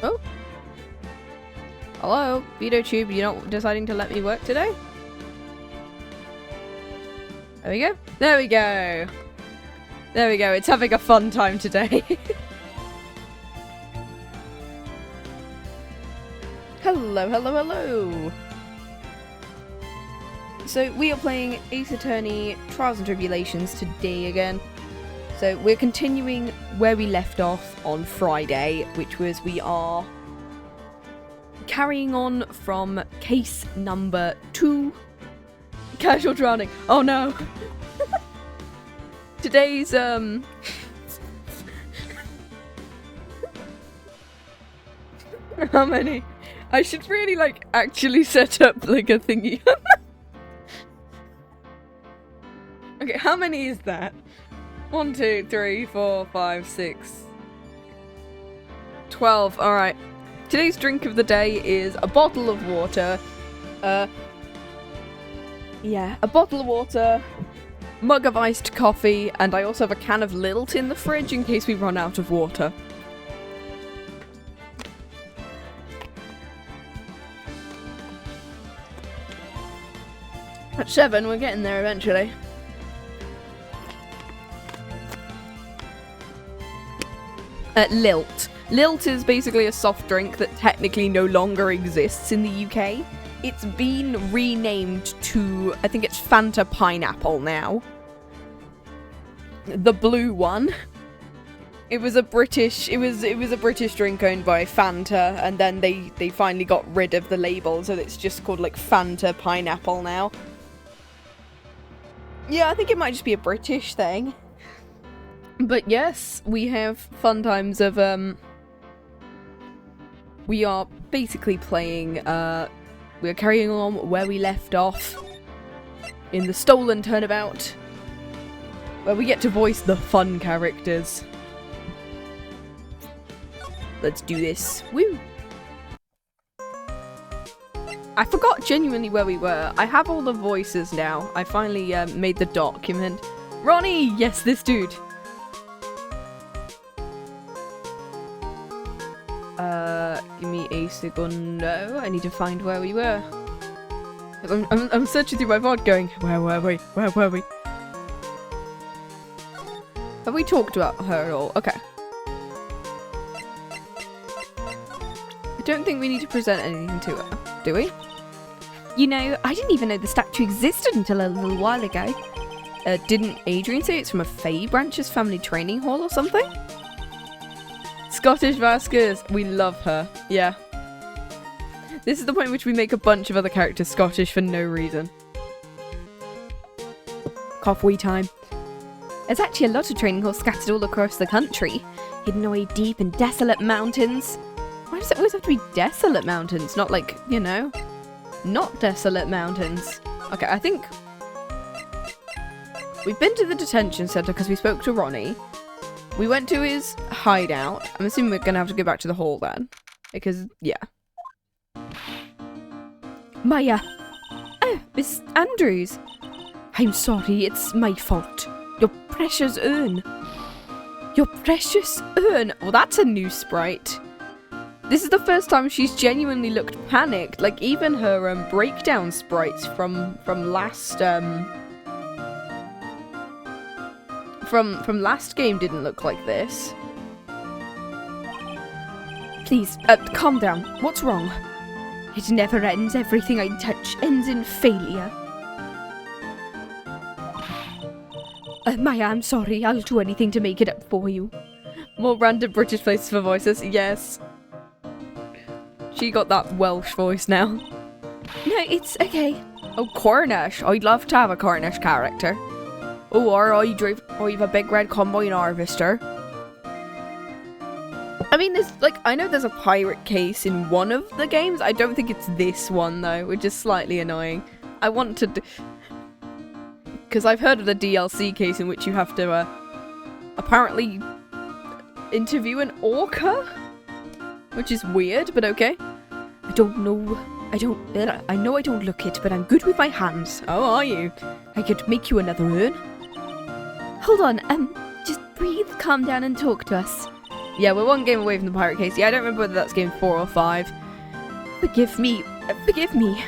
Oh. Hello, VideoTube, you're not deciding to let me work today? There we go. There we go. There we go. It's having a fun time today. Hello, hello, hello. So we are playing Ace Attorney Trials and Tribulations today again. So we're continuing where we left off on Friday, which was we are carrying on from case number 2. Casual drowning. Oh no. Today's how many? I should really like actually set up like a thingy. Okay, how many is that? 1, 2, 3, 4, 5, 6, 12. Alright. Today's drink of the day is a bottle of water. Yeah, a bottle of water, mug of iced coffee, and I also have a can of Lilt in the fridge in case we run out of water. At 7, we're getting there eventually. Lilt. Lilt is basically a soft drink that technically no longer exists in the UK. It's been renamed to, I think it's Fanta Pineapple now. The blue one. It was a British drink owned by Fanta, and then they finally got rid of the label, so it's just called like Fanta Pineapple now. Yeah, I think it might just be a British thing. But yes, we have fun times of, we are basically playing, we're carrying on where we left off in the Stolen Turnabout, where we get to voice the fun characters. Let's do this. Woo! I forgot genuinely where we were. I have all the voices now. I finally made the document. Ronnie! Yes, this dude. Give me a segundo. I need to find where we were. I'm searching through my VOD going, where were we? Where were we? Have we talked about her at all? Okay. I don't think we need to present anything to her, do we? You know, I didn't even know the statue existed until a little while ago. Didn't Adrian say it's from a Fae Branch's family training hall or something? Scottish Vasquez, we love her. Yeah. This is the point in which we make a bunch of other characters Scottish for no reason. Coffee time. There's actually a lot of training halls scattered all across the country, hidden away deep in desolate mountains. Why does it always have to be desolate mountains, not like, you know, not desolate mountains? Okay, I think we've been to the detention center because we spoke to Ronnie. We went to his hideout. I'm assuming we're gonna have to go back to the hall then. Because, yeah. Maya! Oh, Miss Andrews! I'm sorry, it's my fault. Your precious urn. Your precious urn! Well, that's a new sprite. This is the first time she's genuinely looked panicked. Like, even her breakdown sprites from last, From last game didn't look like this. Please, calm down. What's wrong? It never ends. Everything I touch ends in failure. Maya, I'm sorry. I'll do anything to make it up for you. More random British places for voices. Yes. She got that Welsh voice now. No, it's okay. Oh, Cornish. I'd love to have a Cornish character. Oh, or I have a big red combine harvester. I mean, there's, like, I know there's a pirate case in one of the games. I don't think it's this one, though, which is slightly annoying. I want to because I've heard of the DLC case in which you have to, apparently interview an orca? Which is weird, but okay. I know I don't look it, but I'm good with my hands. Oh, are you? I could make you another urn. Hold on, just breathe, calm down and talk to us. Yeah, we're one game away from the pirate case. Yeah, I don't remember whether that's game 4 or 5. Forgive me. Forgive me.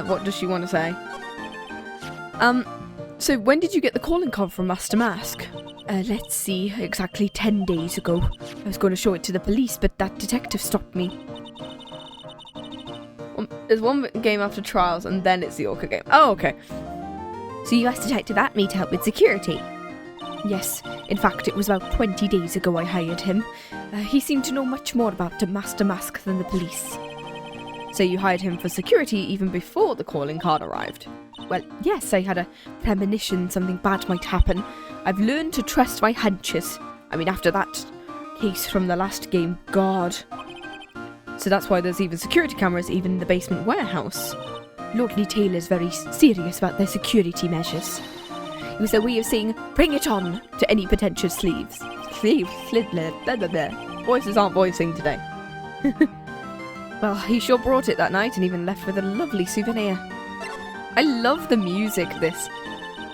What does she want to say? So when did you get the calling card from Masque de Masque? Let's see, exactly 10 days ago. I was going to show it to the police, but that detective stopped me. There's one game after Trials, and then it's the Orca game. Oh, okay. So you asked Detective Atme to help with security? Yes, in fact, it was about 20 days ago I hired him. He seemed to know much more about Masque de Masque than the police. So you hired him for security even before the calling card arrived? Well, yes, I had a premonition something bad might happen. I've learned to trust my hunches. I mean, after that case from the last game, God. So that's why there's even security cameras even in the basement warehouse. Lord Lee Taylor's very serious about their security measures. It was their way of saying, bring it on, to any potential sleeves. Blah, blah, blah. Voices aren't voicing today. Well, he sure brought it that night and even left with a lovely souvenir. I love the music of this.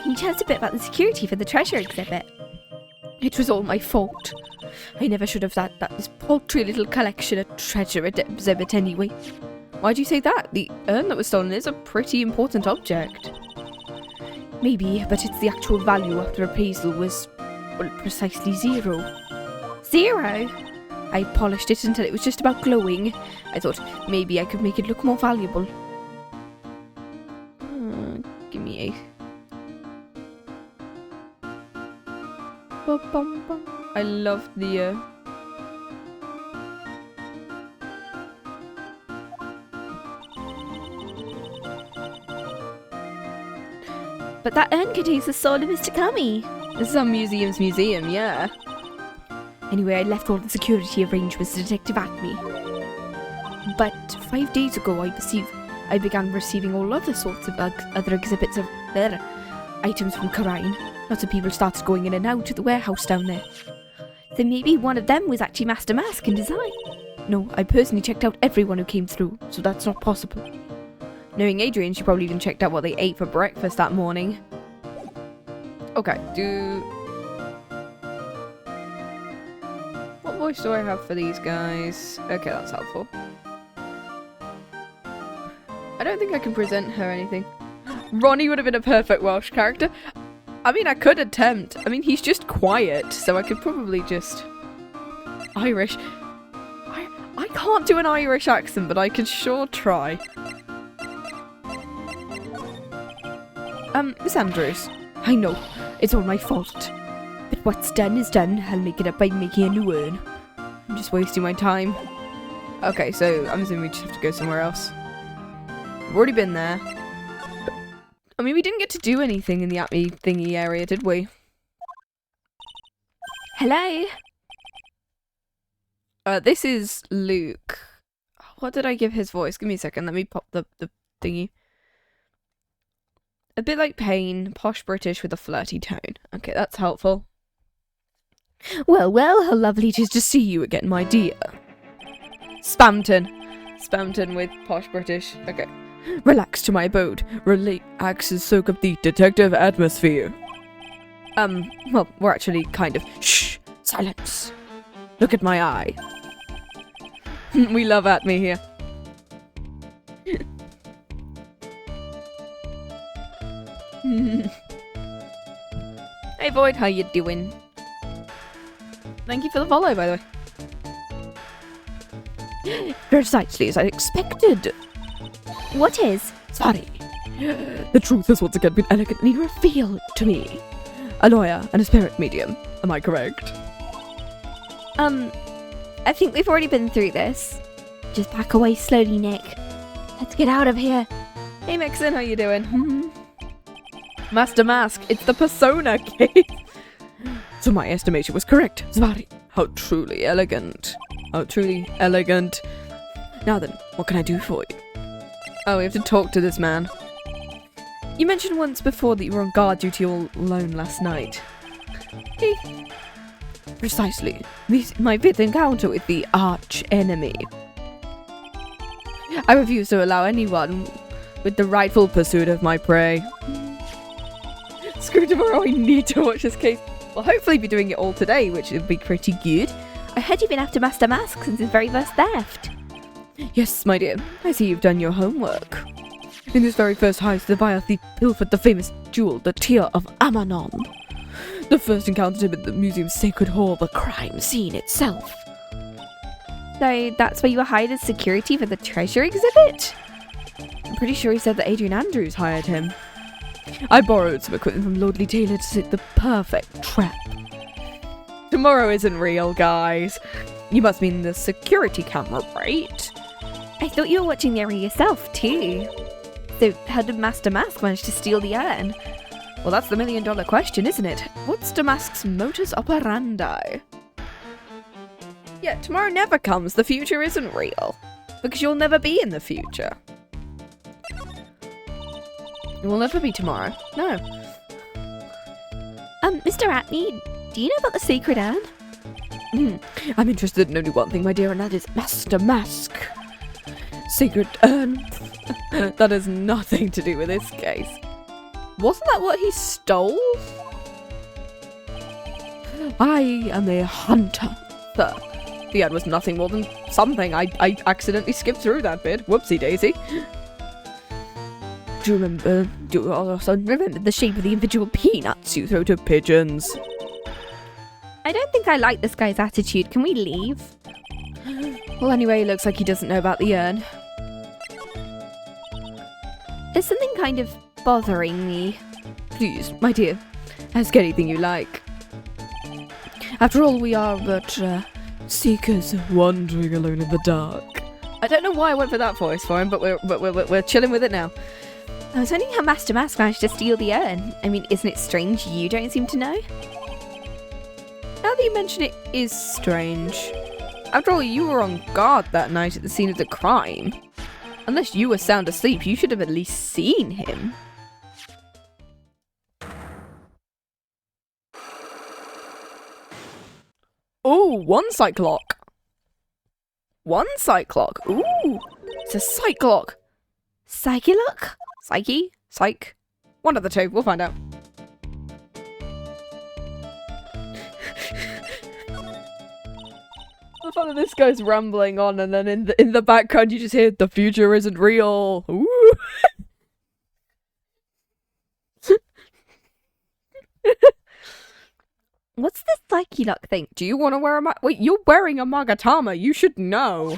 Can you tell us a bit about the security for the treasure exhibit? It was all my fault. I never should have had this paltry little collection of treasure exhibit anyway. Why do you say that? The urn that was stolen is a pretty important object. Maybe, but it's the actual value after appraisal was, well, precisely 0. 0? I polished it until it was just about glowing. I thought maybe I could make it look more valuable. Give me a... I love the... But that urn contains the soul of Mr. Kami. This is our museum's museum, yeah. Anyway, I left all the security arrangements to Detective Atme. But 5 days ago, I began receiving all other sorts of other exhibits of items from Karine. Lots of people started going in and out of the warehouse down there. So maybe one of them was actually Masque de Masque in design. No, I personally checked out everyone who came through, so that's not possible. Knowing Adrian, she probably even checked out what they ate for breakfast that morning. Okay, what voice do I have for these guys? Okay, that's helpful. I don't think I can present her anything. Ronnie would have been a perfect Welsh character. I mean, I could attempt. I mean, he's just quiet, so I could probably just... Irish. I can't do an Irish accent, but I can sure try. Miss Andrews. I know, it's all my fault. But what's done is done. I'll make it up by making a new urn. I'm just wasting my time. Okay, so I'm assuming we just have to go somewhere else. We've already been there. I mean, we didn't get to do anything in the Atme thingy area, did we? Hello? This is Luke. What did I give his voice? Give me a second, let me pop the thingy. A bit like Payne, posh British with a flirty tone. Okay, that's helpful. Well, how lovely it is to see you again, my dear. Spamton. Spamton with posh British. Okay. Relax to my abode. Relax and soak up the detective atmosphere. Well, we're actually kind of... Shh! Silence! Look at my eye. We love Atme here. Hey Void, how you doing? Thank you for the follow, by the way. Precisely as I expected. What is? Sorry. The truth has once again been elegantly revealed to me. A lawyer and a spirit medium. Am I correct? I think we've already been through this. Just back away slowly, Nick. Let's get out of here. Hey Mixon, how you doing? Masque de Masque, it's the Persona case. So my estimation was correct. Zvari, how truly elegant. How truly elegant. Now then, what can I do for you? Oh, we have to talk to this man. You mentioned once before that you were on guard duty all alone last night. Precisely. My fifth encounter with the arch enemy. I refuse to allow anyone with the rightful pursuit of my prey. Screw tomorrow, I need to watch this case. We'll hopefully be doing it all today, which would be pretty good. I heard you've been after Masque de Masque since his very first theft. Yes, my dear. I see you've done your homework. In this very first heist, the vile thief pilfered the famous jewel, the Tear of Amanon. The first encountered him at the museum's sacred hall, the crime scene itself. So that's where you were hired as security for the treasure exhibit? I'm pretty sure he said that Adrian Andrews hired him. I borrowed some equipment from Lordly Taylor to set the perfect trap. Tomorrow isn't real, guys. You must mean the security camera, right? I thought you were watching the area yourself, too. So how did Masque de Masque manage to steal the urn? Well, that's the million-dollar question, isn't it? What's de Masque's modus operandi? Yeah, tomorrow never comes. The future isn't real. Because you'll never be in the future. It will never be tomorrow. No. Mr. Atney, do you know about the sacred urn? I'm interested in only one thing, my dear, and that is Masque de Masque. Sacred urn. That has nothing to do with this case. Wasn't that what he stole? I am a hunter, sir. The urn was nothing more than something. I accidentally skipped through that bit. Whoopsie daisy. Do you also remember the shape of the individual peanuts you throw to pigeons? I don't think I like this guy's attitude. Can we leave? Well, anyway, it looks like he doesn't know about the urn. There's something kind of bothering me. Please, my dear, ask anything you like. After all, we are but seekers wandering alone in the dark. I don't know why I went for that voice for him, but we're chilling with it now. I was wondering how Masque de Masque managed to steal the urn. I mean, isn't it strange you don't seem to know? Now that you mention it, is strange. After all, you were on guard that night at the scene of the crime. Unless you were sound asleep, you should have at least seen him. Ooh, one cyclock. One cyclock. Ooh, it's a cyclock. Psyche-lock? Psyche? Psych? One of the two. We'll find out. The fun of this goes rambling on, and then in the background you just hear the future isn't real. Ooh. What's this psyche-lock thing? Do you want to wear a wait, you're wearing a Magatama. You should know.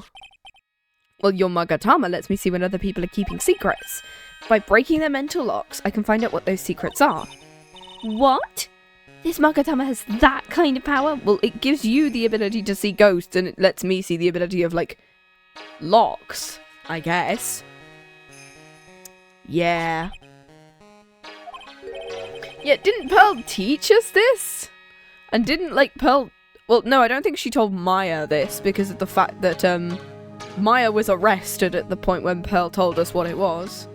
Well, your Magatama lets me see when other people are keeping secrets. By breaking their mental locks, I can find out what those secrets are. What? This Magatama has that kind of power? Well, it gives you the ability to see ghosts, and it lets me see the ability of, like, locks, I guess. Yeah. Yeah, didn't Pearl teach us this? And didn't, like, Pearl... Well, no, I don't think she told Maya this, because of the fact that, Maya was arrested at the point when Pearl told us what it was.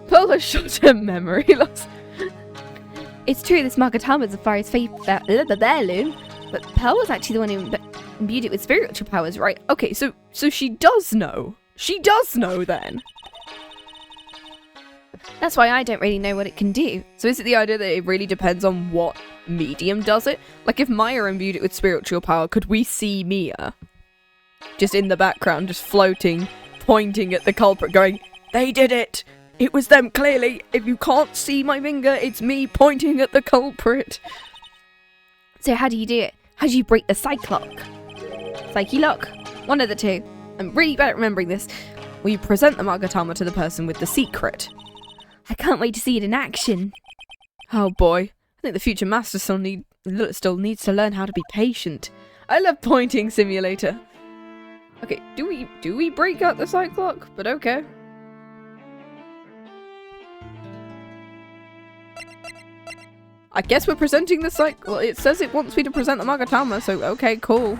Pearl has short-term memory loss. It's true, this Magatama is a far as heirloom, but Pearl was actually the one who imbued it with spiritual powers, right? Okay, so she does know. She does know, then. That's why I don't really know what it can do. So is it the idea that it really depends on what medium does it? Like, if Maya imbued it with spiritual power, could we see Mia? Just in the background, just floating, pointing at the culprit, going, "They did it! It was them, clearly! If you can't see my finger, it's me pointing at the culprit!" So how do you do it? How do you break the psyche-lock? Psyche-lock? One of the two. I'm really bad at remembering this. Will you present the Magatama to the person with the secret? I can't wait to see it in action. Oh boy. I think the future master still needs to learn how to be patient. I love pointing simulator. Okay, do we break out the cyclock? But okay. I guess we're presenting the well, it says it wants me to present the Magatama, so okay, cool.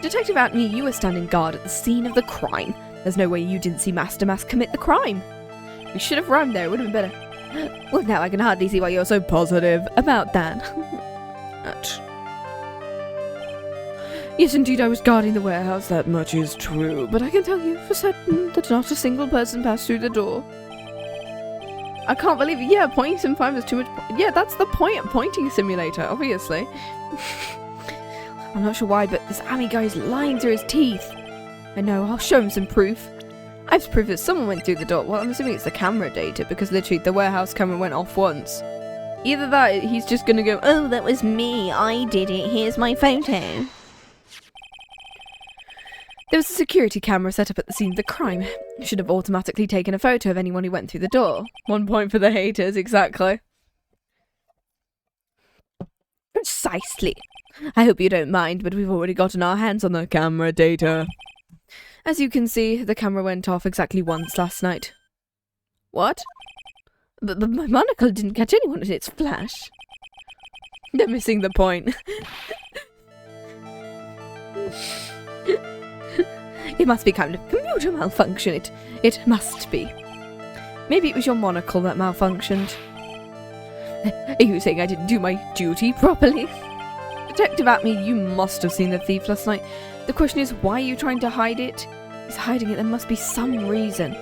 Detective Atney, you were standing guard at the scene of the crime. There's no way you didn't see Masque de Masque commit the crime. We should have rhymed there, it would have been better. Well, now I can hardly see why you're so positive about that. Yes, indeed, I was guarding the warehouse. That much is true. But I can tell you for certain that not a single person passed through the door. I can't believe it. Yeah, 0.75 is too much. Yeah, that's the point of pointing simulator, obviously. I'm not sure why, but this Ami guy is lying through his teeth. I know, I'll show him some proof. I have proof that someone went through the door. Well, I'm assuming it's the camera data, because literally the warehouse camera went off once. Either that, he's just gonna go, oh, that was me, I did it, here's my photo. There was a security camera set up at the scene of the crime. Should have automatically taken a photo of anyone who went through the door. 1 point for the haters, exactly. Precisely. I hope you don't mind, but we've already gotten our hands on the camera data. As you can see, the camera went off exactly once last night. What? But my monocle didn't catch anyone in its flash. They're missing the point. It must be kind of computer malfunction. It must be. Maybe it was your monocle that malfunctioned. Are you saying I didn't do my duty properly? Detective Atme, you must have seen the thief last night. The question is, why are you trying to hide it? He's hiding it. There must be some reason.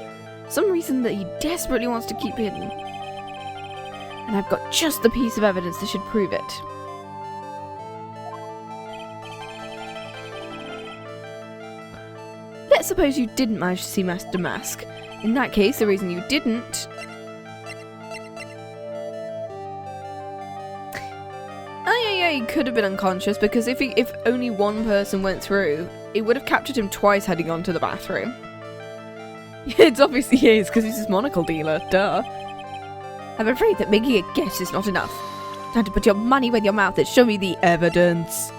Some reason that he desperately wants to keep hidden. And I've got just the piece of evidence that should prove it. Let's suppose you didn't manage to see Masque de Masque. In that case, the reason you didn't... he could have been unconscious, because if only one person went through, it would have captured him twice heading on to the bathroom. It's obviously his, because he's his monocle dealer, duh. I'm afraid that making a guess is not enough. Time to put your money where your mouth is. Show me the evidence.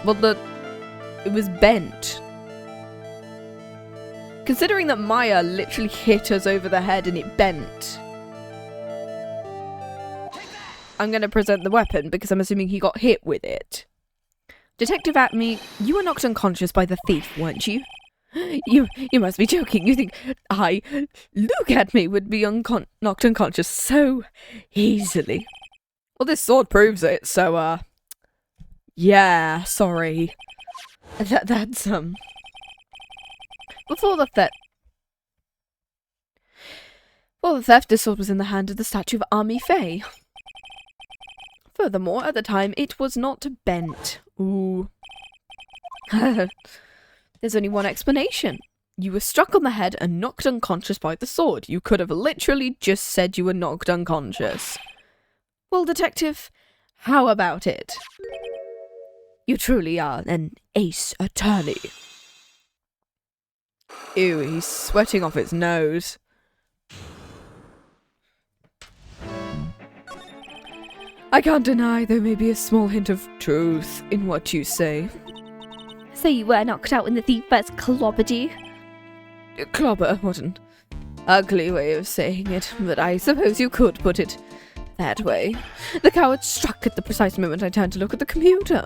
Well, it was bent. Considering that Maya literally hit us over the head and it bent. I'm going to present the weapon because I'm assuming he got hit with it. Detective Atme, you were knocked unconscious by the thief, weren't you? You must be joking. You think look at me, would be knocked unconscious so easily. Well, this sword proves it, so, yeah, sorry. That's, Before the theft, this sword was in the hand of the statue of Ami Faye. Furthermore, at the time, it was not bent. Ooh. There's only one explanation. You were struck on the head and knocked unconscious by the sword. You could have literally just said you were knocked unconscious. Well, detective, how about it? You truly are an ace attorney. Ew, he's sweating off his nose. I can't deny there may be a small hint of truth in what you say. So you were knocked out when the thief first clobbered you? Clobber? What an ugly way of saying it, but I suppose you could put it that way. The coward struck at the precise moment I turned to look at the computer.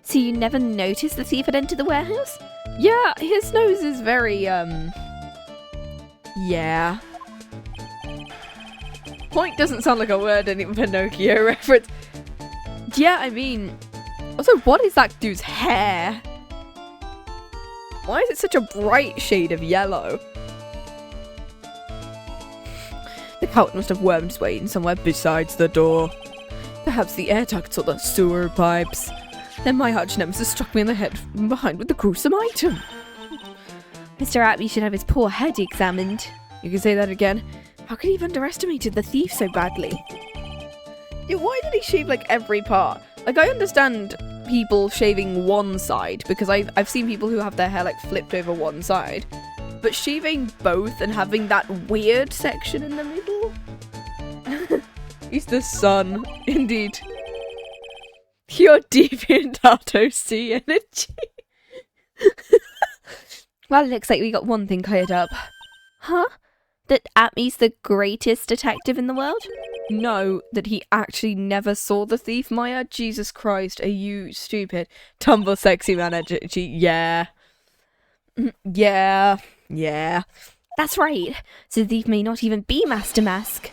So you never noticed the thief had entered the warehouse? Yeah, his nose is very, yeah. Point doesn't sound like a word in Pinocchio reference. Yeah, I mean... Also, what is that dude's hair? Why is it such a bright shade of yellow? The coward must have wormed his way in somewhere besides the door. Perhaps the air ducts or the sewer pipes. Then my arch nemesis struck me in the head from behind with the gruesome item. Mr. Atme should have his poor head examined. You can say that again. How could he have underestimated the thief so badly? Yeah, why did he shave like every part? Like, I understand people shaving one side because I've seen people who have their hair like flipped over one side, but shaving both and having that weird section in the middle. He's the sun, indeed. Your deviant ROC energy. Well, it looks like we got one thing cleared up. Huh? That Atme's the greatest detective in the world? No, that he actually never saw the thief, Maya. Jesus Christ, are you stupid? Tumble sexy man energy, yeah. Yeah. That's right. So the thief may not even be Masque de Masque.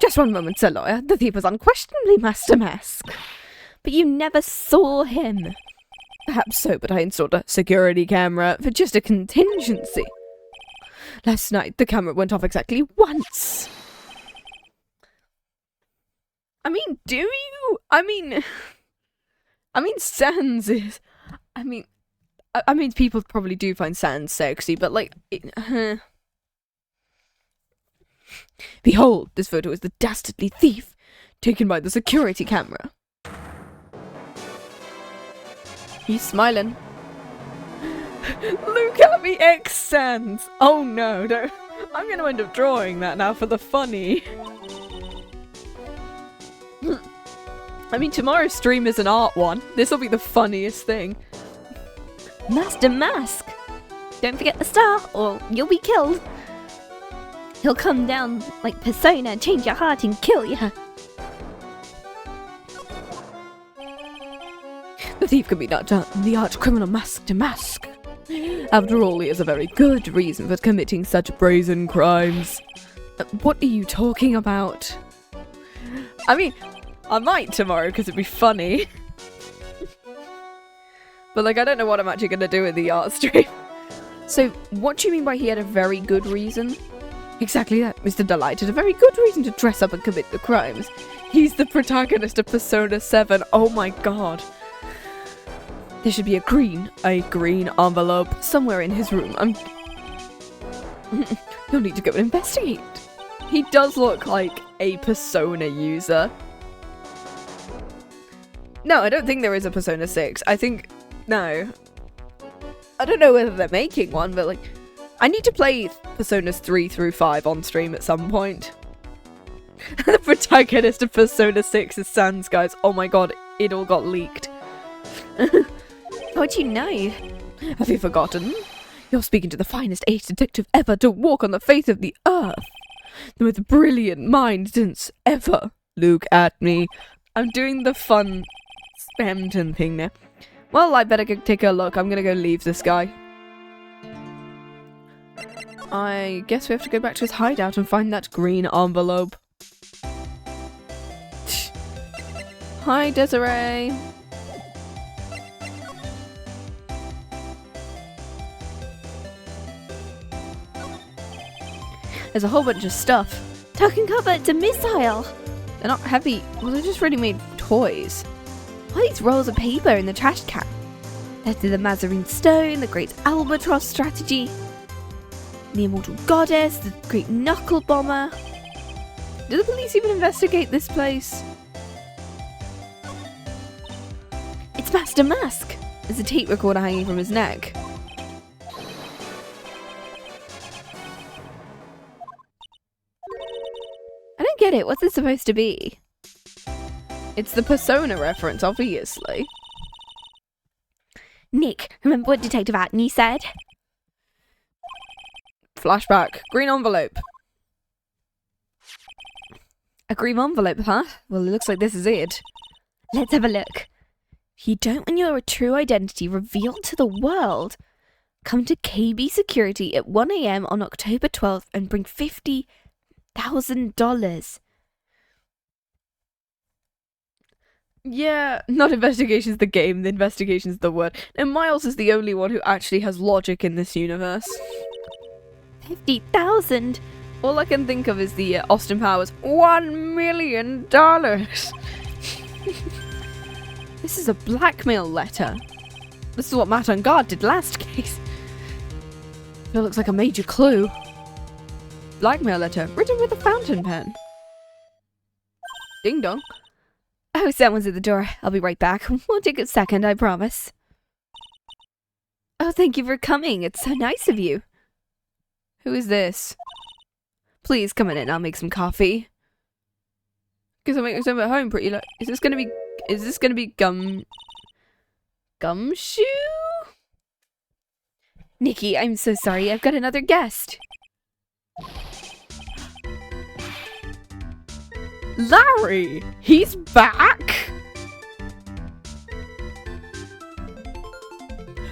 Just one moment, Sir Lawyer. The thief was unquestionably Masque de Masque. But you never saw him. Perhaps so, but I installed a security camera for just a contingency. Last night, the camera went off exactly once. I mean, do you? I mean, Sans is... I mean, people probably do find Sans sexy, but like... Behold, this photo is the dastardly thief, taken by the security camera. He's smiling. Look at me, X Sans! Oh no, don't... I'm gonna end up drawing that now for the funny. I mean, tomorrow's stream is an art one. This'll be the funniest thing. Masque de Masque! Don't forget the star, or you'll be killed. He'll come down like Persona, change your heart and kill you. The thief can be the arch criminal Masque de Masque. After all, he has a very good reason for committing such brazen crimes. What are you talking about? I mean, I might tomorrow because it'd be funny. But like, I don't know what I'm actually going to do with the art stream. So, what do you mean by he had a very good reason? Exactly that. Mr. Delite had a very good reason to dress up and commit the crimes. He's the protagonist of Persona 7. Oh my god. There should be a green envelope somewhere in his room. You'll need to go and investigate. He does look like a Persona user. No, I don't think there is a Persona 6. I think... No. I don't know whether they're making one, but like... I need to play Personas 3 through 5 on stream at some point. The protagonist of Persona 6 is Sans, guys. Oh my god, it all got leaked. How'd you know? Have you forgotten? You're speaking to the finest ace detective ever to walk on the face of the earth. The most brilliant mind since ever. Look at me. I'm doing the fun Hampton thing now. Well, I better go take a look. I'm gonna go leave this guy. I guess we have to go back to his hideout and find that green envelope. Hi, Desiree. There's a whole bunch of stuff. Talking cover, it's a missile. They're not heavy. Well, they're just ready-made toys. What are these rolls of paper in the trash can? There's the Mazarine Stone, the Great Albatross Strategy, the Immortal Goddess, the Great Knuckle Bomber. Did the police even investigate this place? It's Masque de Masque. There's a tape recorder hanging from his neck. I don't get it. What's this supposed to be? It's the Persona reference, obviously. Nick, remember what Detective Atney said? Flashback. Green envelope. A green envelope, huh? Well, it looks like this is it. Let's have a look. If you don't want your true identity revealed to the world, come to KB Security at 1 AM on October 12th and bring $50,000. Yeah, not investigation's the game, the investigation's the word. And Miles is the only one who actually has logic in this universe. 50,000? All I can think of is the Austin Powers $1 million. This is a blackmail letter. This is what Matt on Guard did last case. It looks like a major clue. Blackmail letter, written with a fountain pen. Ding dong. Oh, someone's at the door. I'll be right back. Won't take a second, I promise. Oh, thank you for coming. It's so nice of you. Who is this? Please come in and I'll make some coffee. Because I'll make myself at home pretty late. Is this gonna be Gumshoe? Nikki, I'm so sorry. I've got another guest. Larry! He's back!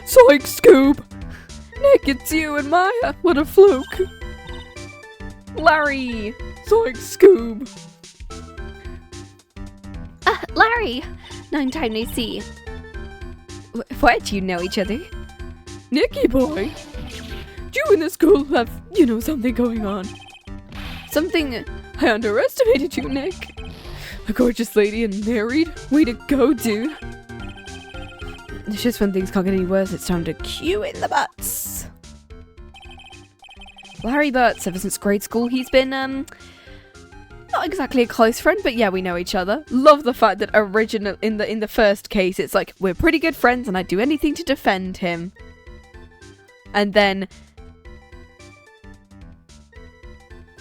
Psych, Scoob! Nick, it's you and Maya! What a fluke! Larry! Psych, Scoob! Larry! Long time no see. Why do you know each other? Nicky boy, you and the school have, something going on. Something I underestimated you, Nick. A gorgeous lady and married? Way to go, dude. It's just when things can't get any worse, it's time to cue in the butts. Larry Butts, ever since grade school, he's been, not exactly a close friend, but yeah, we know each other. Love the fact that in the first case, it's like, we're pretty good friends and I'd do anything to defend him. And then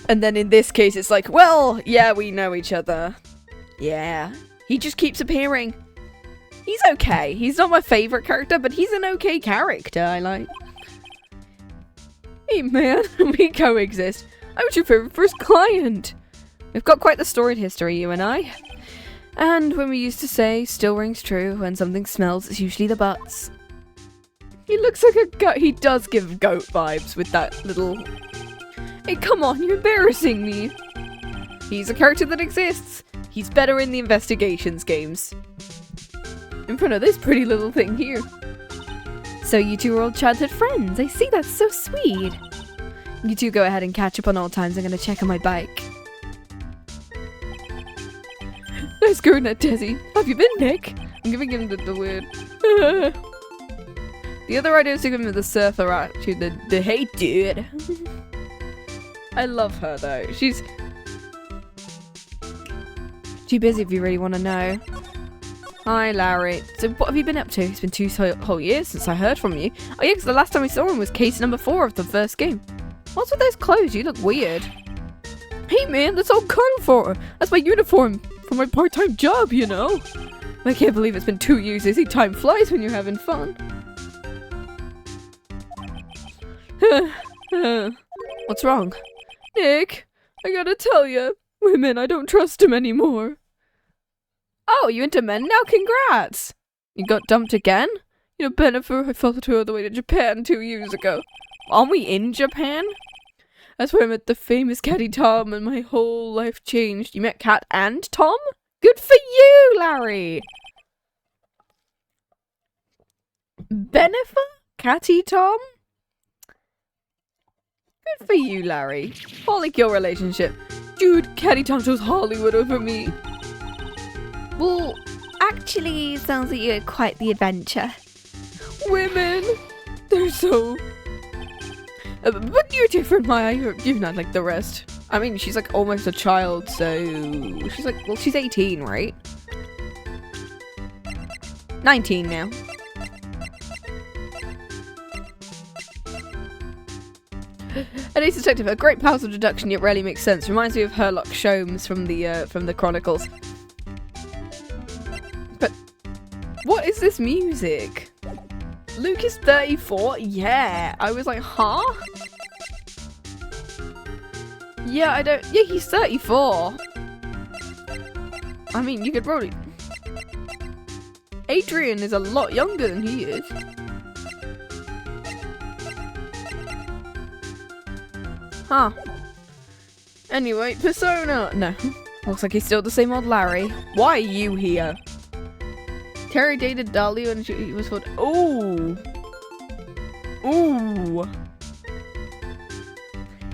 in this case, it's like, well, yeah, we know each other. Yeah. He just keeps appearing. He's okay. He's not my favourite character, but he's an okay character I like. Hey man, we coexist. I was your favourite first client. We've got quite the storied history, you and I. And when we used to say, still rings true, when something smells, it's usually the butts. He looks like a goat. He does give goat vibes with that little... Hey, come on, you're embarrassing me. He's a character that exists. He's better in the investigations games. In front of this pretty little thing here. So you two are old childhood friends. I see, that's so sweet. You two go ahead and catch up on old times. I'm gonna check on my bike. Nice going at Desi. Have you been, Nick? I'm giving him the weird... The other idea is to give him the surfer attitude, the hey dude. I love her though. She's too busy if you really want to know. Hi Larry. So what have you been up to? It's been 2 whole years since I heard from you. Oh yeah, because the last time we saw him was case number 4 of the first game. What's with those clothes? You look weird. Hey man, that's all code for. That's my uniform for my part-time job, you know. I can't believe it's been 2 years. I see time flies when you're having fun. What's wrong? Nick, I gotta tell you, women, I don't trust him anymore. Oh, you into men now? Congrats! You got dumped again? Bennifer, I followed her all the way to Japan 2 years ago. Aren't we in Japan? That's where I met the famous Catty Tom and my whole life changed. You met Cat and Tom? Good for you, Larry! Bennifer? Catty Tom? Good for you, Larry. I like your relationship. Dude, Catty Tom chose Hollywood over me. Well, actually, sounds like you're quite the adventure. Women, they're so... but you're different, Maya. You're not like the rest. I mean, she's like almost a child, so... She's like, well, she's 18, right? 19 now. An ace detective, a great powers of deduction yet rarely makes sense. Reminds me of Herlock Sholmes from the Chronicles. But what is this music? Luke is 34? Yeah. I was like, huh? Yeah, yeah, he's 34. I mean, you could probably... Adrian is a lot younger than he is. Huh. Anyway, Persona. No. Looks like he's still the same old Larry. Why are you here? Terry dated Dahlia and he was called... Ooh. Ooh.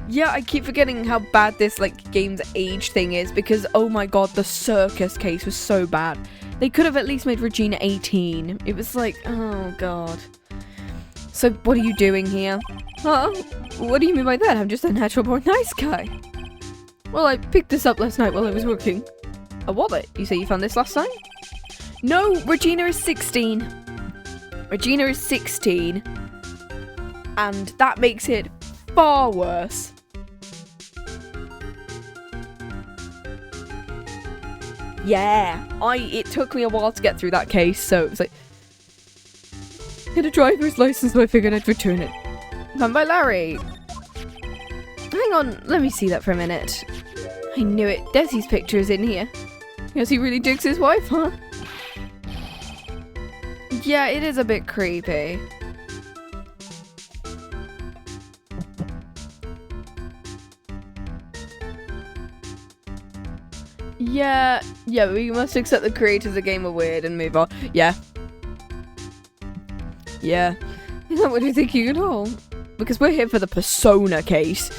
Yeah, I keep forgetting how bad this, game's age thing is because, oh my god, the circus case was so bad. They could have at least made Regina 18. It was like, oh god. So, what are you doing here? Huh? What do you mean by that? I'm just a natural-born nice guy. Well, I picked this up last night while I was working. A wallet? You say you found this last time? No, Regina is 16. Regina is 16. And that makes it far worse. Yeah, it took me a while to get through that case, so it was like... Get a driver's license, so I figured I'd return it. Done by Larry. Hang on, let me see that for a minute. I knew it. Desi's picture is in here. Guess he really digs his wife, huh? Yeah, it is a bit creepy. Yeah, we must accept the creators of the game are weird and move on. Yeah. Yeah. What do you think you can all? Because we're here for the Persona case.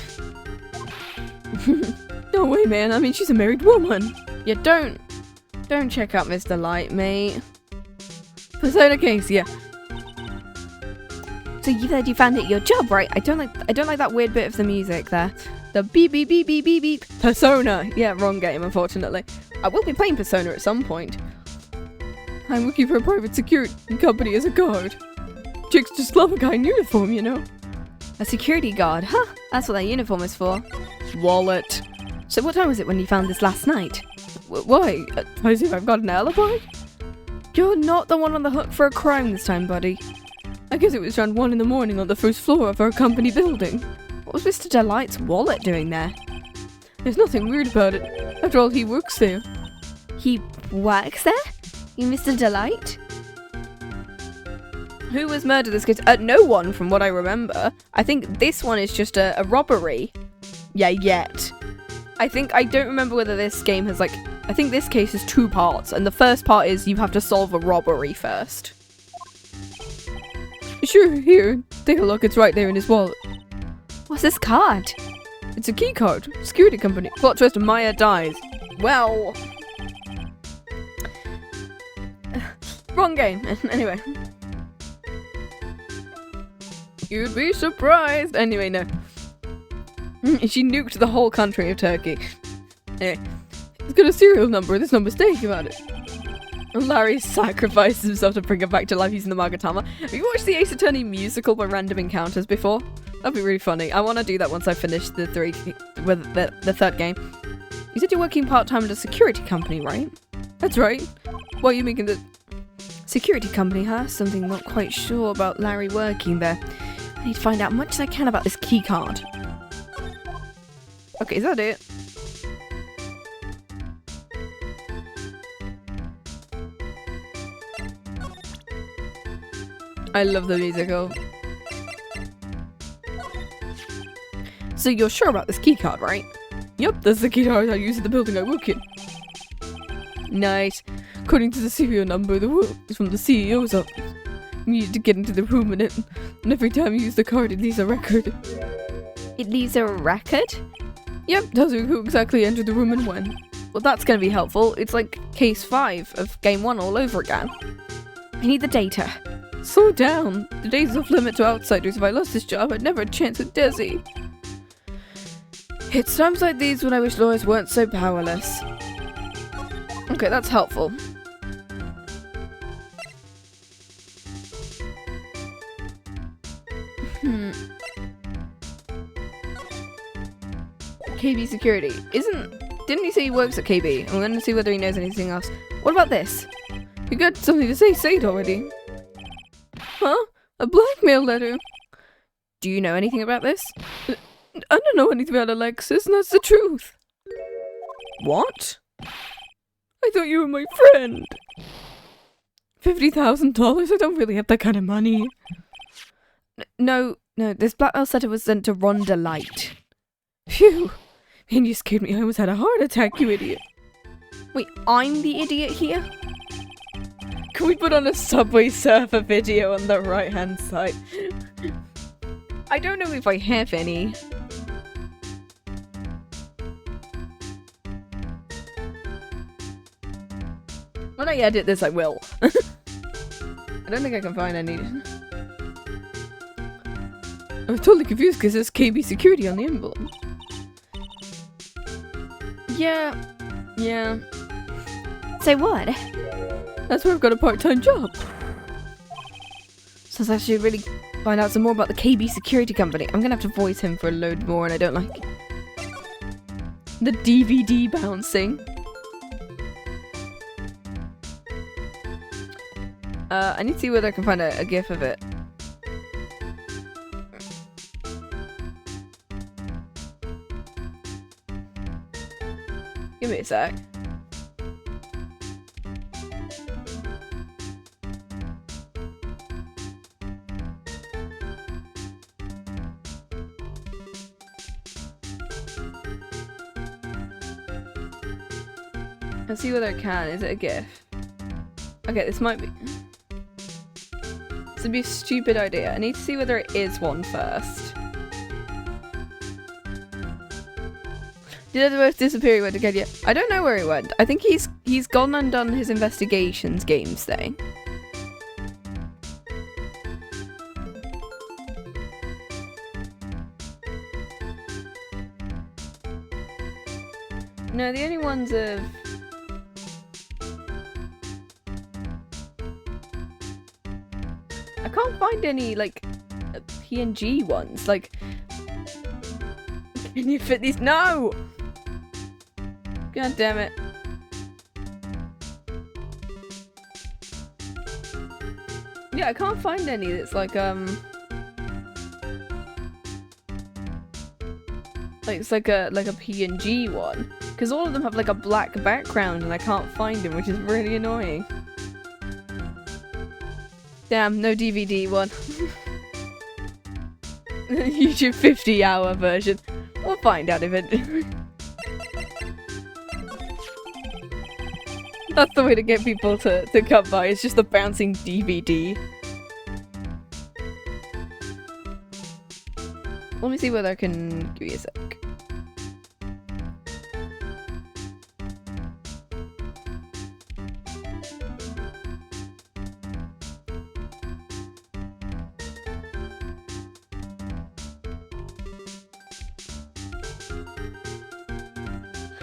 No way, man. I mean, she's a married woman. Yeah, don't check out Mr. Light, mate. Persona case, yeah. So you said you found it your job, right? I don't like that weird bit of the music there. The beep beep beep beep beep beep. Persona. Yeah, wrong game, unfortunately. I will be playing Persona at some point. I'm looking for a private security company as a guard. Chicks just love a guy in uniform, you know. A security guard, huh? That's what that uniform is for. Wallet. So what time was it when you found this last night? Why? I see if I've got an alibi? You're not the one on the hook for a crime this time, buddy. I guess it was around 1 in the morning on the first floor of our company building. What was Mr. Delite's wallet doing there? There's nothing weird about it. After all, he works there. He works there? You Mr. Delite? Who was murdered this case? No one, from what I remember. I think this one is just a robbery. Yeah, yet. I don't remember whether this game has, like... I think this case is 2 parts, and the first part is you have to solve a robbery first. Sure, here. Take a look, it's right there in his wallet. What's this card? It's a key card. Security company. Plot twist, Maya dies. Well... wrong game. Anyway. You'd be surprised. Anyway, no. She nuked the whole country of Turkey. Anyway. It's got a serial number. There's no mistake about it. Larry sacrificed himself to bring her back to life using the Magatama. Have you watched the Ace Attorney musical by Random Encounters before? That'd be really funny. I want to do that once I finish the third game. You said you're working part-time at a security company, right? That's right. What are you making the... Security company, huh? Something not quite sure about Larry working there. I need to find out much as I can about this key card. Okay, is that it? I love the musical. So you're sure about this keycard, right? Yep, that's the keycard I use at the building I work in. Nice. According to the serial number, the room is from the CEO's office. You need to get into the room and every time you use the card, it leaves a record. It leaves a record? Yep, tells you who exactly entered the room and when. Well, that's gonna be helpful. It's like case 5 of game 1 all over again. I need the data. Slow down. The days off limit to outsiders. If I lost this job, I'd never have a chance with Desi. It's times like these when I wish lawyers weren't so powerless. Okay, that's helpful. KB Security. Didn't he say he works at KB? I'm gonna see whether he knows anything else. What about this? You got something to say it already. Huh? A blackmail letter? Do you know anything about this? I don't know anything about Alexis, and that's the truth. What? I thought you were my friend. $50,000? I don't really have that kind of money. No, this blackmail letter was sent to Ron Delite. Phew. Man, you scared me. I almost had a heart attack, you idiot. Wait, I'm the idiot here? Can we put on a Subway Surfer video on the right-hand side? I don't know if I have any. When I edit this, I will. I don't think I can find any. I'm totally confused because there's KB Security on the envelope. Yeah. Say what? That's where I've got a part-time job. So I should really find out some more about the KB Security Company. I'm gonna have to voice him for a load more and I don't like it. The DVD bouncing. I need to see whether I can find a gif of it. Give me a sec. Let's see whether I can. Is it a GIF? Okay, this might be. It's would be a stupid idea. I need to see whether it is one first. Did Edward disappear? He went again? Yeah. I don't know where he went. I think he's gone and done his investigations games thing. No, the only ones of... I can't find any, like, PNG ones. Like, can you fit these? No! God damn it. Yeah, I can't find any that's like, it's like a PNG one. Because all of them have like a black background and I can't find them, which is really annoying. Damn, no DVD one. YouTube 50-hour version. We'll find out eventually. That's the way to get people to come by, it's just a bouncing DVD. Let me see whether I can... give you a sec.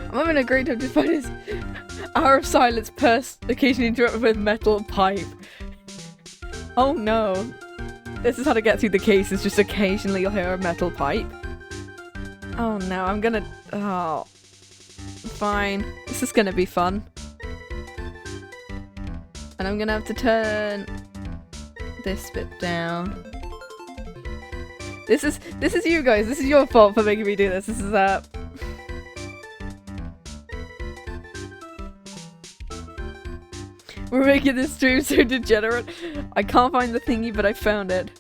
I'm having a great time to find his hour of silence occasionally interrupted with metal pipe. Oh no. This is how to get through the case, is just occasionally you'll hear a metal pipe. Oh no, I'm gonna... oh. Fine. This is gonna be fun. And I'm gonna have to turn this bit down. This is you guys, this is your fault for making me do this. This is we're making this stream so degenerate. I can't find the thingy, but I found it.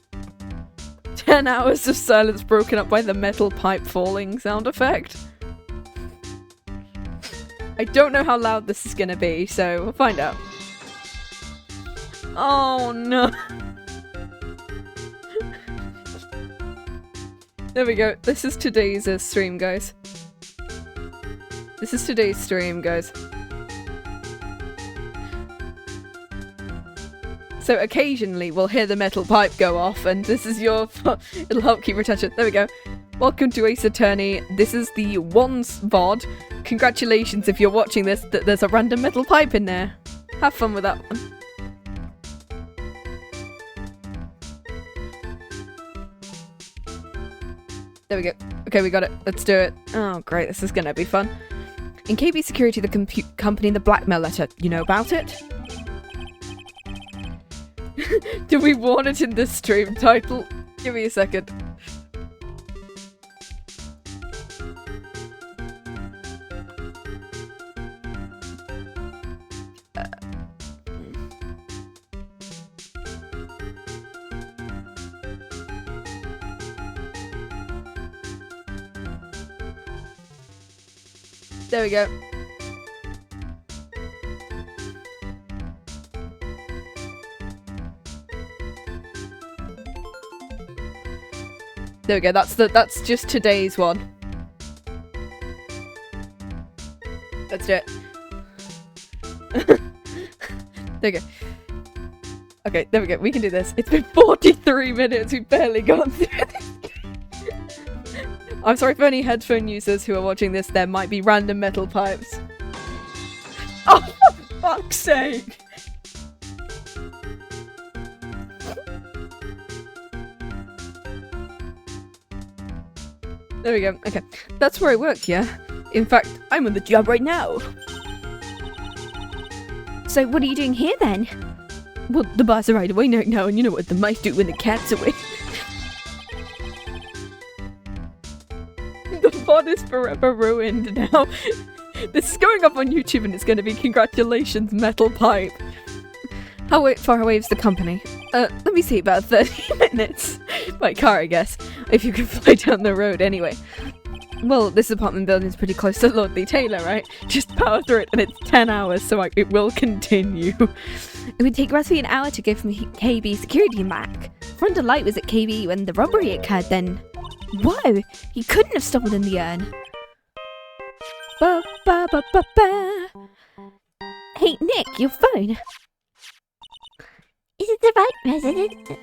10 hours of silence broken up by the metal pipe falling sound effect. I don't know how loud this is gonna be, so we'll find out. Oh no. There we go. This is today's stream, guys. This is today's stream, guys. So occasionally we'll hear the metal pipe go off and this is your it'll help keep retention. There we go. Welcome to Ace Attorney. This is the Once VOD. Congratulations if you're watching this that there's a random metal pipe in there. Have fun with that one. There we go. Okay, we got it. Let's do it. Oh great, this is gonna be fun. In KB Security, the company, the blackmail letter. You know about it? Do we want it in the stream title? Give me a second. There we go. There we go, that's just today's one. Let's do it. There we go. Okay, there we go, we can do this. It's been 43 minutes, we've barely gone through this. I'm sorry for any headphone users who are watching this, there might be random metal pipes. Oh, for fuck's sake! There we go. Okay. That's where I work, yeah? In fact, I'm on the job right now. So what are you doing here then? Well, the bars are right away now, and you know what the mice do when the cat's away. The VOD is forever ruined now. This is going up on YouTube and it's going to be congratulations, metal pipe. How far away is the company? Let me see, about 30 minutes. By car, I guess. If you can fly down the road, anyway. Well, this apartment building is pretty close to Lordly Taylor, right? Just power through it and it's 10 hours, so it will continue. It would take roughly an hour to go from KB security and back. Front of Light was at KB when the robbery occurred then. Whoa! He couldn't have stopped within the urn. Ba ba ba ba ba. Hey, Nick, your phone. Is it the right resident?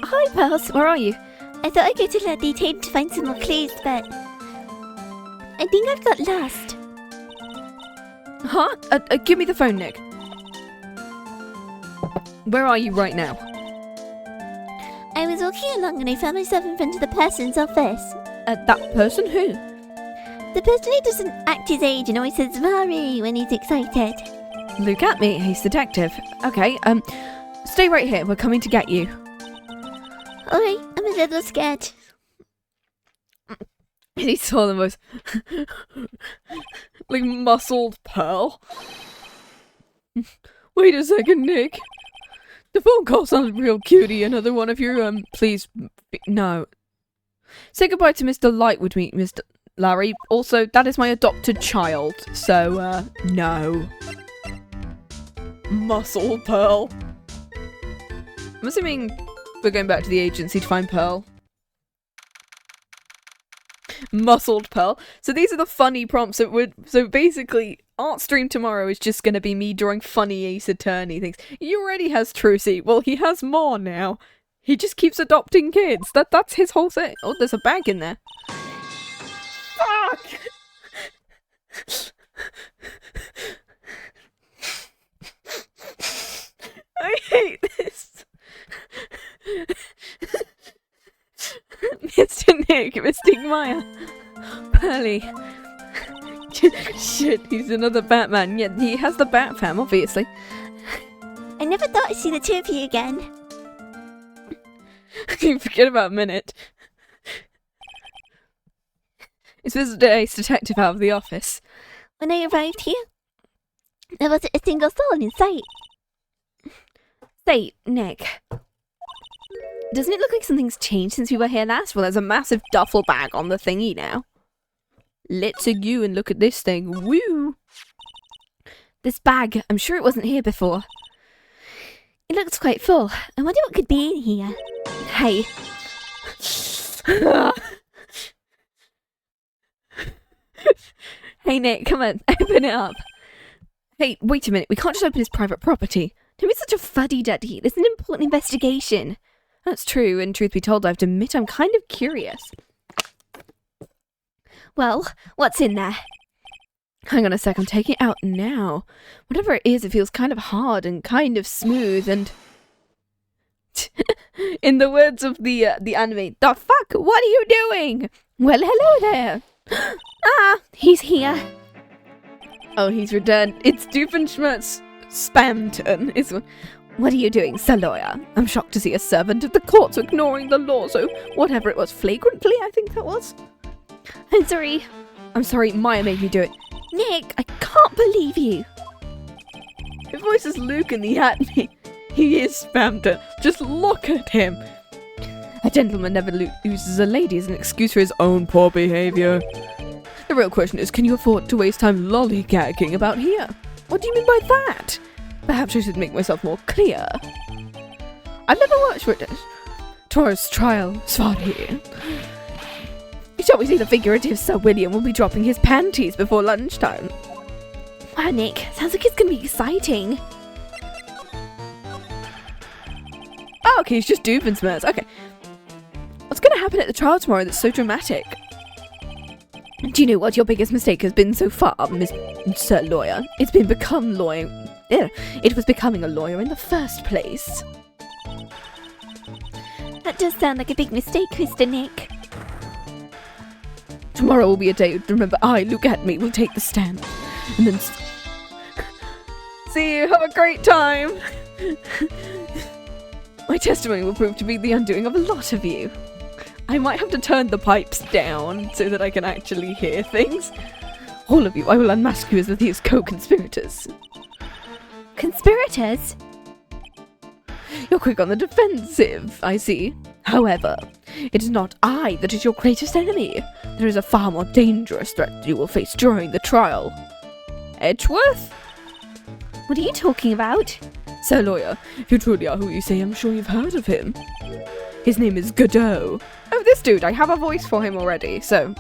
Hi, Pals. Where are you? I thought I'd go to Lordly Taylor to find some more clues, but I think I've got lost. Huh? Give me the phone, Nick. Where are you right now? I was walking along and I found myself in front of the person's office. That person? Who? The person who doesn't act his age and always says "Mari" when he's excited. Look at me, he's detective. Okay, stay right here, we're coming to get you. Alright, I'm a little scared. He saw the most like muscled Pearl. Wait a second, Nick. The phone call sounds real cutie. Another one of your please no. Say goodbye to Mr. Light with me, Mr. Larry. Also, that is my adopted child. So no. Muscle Pearl. I'm assuming we're going back to the agency to find Pearl. Muscled Pearl. So these are the funny prompts that would. So basically, art stream tomorrow is just going to be me drawing funny Ace Attorney things. He already has Trucy. Well, he has more now. He just keeps adopting kids. That's his whole thing. Oh, there's a bag in there. Fuck! I hate this. Mr. Nick, Mr. Maya. Pearly. Shit, he's another Batman. Yeah, he has the Bat Fam, obviously. I never thought I'd see the two of you again. You forget about a minute. It's visitor Ace Detective out of the office. When I arrived here, there wasn't a single soul in sight. Say, Nick. Doesn't it look like something's changed since we were here last? Well, there's a massive duffel bag on the thingy now. Let's you and look at this thing. Woo! This bag, I'm sure it wasn't here before. It looks quite full. I wonder what could be in here. Hey. Hey, Nick, come on, open it up. Hey, wait a minute. We can't just open his private property. Don't be such a fuddy-duddy. This is an important investigation. That's true, and truth be told, I have to admit I'm kind of curious. Well, what's in there? Hang on a sec, I'm taking it out now. Whatever it is, it feels kind of hard and kind of smooth and... In the words of the anime, the fuck? What are you doing? Well, hello there. Ah, he's here. Oh, he's returned. It's Doofenshmirtz Spamton. What are you doing, Sir Lawyer? I'm shocked to see a servant of the courts ignoring the law, so whatever it was, flagrantly, I think that was. I'm sorry. I'm sorry, Maya made me do it. Nick, I can't believe you. His voice is Luke and he at me. He is Spamton. Just look at him. A gentleman never uses a lady as an excuse for his own poor behaviour. The real question is, can you afford to waste time lollygagging about here? What do you mean by that? Perhaps I should make myself more clear. I've never watched Taurus Trial, sorry. Shall we see the figurative Sir William will be dropping his panties before lunchtime? Wow, Nick, sounds like it's gonna be exciting. Oh, okay, it's just Doofenshmirtz. Okay. What's gonna happen at the trial tomorrow that's so dramatic? Do you know what your biggest mistake has been so far, Sir Lawyer? It was becoming a lawyer in the first place. That does sound like a big mistake, Mr. Nick. Tomorrow will be a day to remember look at me, will take the stand. And then... See you, have a great time! My testimony will prove to be the undoing of a lot of you. I might have to turn the pipes down so that I can actually hear things. All of you, I will unmask you as these co-conspirators. Conspirators? You're quick on the defensive, I see. However, it is not I that is your greatest enemy. There is a far more dangerous threat you will face during the trial. Edgeworth? What are you talking about? Sir Lawyer, if you truly are who you say, I'm sure you've heard of him. His name is Godot. Oh, this dude, I have a voice for him already, so...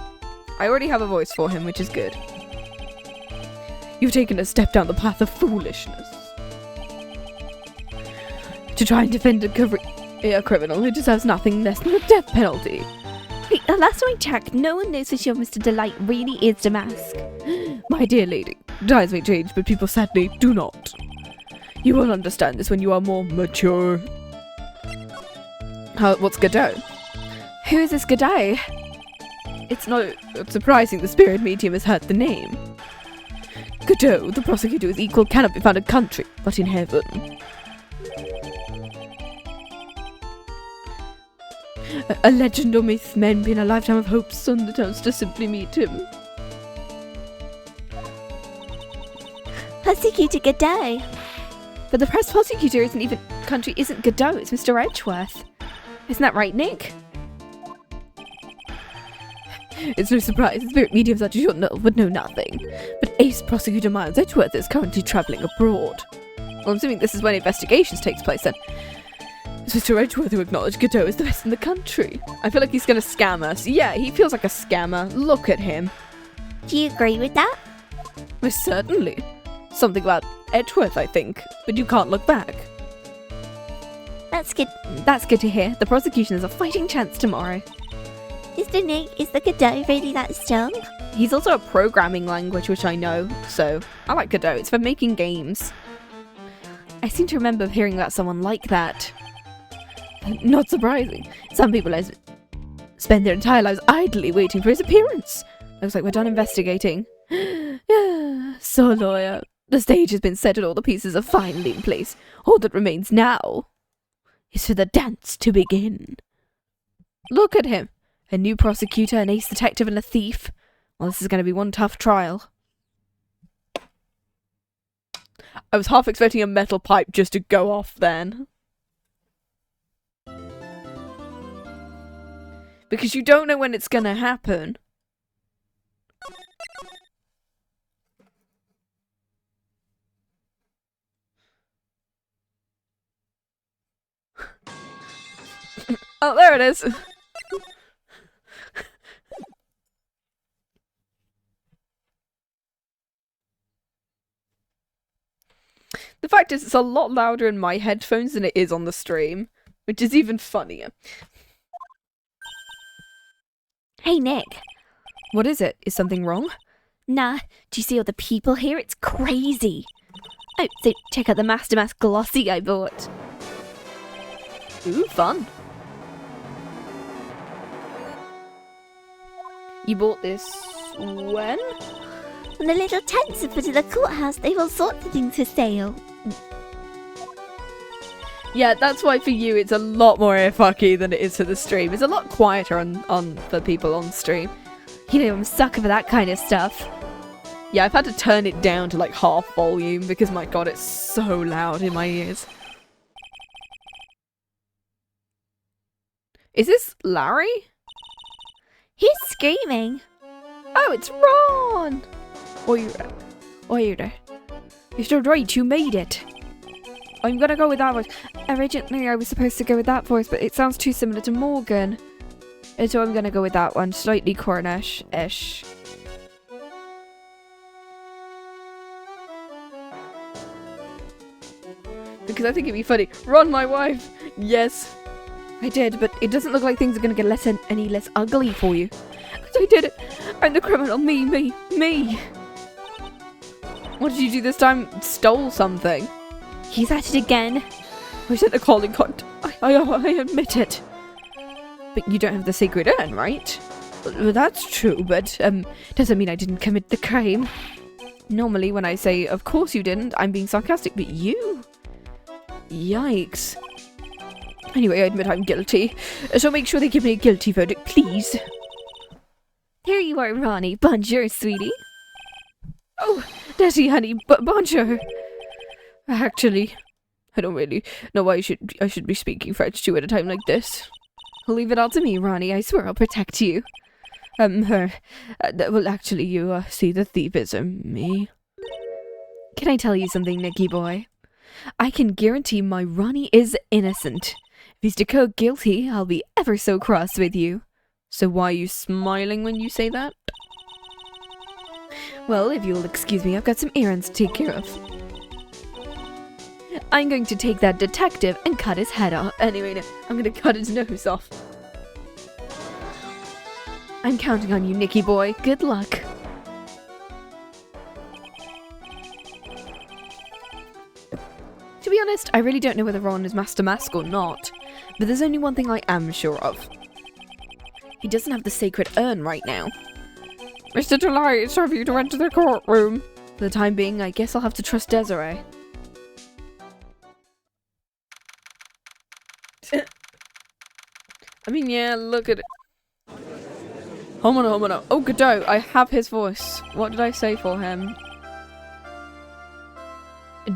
I already have a voice for him, which is good. You've taken a step down the path of foolishness. To try and defend a criminal who deserves nothing less than a death penalty. Wait, last time I checked, no one knows for sure Mr. Delite really is the mask. My dear lady, times may change, but people sadly do not. You will understand this when you are more mature. What's Godot? Who is this Godot? It's not surprising the spirit medium has heard the name. Godot, the prosecutor whose equal cannot be found in country, but in heaven. A legend or myth, men being a lifetime of hopes on the chance to simply meet him. Prosecutor Godot. But the press prosecutor isn't Godot, it's Mr. Edgeworth. Isn't that right, Nick? It's no surprise the spirit medium such as you would know nothing. But ace prosecutor Miles Edgeworth is currently travelling abroad. Well, I'm assuming this is when investigations takes place then. It's Mr. Edgeworth who acknowledged Godot is the best in the country. I feel like he's going to scam us. Yeah, he feels like a scammer. Look at him. Do you agree with that? Most certainly. Something about Edgeworth, I think. But you can't look back. That's good. That's good to hear. The prosecution has a fighting chance tomorrow. Mr. Nick, is the Godot really that strong? He's also a programming language, which I know. So, I like Godot. It's for making games. I seem to remember hearing about someone like that. Not surprising. Some people spend their entire lives idly waiting for his appearance. Looks like we're done investigating. So, lawyer, the stage has been set and all the pieces are finally in place. All that remains now is for the dance to begin. Look at him. A new prosecutor, an ace detective, and a thief. Well, this is going to be one tough trial. I was half expecting a metal pipe just to go off then. Because you don't know when it's going to happen. Oh, there it is. The fact is, it's a lot louder in my headphones than it is on the stream, which is even funnier. Hey, Nick. What is it? Is something wrong? Nah, do you see all the people here? It's crazy. Oh, so check out the Masque de Masque glossy I bought. Ooh, fun. You bought this when? And the little tents are put in the courthouse. They have all sorts of things for sale. Yeah, that's why for you it's a lot more fucky than it is for the stream. It's a lot quieter on for people on stream. You know, I'm a sucker for that kind of stuff. Yeah, I've had to turn it down to like half volume because my god, it's so loud in my ears. Is this Larry? Who's screaming? Oh, it's Ron! Oira. You're still right, you made it. I'm gonna go with that voice. Originally I was supposed to go with that voice, but it sounds too similar to Morgan. And so I'm gonna go with that one, slightly Cornish-ish. Because I think it'd be funny. Ron, my wife! Yes, I did, but it doesn't look like things are gonna get any less ugly for you. Because I did it! I'm the criminal, me! What did you do this time? Stole something. He's at it again. I sent a calling card. I admit it. But you don't have the sacred urn, right? Well, that's true, but doesn't mean I didn't commit the crime. Normally when I say, of course you didn't, I'm being sarcastic, but you? Yikes. Anyway, I admit I'm guilty. So make sure they give me a guilty verdict, please. Here you are, Ronnie. Bonjour, sweetie. Oh, Desi, honey, bonjour. Actually, I don't really know why I should be speaking French to you at a time like this. Leave it all to me, Ronnie. I swear I'll protect you. Well, actually, you, see, the thief is, me. Can I tell you something, Nicky boy? I can guarantee my Ronnie is innocent. If he's declared guilty, I'll be ever so cross with you. So why are you smiling when you say that? Well, if you'll excuse me, I've got some errands to take care of. I'm going to take that detective and cut his head off. Anyway, no, I'm gonna cut his nose off. I'm counting on you, Nicky boy. Good luck. To be honest, I really don't know whether Ron is Masque de Masque or not, but there's only one thing I am sure of. He doesn't have the sacred urn right now. Mr. Delite, it's time for you to enter the courtroom. For the time being, I guess I'll have to trust Desiree. I mean, yeah, look at it. Homono. Oh, Godot, I have his voice. What did I say for him?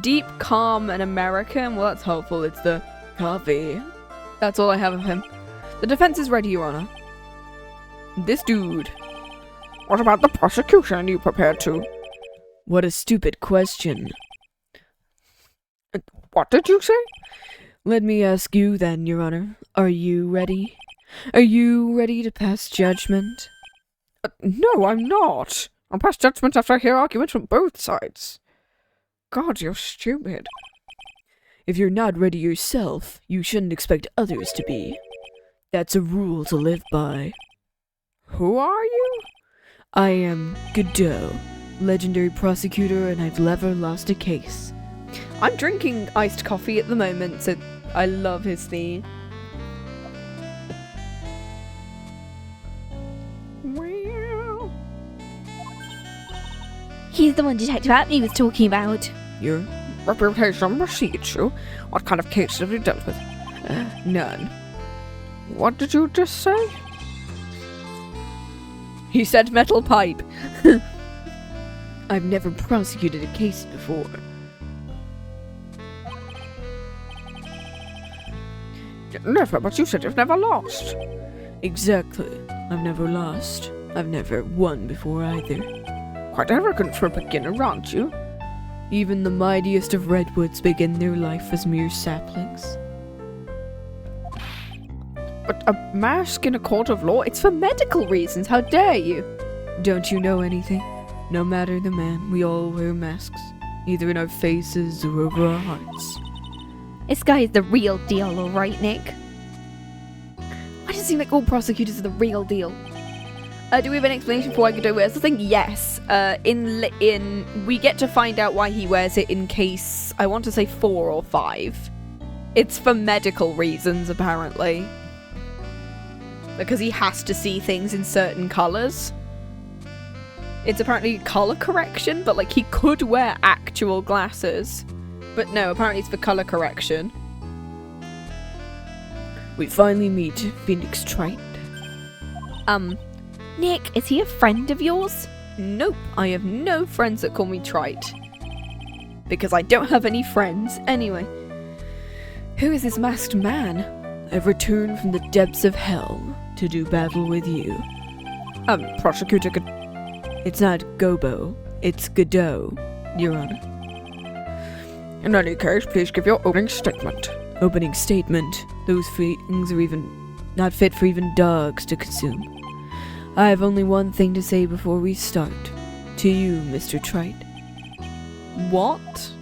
Deep, calm, and American. Well, that's helpful. It's the coffee. That's all I have of him. The defense is ready, Your Honor. This dude. What about the prosecution? Are you prepared to? What a stupid question. What did you say? Let me ask you then, Your Honor. Are you ready? Are you ready to pass judgment? No, I'm not. I'll pass judgment after I hear arguments from both sides. God, you're stupid. If you're not ready yourself, you shouldn't expect others to be. That's a rule to live by. Who are you? I am Godot, legendary prosecutor, and I've never lost a case. I'm drinking iced coffee at the moment, so I love his theme. He's the one Detective Atney was talking about. Your reputation precedes you. What kind of case have you dealt with? None. What did you just say? He said metal pipe. I've never prosecuted a case before. Never, but you said you've never lost. Exactly. I've never lost. I've never won before either. Quite arrogant for a beginner, aren't you? Even the mightiest of redwoods begin their life as mere saplings. But a mask in a court of law? It's for medical reasons, how dare you? Don't you know anything? No matter the man, we all wear masks. Either in our faces or over our hearts. This guy is the real deal, alright, Nick? Why does it seem like all prosecutors are the real deal? Do we have an explanation for why Godot wears the thing? Yes. We get to find out why he wears it in case, I want to say 4 or 5. It's for medical reasons, apparently. Because he has to see things in certain colours. It's apparently colour correction, but like he could wear actual glasses. But no, apparently it's for colour correction. We finally meet Phoenix Trite. Nick, is he a friend of yours? Nope, I have no friends that call me Trite. Because I don't have any friends, anyway. Who is this masked man? I've returned from the depths of hell to do battle with you. Prosecutor It's not Gobo, it's Godot, Your Honor. In any case, please give your opening statement. Opening statement? Those things are even not fit for even dogs to consume. I have only one thing to say before we start. To you, Mr. Trite. What?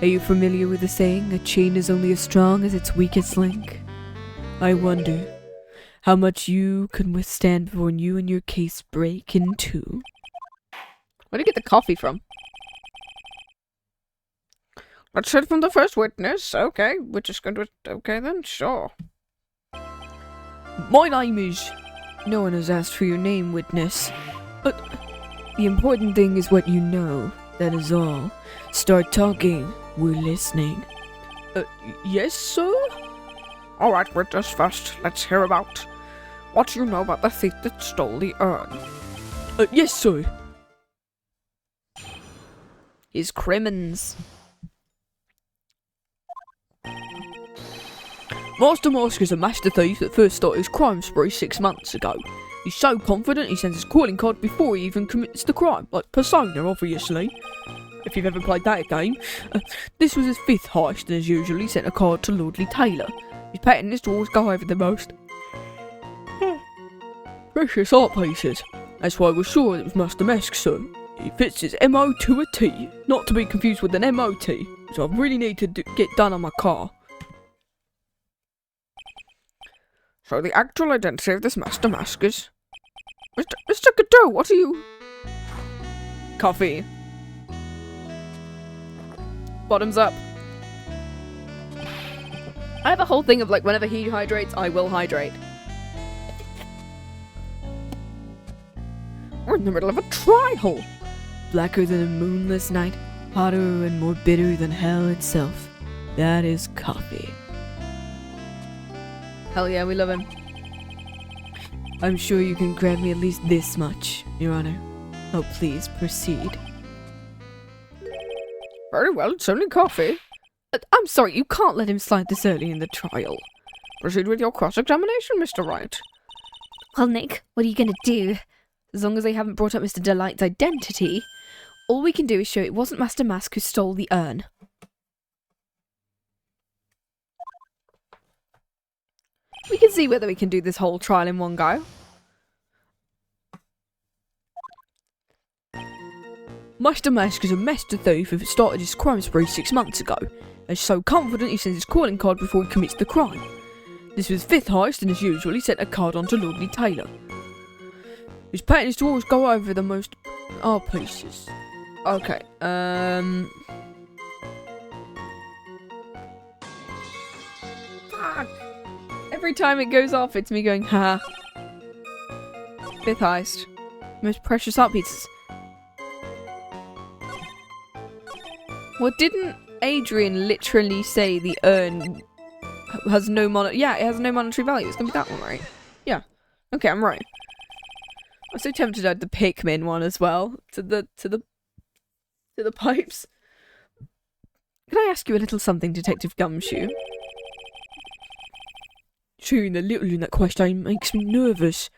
Are you familiar with the saying, a chain is only as strong as its weakest link? I wonder how much you can withstand before you and your case break in two. Where did you get the coffee from? Let's hear from the first witness. Okay, we're just going to... Okay then, sure. My name is... No one has asked for your name, witness. But the important thing is what you know. That is all. Start talking. We're listening. Yes, sir? Alright, witness first. Let's hear about what you know about the thief that stole the urn. Yes, sir. His criminals. Master Masque is a master thief that first started his crime spree 6 months ago. He's so confident he sends his calling card before he even commits the crime, like Persona, obviously. If you've ever played that game. This was his 5th heist, and as usual, he sent a card to Lordly Taylor. His pattern is to always go over the most precious art pieces. That's why we're sure it was Masque de Masque, sir. He fits his MO to a T, not to be confused with an MOT, so I really need to get done on my car. So the actual identity of this Masque de Masque is... Mr. Godot, what are you... Coffee. Bottoms up. I have a whole thing of like, whenever he hydrates, I will hydrate. We're in the middle of a trial! Blacker than a moonless night, hotter and more bitter than hell itself. That is coffee. Hell yeah, we love him. I'm sure you can grant me at least this much, Your Honor. Oh, please, proceed. Very well, it's only coffee. I'm sorry, you can't let him slide this early in the trial. Proceed with your cross-examination, Mr. Wright. Well, Nick, what are you going to do? As long as they haven't brought up Mr. Delite's identity, all we can do is show it wasn't Masque de Masque who stole the urn. We can see whether we can do this whole trial in one go. Masque de Masque is a master thief who started his crime spree 6 months ago. He's so confident he sends his calling card before he commits the crime. This was his 5th heist, and as usual, he sent a card on to Lordly Taylor. His pattern is to always go over the most art pieces. Okay, Fuck! Every time it goes off, it's me going, ha. 5th heist. Most precious art pieces. Well, didn't Adrian literally say the urn has no yeah, it has no monetary value. It's gonna be that one, right? Yeah. Okay, I'm right. I'm so tempted to add the Pikmin one as well to the pipes. Can I ask you a little something, Detective Gumshoe? Chewing the little in that question makes me nervous.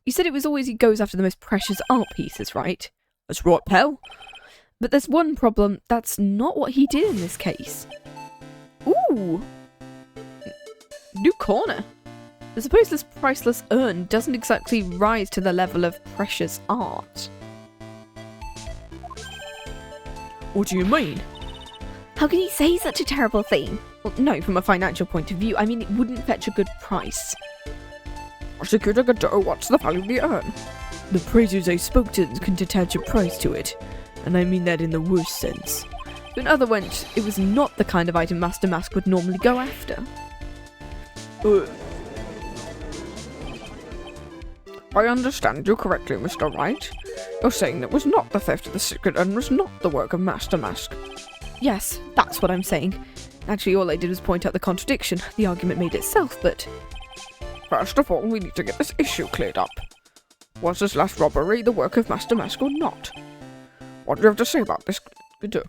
You said it was always he goes after the most precious art pieces, right? That's right, pal. But there's one problem. That's not what he did in this case. Ooh! New corner. The supposed priceless urn doesn't exactly rise to the level of precious art. What do you mean? How can he say such a terrible thing? Well, no, from a financial point of view, I mean, it wouldn't fetch a good price. Prosecutor Godot, what's the value of the urn? The appraisers I spoke to couldn't attach a price to it, and I mean that in the worst sense. In other words, it was not the kind of item Masque de Masque would normally go after. I understand you correctly, Mr. Wright. You're saying that was not the theft of the secret urn was not the work of Masque de Masque. Yes, that's what I'm saying. Actually, all I did was point out the contradiction. The argument made itself, but... First of all, we need to get this issue cleared up. Was this last robbery the work of Masque de Masque or not? What do you have to say about this, Godot?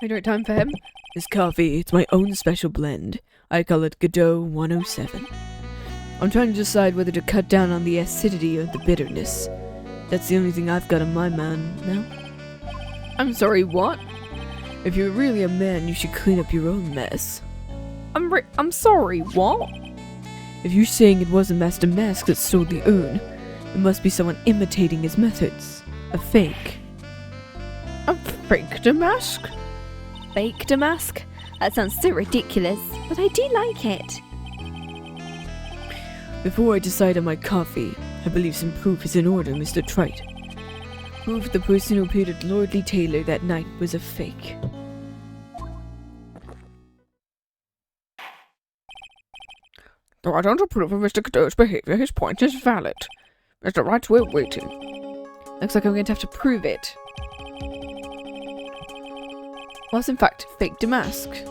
I don't have time for him. This coffee, it's my own special blend. I call it Godot 107. I'm trying to decide whether to cut down on the acidity or the bitterness. That's the only thing I've got in my mind now. I'm sorry, what? If you're really a man, you should clean up your own mess. I'm sorry, what? If you're saying it wasn't Masque de Masque that stole the urn, it must be someone imitating his methods. A fake. A fake de Masque? Fake de Masque? That sounds so ridiculous, but I do like it. Before I decide on my coffee, I believe some proof is in order, Mr. Trite. Proof the person who appeared at Lordly Taylor that night was a fake. Though I don't approve of Mr. Godot's behavior, his point is valid. Mr. Wright, we're waiting. Looks like I'm going to have to prove it. Was in fact fake de Masque.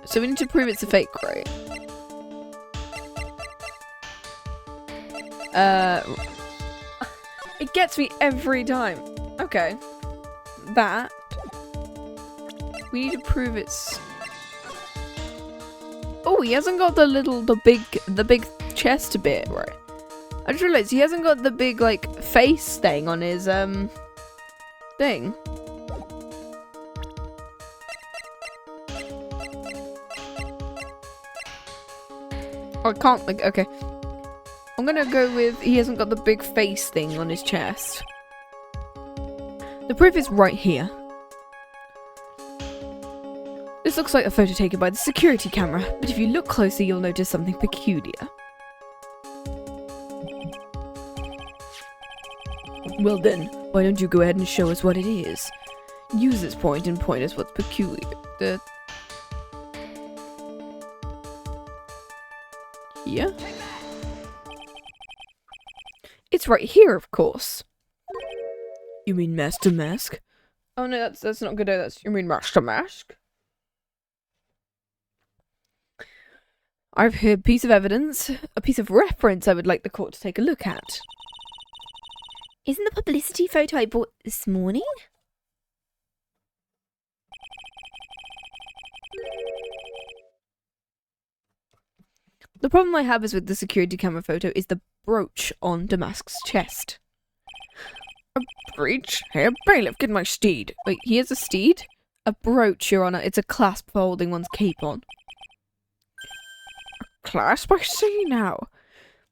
So we need to prove it's a fake, right? It gets me every time. Okay. That. We need to prove it's... Oh, he hasn't got the big chest bit, right? I just realized he hasn't got the big, like, face thing on his, thing. Oh, I can't, like, okay. I'm gonna go with he hasn't got the big face thing on his chest. The proof is right here. This looks like a photo taken by the security camera, but if you look closer, you'll notice something peculiar. Well then, why don't you go ahead and show us what it is? Use this point and point us what's peculiar. Here? It's right here, of course. You mean Masque de Masque? Oh no, that's not good. You mean Masque de Masque? I've here a piece of evidence, a piece of reference I would like the court to take a look at. Isn't the publicity photo I bought this morning? The problem I have is with the security camera photo is the brooch on Masque's chest. A breach? Here, bailiff, get my steed. Wait, he has a steed? A brooch, Your Honour. It's a clasp for holding one's cape on. Clasp, I see now.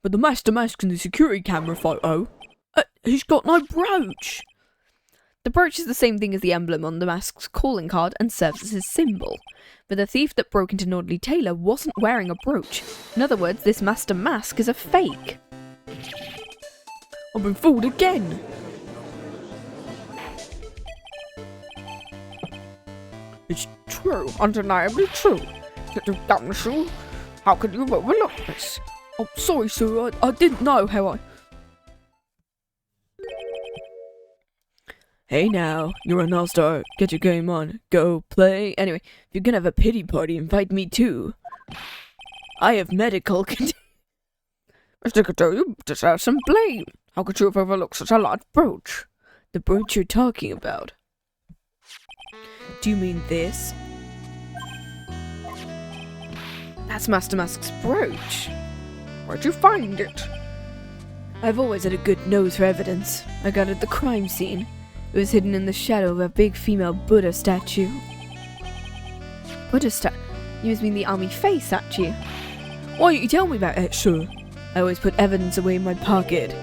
But the Masque de Masque in the security camera photo, he's got no brooch. The brooch is the same thing as the emblem on the Masque's calling card and serves as his symbol. But the thief that broke into Nordley Taylor wasn't wearing a brooch. In other words, this Masque de Masque is a fake. I've been fooled again. It's true, undeniably true. You dumb fool. How could you overlook this? Oh, sorry, sir. I didn't know how I... Hey now, you're an all-star. Get your game on. Go play. Anyway, if you're gonna have a pity party, invite me too. I have medical conditions. Mr. Cato, you deserve some blame. How could you have overlooked such a large brooch? The brooch you're talking about. Do you mean this? That's Masque de Masque's brooch. Where'd you find it? I've always had a good nose for evidence. I got it at the crime scene. It was hidden in the shadow of a big female Buddha statue. Buddha statue? You must mean the army face statue? Why don't you tell me about it, sir? I always put evidence away in my pocket.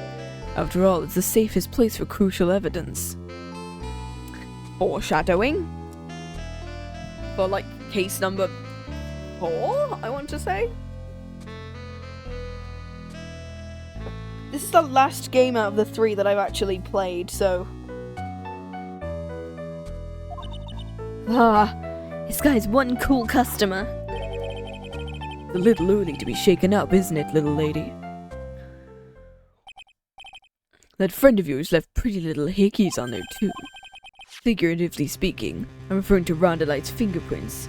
After all, it's the safest place for crucial evidence. Foreshadowing? For, like, case number 4, I want to say? This is the last game out of the 3 that I've actually played, so... Ah, this guy's one cool customer. A little early to be shaken up, isn't it, little lady? That friend of yours left pretty little hickeys on there, too. Figuratively speaking, I'm referring to Rondelite's fingerprints.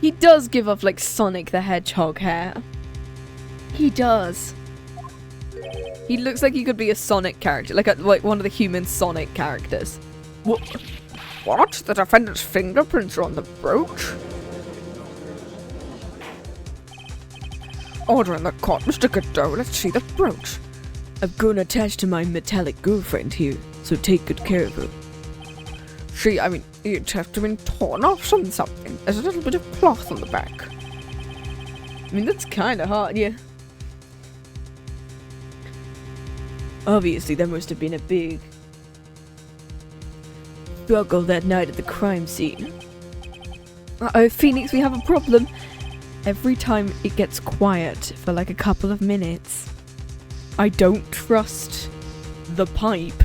He does give off, like, Sonic the Hedgehog hair. He does. He looks like he could be a Sonic character, like one of the human Sonic characters. What? The defendant's fingerprints are on the brooch? Order in the court, Mr. Godot. Let's see the brooch. I've grown attached to my metallic girlfriend here, so take good care of her. You'd have to been torn off from something. There's a little bit of cloth on the back. I mean, that's kind of hard, yeah. Obviously, there must have been a big struggle that night at the crime scene. Uh-oh, Phoenix, we have a problem. Every time it gets quiet for like a couple of minutes, I don't trust the pipe.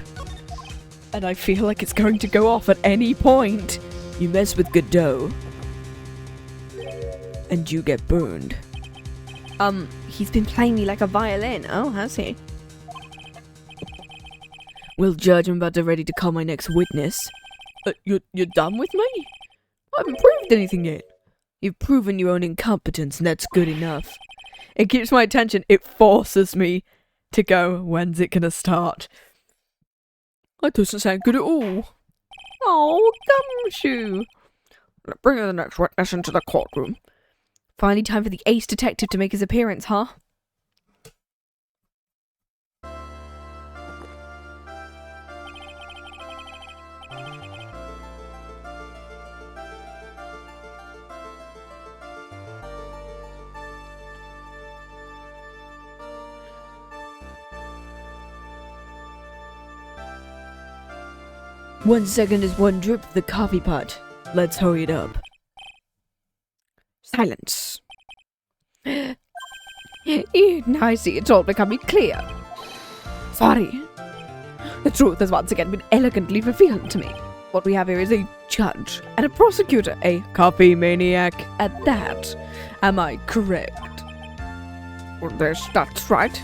And I feel like it's going to go off at any point. You mess with Godot, and you get burned. He's been playing me like a violin. Oh, has he? Well, Judge, I'm about to ready to call my next witness. You're done with me? I haven't proved anything yet. You've proven your own incompetence, and that's good enough. It keeps my attention. It forces me. to go. When's it gonna start? That doesn't sound good at all. Oh, Gumshoe. Bring the next witness into the courtroom. Finally time for the ace detective to make his appearance, huh? One second is one drip of the coffee pot. Let's hurry it up. Silence. Now I see it's all becoming clear. Sorry. The truth has once again been elegantly revealed to me. What we have here is a judge and a prosecutor, a coffee maniac at that. Am I correct? Well, that's right.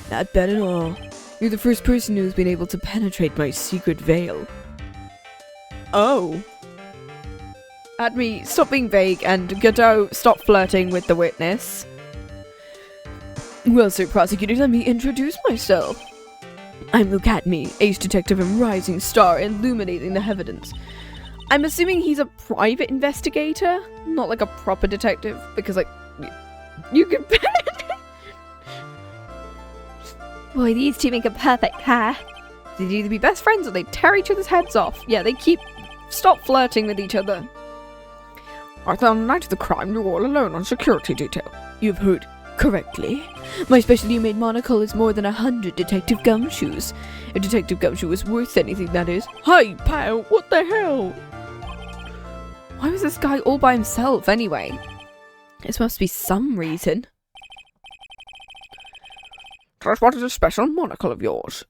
Not bad at all. You're the first person who's been able to penetrate my secret veil. Oh. Admi, stop being vague, and Godot, stop flirting with the witness. Well, sir prosecutor, let me introduce myself. I'm Luke Atme, ace detective and rising star illuminating the evidence. I'm assuming he's a private investigator, not like a proper detective, because, like, you could... Boy, these two make a perfect pair. They'd either be best friends or they tear each other's heads off. Yeah, they keep... Stop flirting with each other. I thought on the night of the crime you were all alone on security detail. You've heard correctly. My specially made monocle is more than 100 Detective Gumshoes. If Detective Gumshoe was worth anything, that is. Hey, pal, what the hell? Why was this guy all by himself, anyway? This must be some reason. Just what is a special monocle of yours?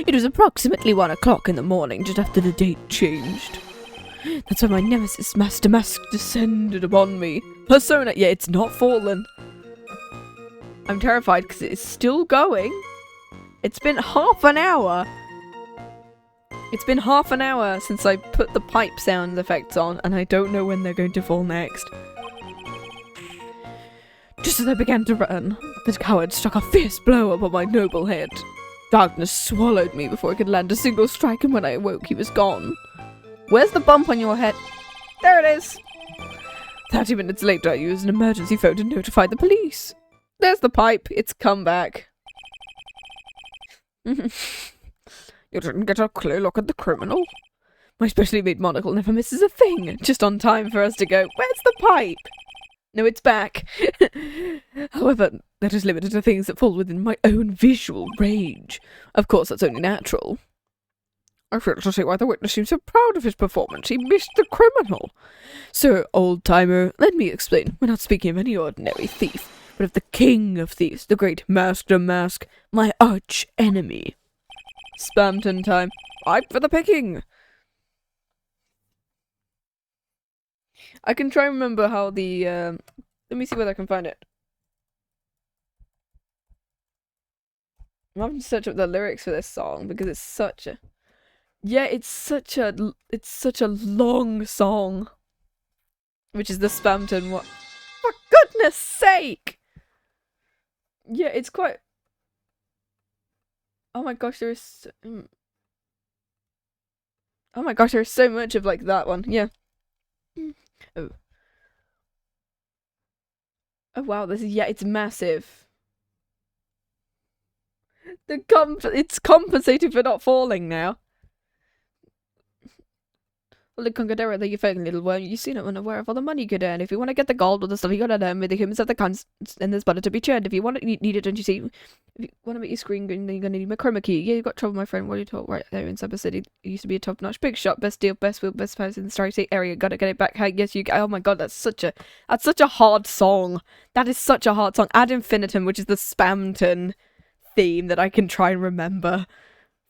It was approximately 1 o'clock in the morning, just after the date changed. That's when my nemesis, Masque de Masque, descended upon me. Persona, yeah, it's not fallen. I'm terrified because it is still going. It's been half an hour. It's been half an hour since I put the pipe sound effects on, and I don't know when they're going to fall next. Just as I began to run, the coward struck a fierce blow upon my noble head. Darkness swallowed me before I could land a single strike, and when I awoke, he was gone. Where's the bump on your head? There it is! 30 minutes later, I used an emergency phone to notify the police. There's the pipe. It's come back. You didn't get a clear look at the criminal? My specially made monocle never misses a thing. Just on time for us to go, where's the pipe? No, it's back. However, that is limited to things that fall within my own visual range. Of course, that's only natural. I fail to see why the witness seems so proud of his performance. He missed the criminal. Sir, old-timer, let me explain. We're not speaking of any ordinary thief, but of the king of thieves, the great Masque de Masque, my arch-enemy. Spamton time. Pipe for the picking. I can try and remember how the, let me see whether I can find it. I'm having to search up the lyrics for this song because it's such a... Yeah, it's such a long song. Which is the Spamton one. For goodness sake! Yeah, it's quite... Oh my gosh, there is... Oh my gosh, there's so much of, like, that one. Yeah. Oh. Oh wow, this is... Yeah, it's massive. It's compensated for not falling now. Well, the Congadera, that you fucking little worm, you seen it unaware of all the money you could earn. If you want to get the gold or the stuff, you gotta learn with the humans of the cons and there's butter to be churned. If you want to need it, don't you see? If you want to make your screen green, then you're gonna need my chroma key. Yeah, you got trouble, my friend. What are you talking right there in Cyber City? It used to be a top-notch big shop, best deal, best wheel, best price in the Starry State area. Gotta get it back. Hey, yes, you. Oh my god, that's such a hard song. That is such a hard song. Ad infinitum, which is the Spamton theme that I can try and remember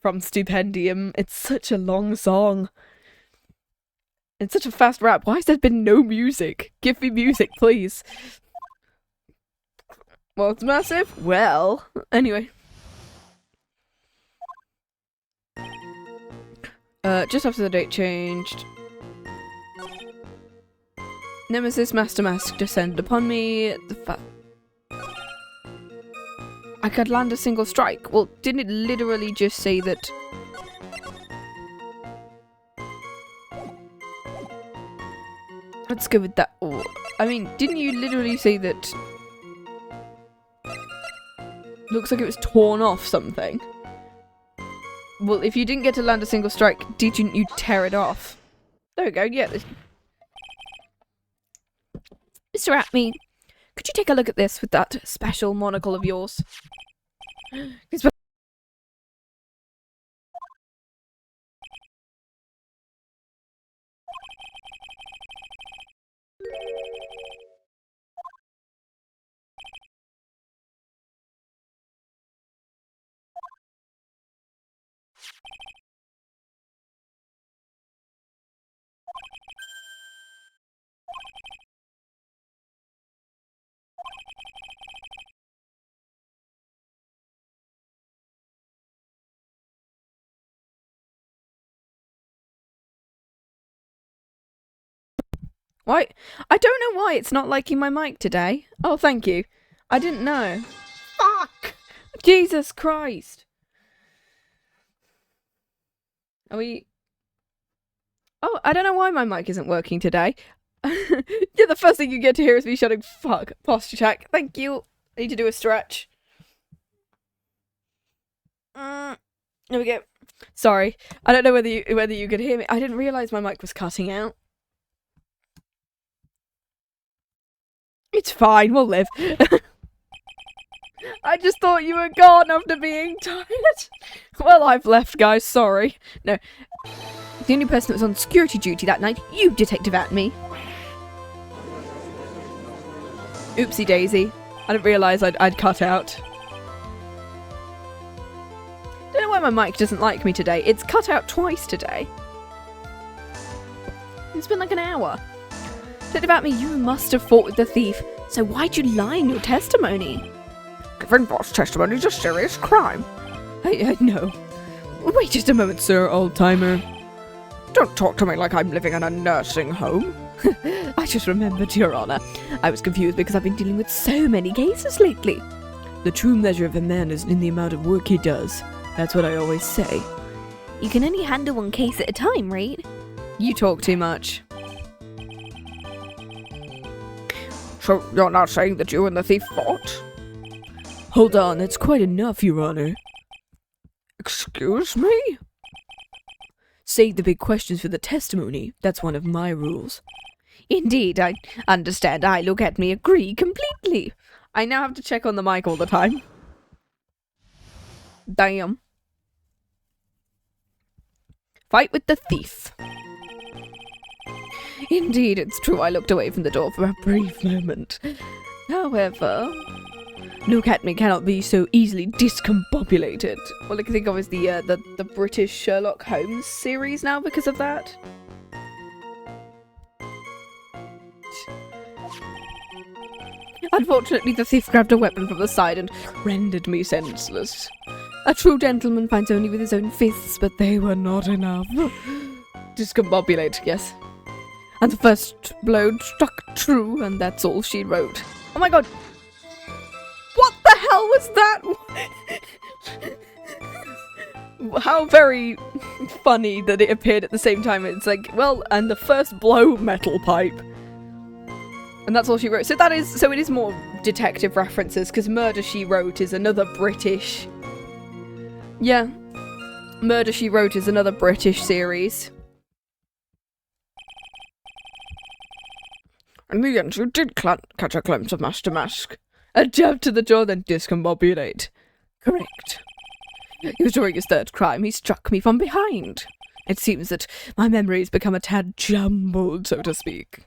from Stupendium. It's such a long song. It's such a fast rap. Why has there been no music? Give me music, please. Well, it's massive. Well, anyway. Just after the date changed. Nemesis Masque de Masque descended upon me. I could land a single strike. Well, didn't it literally just say that? Let's go with that. Oh, I mean, didn't you literally say that? Looks like it was torn off something. Well, if you didn't get to land a single strike, didn't you tear it off? There we go, yeah. Mr. Atme, could you take a look at this with that special monocle of yours? Why? I don't know why it's not liking my mic today. Oh, thank you. I didn't know. Fuck! Jesus Christ. Are we... Oh, I don't know why my mic isn't working today. Yeah, the first thing you get to hear is me shouting, fuck, posture check. Thank you. I need to do a stretch. There we go. Sorry. I don't know whether you could hear me. I didn't realise my mic was cutting out. It's fine, we'll live. I just thought you were gone after being tired. Well, I've left, guys, sorry. No. The only person that was on security duty that night, you, Detective Atme. Oopsie daisy. I didn't realise I'd cut out. Don't know why my mic doesn't like me today. It's cut out twice today. It's been like an hour. Detective Atme, you must have fought with the thief. So why'd you lie in your testimony? Giving false testimony is a serious crime. I know. Wait just a moment, sir, old-timer. Don't talk to me like I'm living in a nursing home. I just remembered, Your Honour. I was confused because I've been dealing with so many cases lately. The true measure of a man is in the amount of work he does. That's what I always say. You can only handle one case at a time, right? You talk too much. So you're not saying that you and the thief fought? Hold on, that's quite enough, Your Honour. Excuse me? Save the big questions for the testimony. That's one of my rules. Indeed, I understand. I look at me, agree completely. I now have to check on the mic all the time. Damn. Fight with the thief. Indeed, it's true I looked away from the door for a brief moment. However, look at me cannot be so easily discombobulated. All I can think of is the British Sherlock Holmes series now because of that. Unfortunately, the thief grabbed a weapon from the side and rendered me senseless. A true gentleman fights only with his own fists, but they were not enough. Discombobulate, yes. And the first blow struck true, and that's all she wrote. Oh my god! What the hell was that? How very funny that it appeared at the same time. It's like, well, and the first blow, metal pipe. And that's all she wrote. So it is more detective references, because Murder, She Wrote is another British... Yeah. Murder, She Wrote is another British series. In the end, you did catch a glimpse of Masque de Masque. A jab to the jaw, then discombobulate. Correct. He was doing his third crime. He struck me from behind. It seems that my memory has become a tad jumbled, so to speak.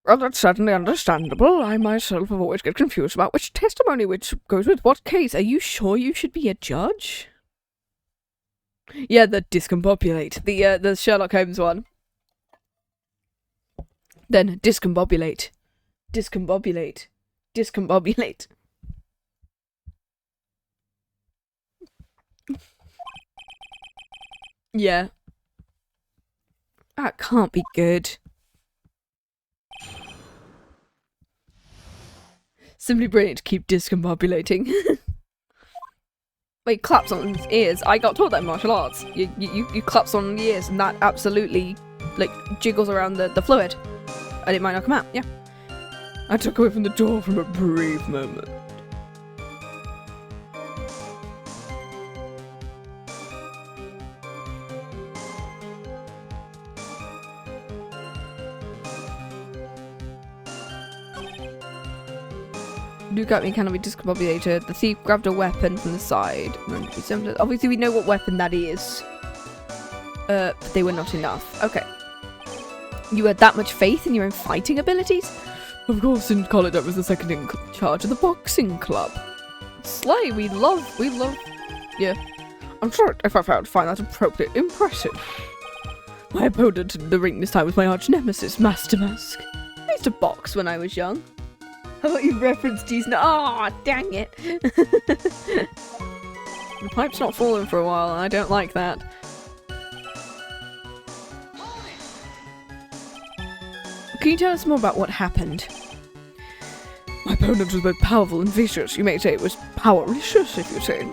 Well, that's certainly understandable. I myself have always get confused about which testimony which goes with what case. Are you sure you should be a judge? Yeah, the discombobulate. The Sherlock Holmes one. Then discombobulate. Discombobulate. Discombobulate. Yeah. That can't be good. Simply brilliant to keep discombobulating. Wait, claps on his ears. I got taught that in martial arts. You claps on the ears and that absolutely, like, jiggles around the fluid. And it might not come out, yeah. I took away from the door from a brief moment. Look at me, cannot be discombobulated. The thief grabbed a weapon from the side. Obviously we know what weapon that is. But they were not enough. Okay. You had that much faith in your own fighting abilities? Of course, in college I was the second in charge of the boxing club. Slay, we love, yeah. I'm sure if I find that appropriate, impressive. My opponent in the ring this time was my arch nemesis, Masque de Masque. I used to box when I was young. I thought you referenced these now. Ah, dang it. The pipe's not falling for a while, and I don't like that. Can you tell us more about what happened? My opponent was both powerful and vicious. You may say it was powericious, if you say.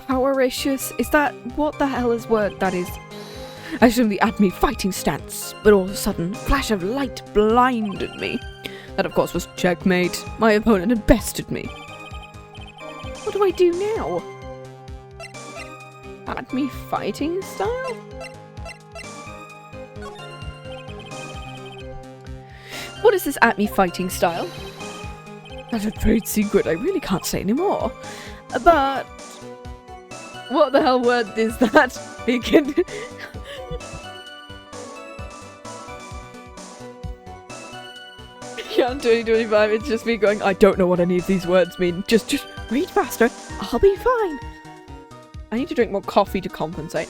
Powericious? Is that... what the hell is word that is? I assumed the at me fighting stance, but all of a sudden, a flash of light blinded me. That, of course, was checkmate. My opponent had bested me. What do I do now? At me fighting style? What is this at me fighting style? That's a trade secret. I really can't say anymore. But... what the hell word is that? Beacon? Yeah, I'm 2025, it's just me going, I don't know what any of these words mean. Just read faster. I'll be fine. I need to drink more coffee to compensate.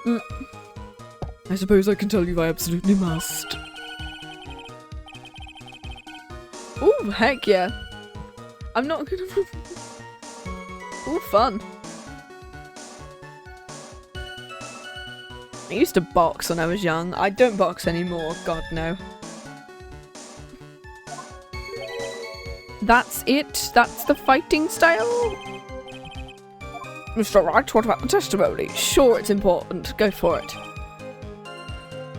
I suppose I can tell you I absolutely must. Ooh, heck yeah. I'm not gonna... Ooh, fun. I used to box when I was young. I don't box anymore, god no. That's it? That's the fighting style? Mr. Wright, what about the testimony? Sure, it's important. Go for it.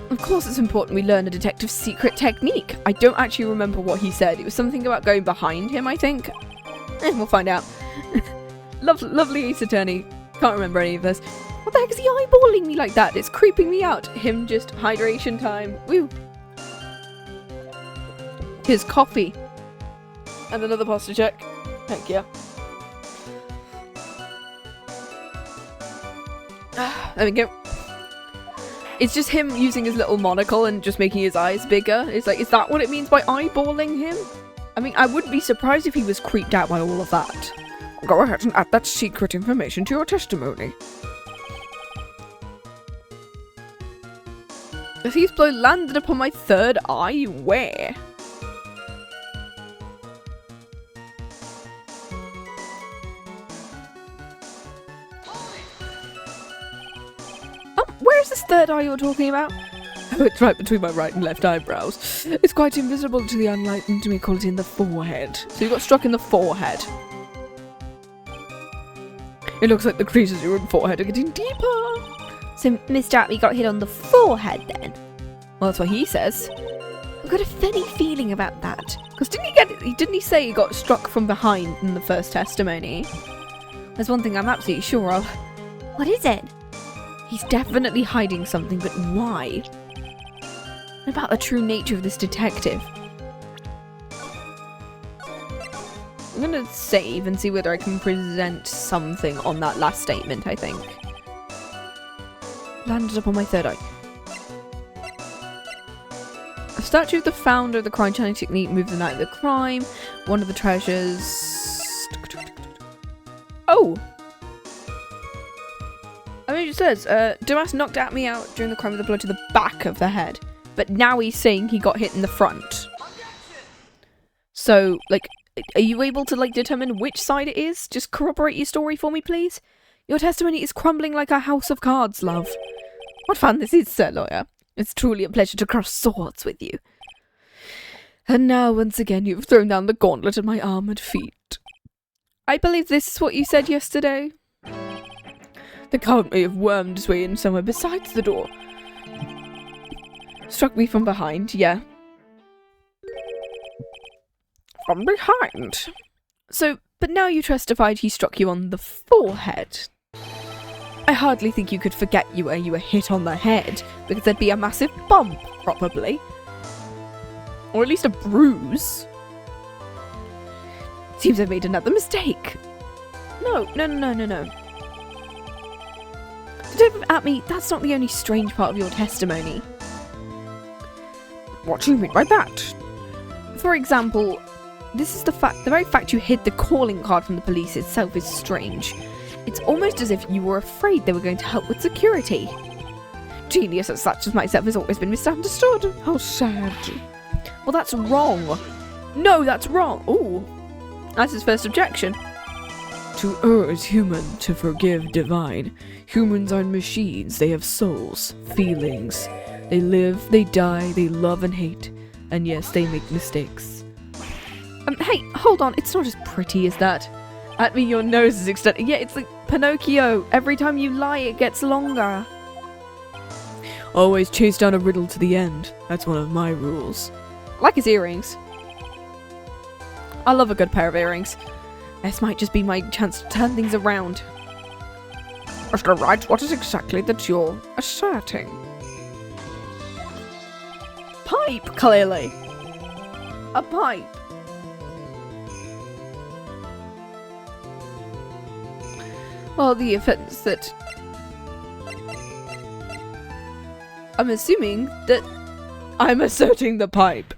Of course it's important we learn a detective's secret technique. I don't actually remember what he said. It was something about going behind him, I think. We'll find out. Lovely ace attorney. Can't remember any of this. What the heck is he eyeballing me like that? It's creeping me out. Him just hydration time. Woo. Here's coffee. And another pasta check. Heck yeah. There we go. It's just him using his little monocle and just making his eyes bigger. It's like, is that what it means by eyeballing him? I mean, I wouldn't be surprised if he was creeped out by all of that. Go ahead and add that secret information to your testimony. A thief's blow landed upon my third eye. Where? Where's this third eye you're talking about? Oh, it's right between my right and left eyebrows. It's quite invisible to the unenlightened. We call it in the forehead. So you got struck in the forehead. It looks like the creases in your forehead are getting deeper. So Mr. Atlee got hit on the forehead then? Well, that's what he says. I've got a funny feeling about that. Because didn't he say he got struck from behind in the first testimony? There's one thing I'm absolutely sure of. What is it? He's definitely hiding something, but why? What about the true nature of this detective? I'm gonna save and see whether I can present something on that last statement, I think. Landed up on my third eye. A statue of the founder of the crime channeling technique moved the night of the crime. One of the treasures... Oh! I mean, it says, Damas knocked at me out during the crime with a blow to the back of the head. But now he's saying he got hit in the front. So, like, are you able to, like, determine which side it is? Just corroborate your story for me, please. Your testimony is crumbling like a house of cards, love. What fun this is, Sir Lawyer. It's truly a pleasure to cross swords with you. And now, once again, you've thrown down the gauntlet at my armoured feet. I believe this is what you said yesterday. The coward may have wormed his way in somewhere besides the door. Struck me from behind, yeah. From behind? So, but now you testified he struck you on the forehead. I hardly think you could forget you were hit on the head, because there'd be a massive bump, probably. Or at least a bruise. Seems I've made another mistake. No. Detective Atme, that's not the only strange part of your testimony. What do you mean by that? For example, this is the very fact you hid the calling card from the police itself is strange. It's almost as if you were afraid they were going to help with security. Genius as such as myself has always been misunderstood. How sad. Well, that's wrong. No, that's wrong. Ooh. That's his first objection. To err is human, to forgive divine. Humans aren't machines, they have souls, feelings. They live, they die, they love and hate. And yes, they make mistakes. Hey, hold on, it's not as pretty as that. At me, your nose is extended. Yeah, it's like Pinocchio. Every time you lie, it gets longer. Always chase down a riddle to the end. That's one of my rules. Like his earrings. I love a good pair of earrings. This might just be my chance to turn things around. Mr. Wright, what is exactly that you're asserting? Pipe, clearly. A pipe. Well, the offence that... I'm assuming that I'm asserting the pipe.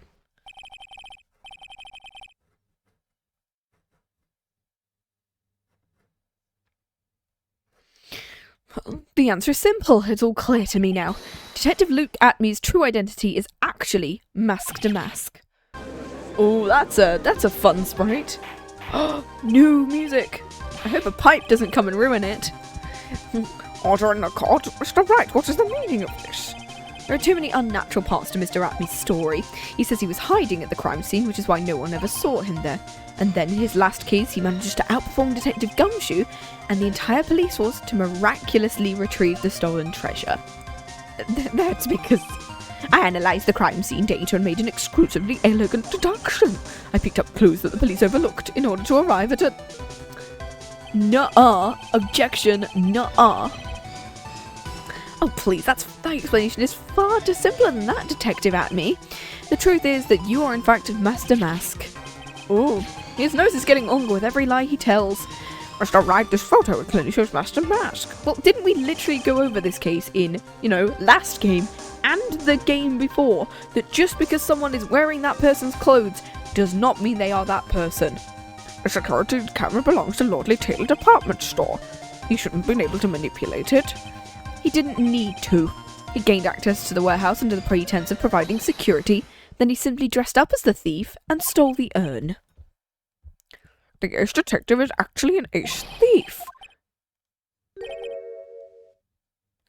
Well, the answer is simple. It's all clear to me now. Detective Luke Atme's true identity is actually Masque de Masque. Oh, that's a fun sprite. New music. I hope a pipe doesn't come and ruin it. Order in the court. Mr. Wright, what is the meaning of this? There are too many unnatural parts to Mr. Atme's story. He says he was hiding at the crime scene, which is why no one ever saw him there. And then in his last case, he manages to outperform Detective Gumshoe and the entire police force to miraculously retrieve the stolen treasure. That's because I analysed the crime scene data and made an exclusively elegant deduction. I picked up clues that the police overlooked in order to arrive at a... Nuh-uh. Objection. Nuh-uh. Oh, please, that explanation is far too simpler than that, Detective Atme. The truth is that you are in fact Masque de Masque. Oh, his nose is getting longer with every lie he tells. Mr. Wright, this photo clearly shows Masque de Masque. Well, didn't we literally go over this case in, last game and the game before? That just because someone is wearing that person's clothes does not mean they are that person. The security camera belongs to Lordly Taylor department store. He shouldn't have been able to manipulate it. He didn't need to. He gained access to the warehouse under the pretense of providing security, then he simply dressed up as the thief and stole the urn. The ace detective is actually an ace thief.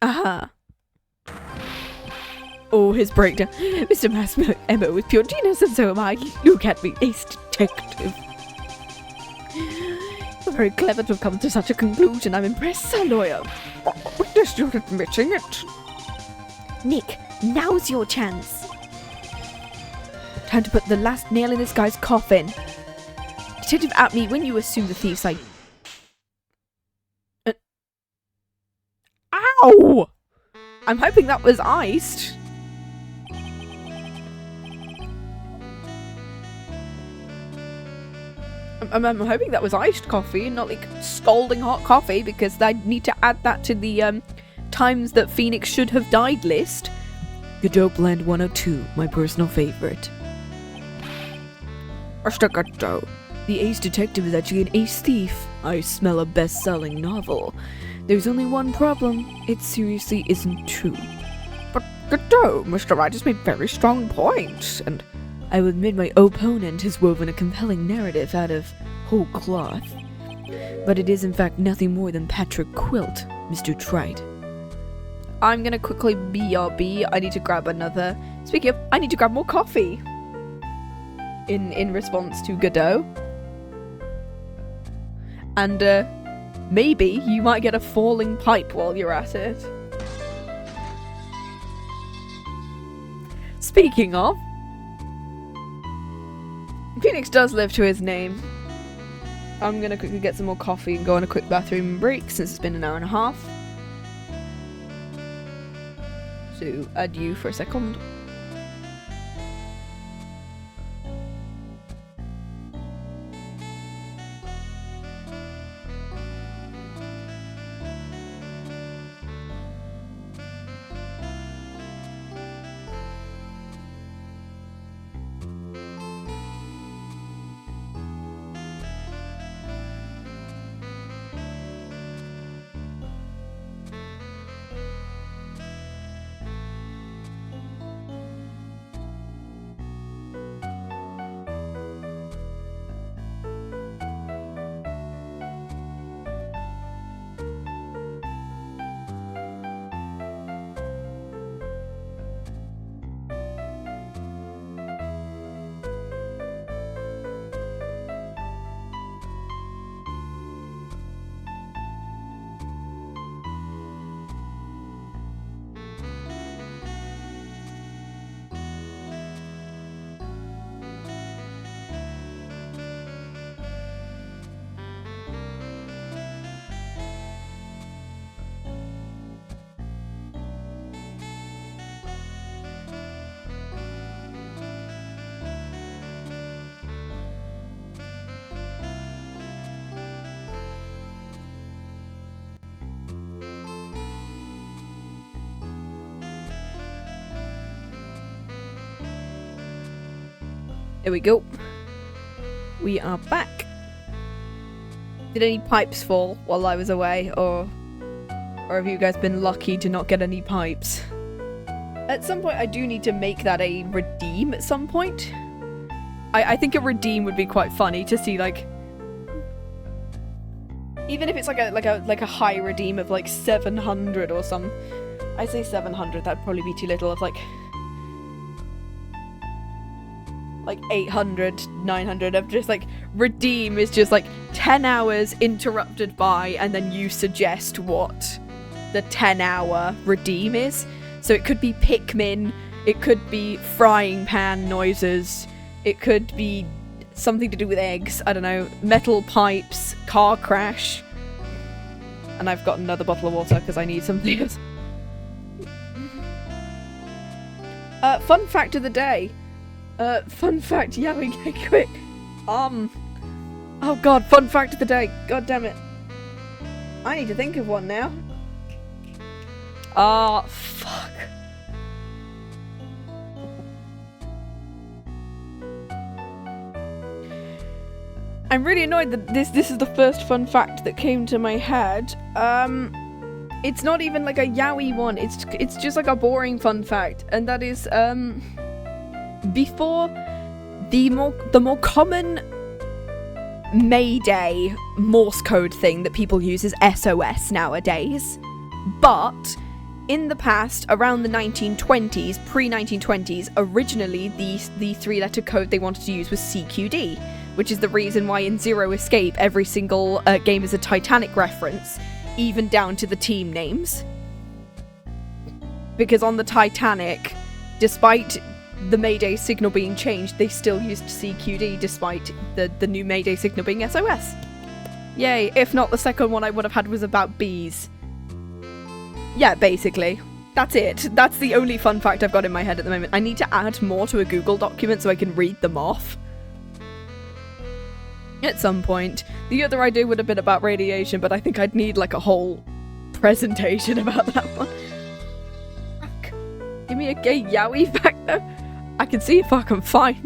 Aha. Oh, his breakdown. Mr. Emma is pure genius and so am I. You can't be ace detective. You're very clever to have come to such a conclusion. I'm impressed, sir lawyer. Witness, you're admitting it. Nick, now's your chance. Time to put the last nail in this guy's coffin. Detective Atme, when you assume the thief's like... Ow! I'm hoping that was iced. I'm hoping that was iced coffee, not like scalding hot coffee, because I need to add that to the times that Phoenix should have died list. Godot Blend 102, my personal favorite. Mr. Godot, the ace detective is actually an ace thief. I smell a best-selling novel. There's only one problem. It seriously isn't true. But Godot, Mr. Wright has made very strong points, and I will admit my opponent has woven a compelling narrative out of whole cloth. But it is in fact nothing more than Patrick Quilt, Mr. Trite. I'm gonna quickly BRB. I need to grab another. Speaking of, I need to grab more coffee. in response to Godot. And maybe you might get a falling pipe while you're at it. Speaking of, Phoenix does live to his name. I'm gonna quickly get some more coffee and go on a quick bathroom break since it's been an hour and a half. So, adieu for a second. There we go. We are back. Did any pipes fall while I was away, or have you guys been lucky to not get any pipes? At some point, I do need to make that a redeem at some point. I think a redeem would be quite funny to see, like, even if it's like a high redeem of like 700 or some. I say 700. That'd probably be too little. Of like 800, 900 of just like redeem is just like 10 hours interrupted by, and then you suggest what the 10-hour redeem is. So it could be Pikmin, it could be frying pan noises, it could be something to do with eggs, I don't know, metal pipes, car crash. And I've got another bottle of water because I need something else. Fun fact of the day. Fun fact, yeah, we get quick. Oh god, fun fact of the day. God damn it. I need to think of one now. Ah, fuck. I'm really annoyed that this is the first fun fact that came to my head. It's not even like a yaoi one. It's just like a boring fun fact, and that is before the more common Mayday Morse code thing that people use is SOS nowadays, but in the past, around the 1920s, pre-1920s, originally the three-letter code they wanted to use was CQD, which is the reason why in Zero Escape every single game is a Titanic reference, even down to the team names. Because on the Titanic, despite the Mayday signal being changed, they still used CQD despite the new Mayday signal being SOS. Yay, if not, the second one I would have had was about bees. Yeah, basically. That's it. That's the only fun fact I've got in my head at the moment. I need to add more to a Google document so I can read them off. At some point. The other idea would have been about radiation, but I think I'd need like a whole presentation about that one. Fuck. Give me a gay yaoi fact though. I can see if I can find.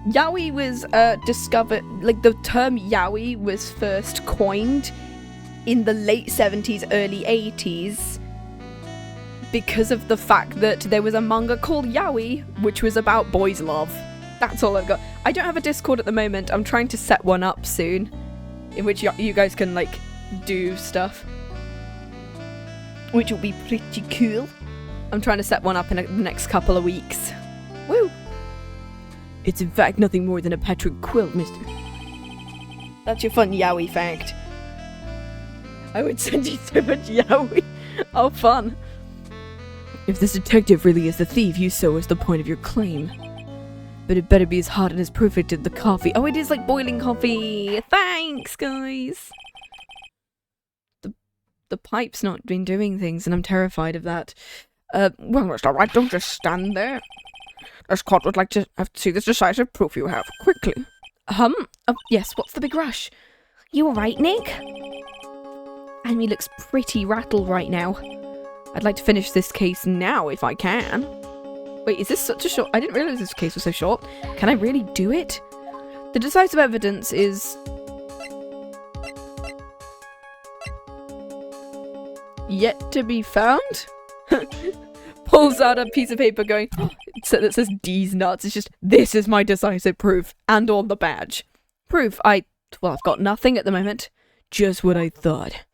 Yaoi was discovered, like the term yaoi was first coined in the late 70s, early 80s because of the fact that there was a manga called Yaoi, which was about boys' love. That's all I've got. I don't have a Discord at the moment. I'm trying to set one up soon, in which you guys can, like, do stuff. Which will be pretty cool. I'm trying to set one up in the next couple of weeks. Woo! It's in fact nothing more than a patchwork quilt, mister. That's your fun yaoi fact. I would send you so much yaoi. Oh, fun. If this detective really is the thief you saw as the point of your claim. But it better be as hot and as perfect as the coffee. Oh, it is like boiling coffee. Thanks, guys. The pipe's not been doing things, and I'm terrified of that. Well, Mr. Wright, don't just stand there. This court would like to see this decisive proof you have, quickly. Yes, what's the big rush? You alright, Nick? Amy looks pretty rattled right now. I'd like to finish this case now, if I can. Wait, is this such a short... I didn't realise this case was so short. Can I really do it? The decisive evidence is... yet to be found? Pulls out a piece of paper going, that says D's nuts. It's just, this is my decisive proof. And on the badge. Proof, well, I've got nothing at the moment. Just what I thought.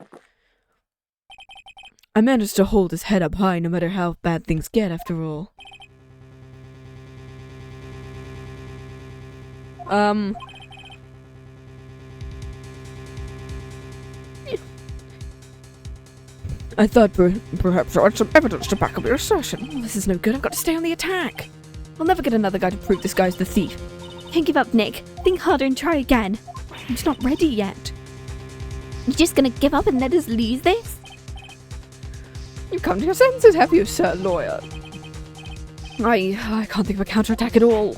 I managed to hold his head up high no matter how bad things get, after all. I thought perhaps you had some evidence to back up your assertion. Oh, this is no good. I've got to stay on the attack. I'll never get another guy to prove this guy's the thief. Don't give up, Nick. Think harder and try again. He's not ready yet. You just gonna give up and let us lose this? You've come to your senses, have you, sir lawyer? I can't think of a counterattack at all.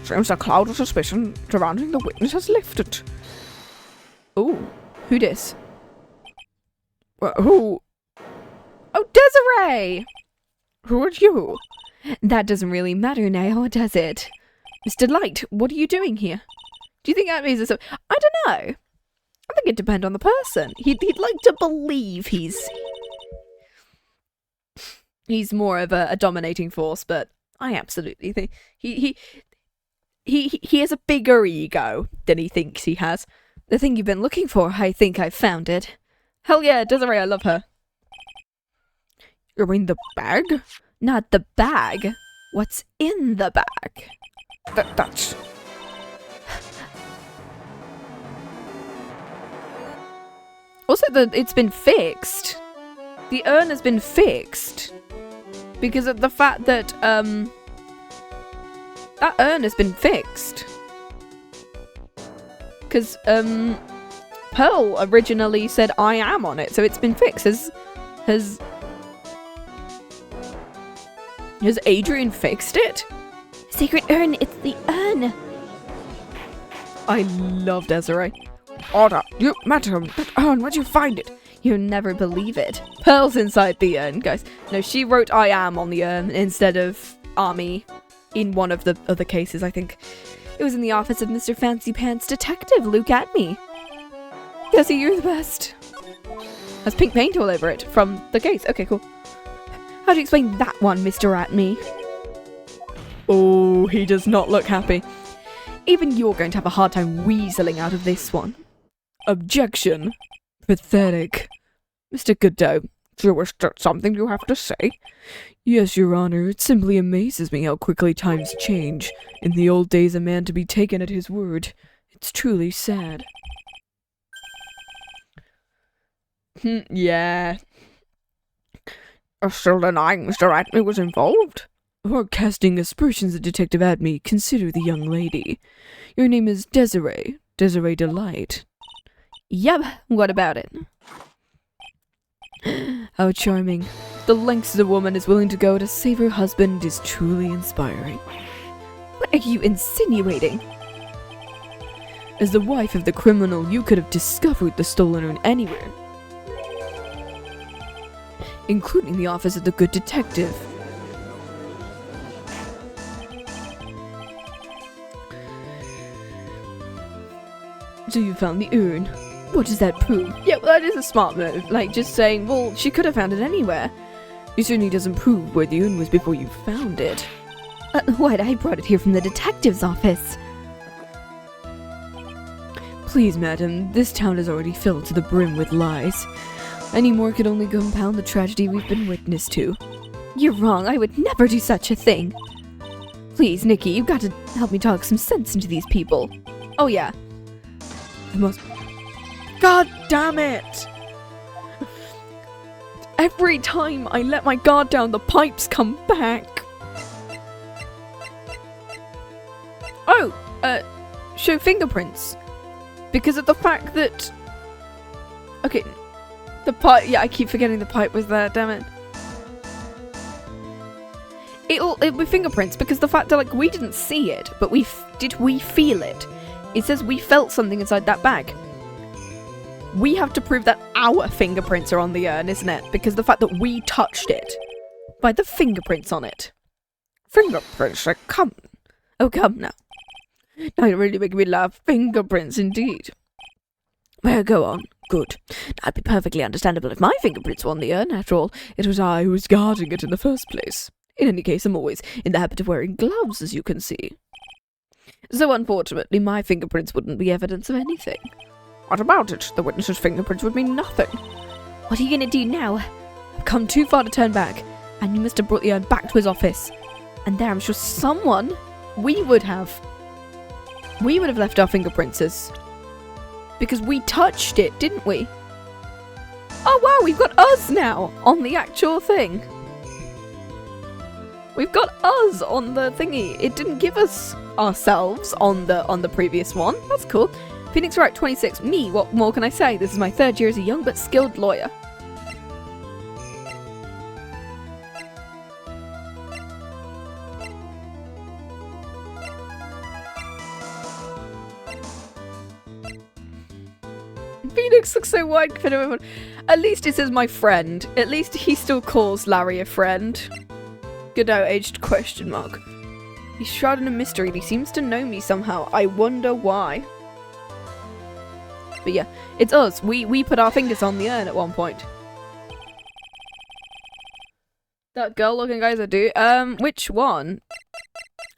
Seems the cloud of suspicion surrounding the witness has lifted. Ooh, who dis? Who? Oh, Desiree! Who are you? That doesn't really matter now, does it? Mr. Light, what are you doing here? Do you think that means I don't know. I think it depends on the person. He'd like to believe he's more of a dominating force, but I absolutely think he has a bigger ego than he thinks he has. The thing you've been looking for, I think I've found it. Hell yeah, Desiree, I love her. You mean the bag? Not the bag. What's in the bag? That's... Also, it's been fixed. The urn has been fixed. Because of the fact that, that urn has been fixed. Because, Pearl originally said I am on it, so it's been fixed. Has Adrian fixed it? Secret urn, it's the urn. I love Desiree. Order, you, madam, that urn, where'd you find it? You'll never believe it. Pearl's inside the urn, guys. No, she wrote I am on the urn instead of Army in one of the other cases, I think. It was in the office of Mr. Fancy Pants Detective Luke Atme. Gussie, you're the best. Has pink paint all over it from the case. Okay, cool. How do you explain that one, Mr. Atme? Oh, he does not look happy. Even you're going to have a hard time weaseling out of this one. Objection. Pathetic. Mr. Godot, do you wish there's something you have to say? Yes, Your Honor, it simply amazes me how quickly times change. In the old days, a man to be taken at his word. It's truly sad. Yeah. You're still denying Mr. Atme was involved? Or casting aspersions at Detective Atme, consider the young lady. Your name is Desiree. Desiree Delite. Yep, what about it? How charming. The lengths the woman is willing to go to save her husband is truly inspiring. What are you insinuating? As the wife of the criminal, you could have discovered the stolen urn anywhere, including the office of the good detective. So you found the urn. What does that prove? Yeah, well, that is a smart move. Like, just saying, well, she could have found it anywhere. You certainly doesn't prove where the urn was before you found it. What? I brought it here from the detective's office. Please, madam, this town is already filled to the brim with lies. Any more could only compound the tragedy we've been witness to. You're wrong. I would never do such a thing. Please, Nikki, you've got to help me talk some sense into these people. Oh yeah. I must... God damn it! Every time I let my guard down, the pipes come back. Oh, show fingerprints. Because of the fact that... Okay, the pipe... Yeah, I keep forgetting the pipe was there, damn it. It'll be fingerprints because the fact that, like, we didn't see it, but we feel it? It says we felt something inside that bag. We have to prove that our fingerprints are on the urn, isn't it? Because the fact that we touched it by the fingerprints on it. Fingerprints, come. Oh, come now. Now you're really making me laugh. Fingerprints, indeed. Well, go on. Good. That'd be perfectly understandable if my fingerprints were on the urn. After all, it was I who was guarding it in the first place. In any case, I'm always in the habit of wearing gloves, as you can see. So unfortunately, my fingerprints wouldn't be evidence of anything. What about it? The witness's fingerprints would mean nothing. What are you going to do now? I've come too far to turn back, and you must have brought the urn back to his office. And there, I'm sure someone... We would have left our fingerprints as... Because we touched it, didn't we? Oh wow, we've got us now on the actual thing. We've got us on the thingy. It didn't give us ourselves on the previous one. That's cool. Phoenix Wright 26. Me, what more can I say? This is my 3rd year as a young but skilled lawyer. Phoenix looks so wide compared to everyone. At least it says my friend. At least he still calls Larry a friend. Good out-aged question mark. He's shrouded in mystery and he seems to know me somehow. I wonder why. But yeah, it's us. We put our fingers on the urn at one point. That girl looking guys I do. Which one?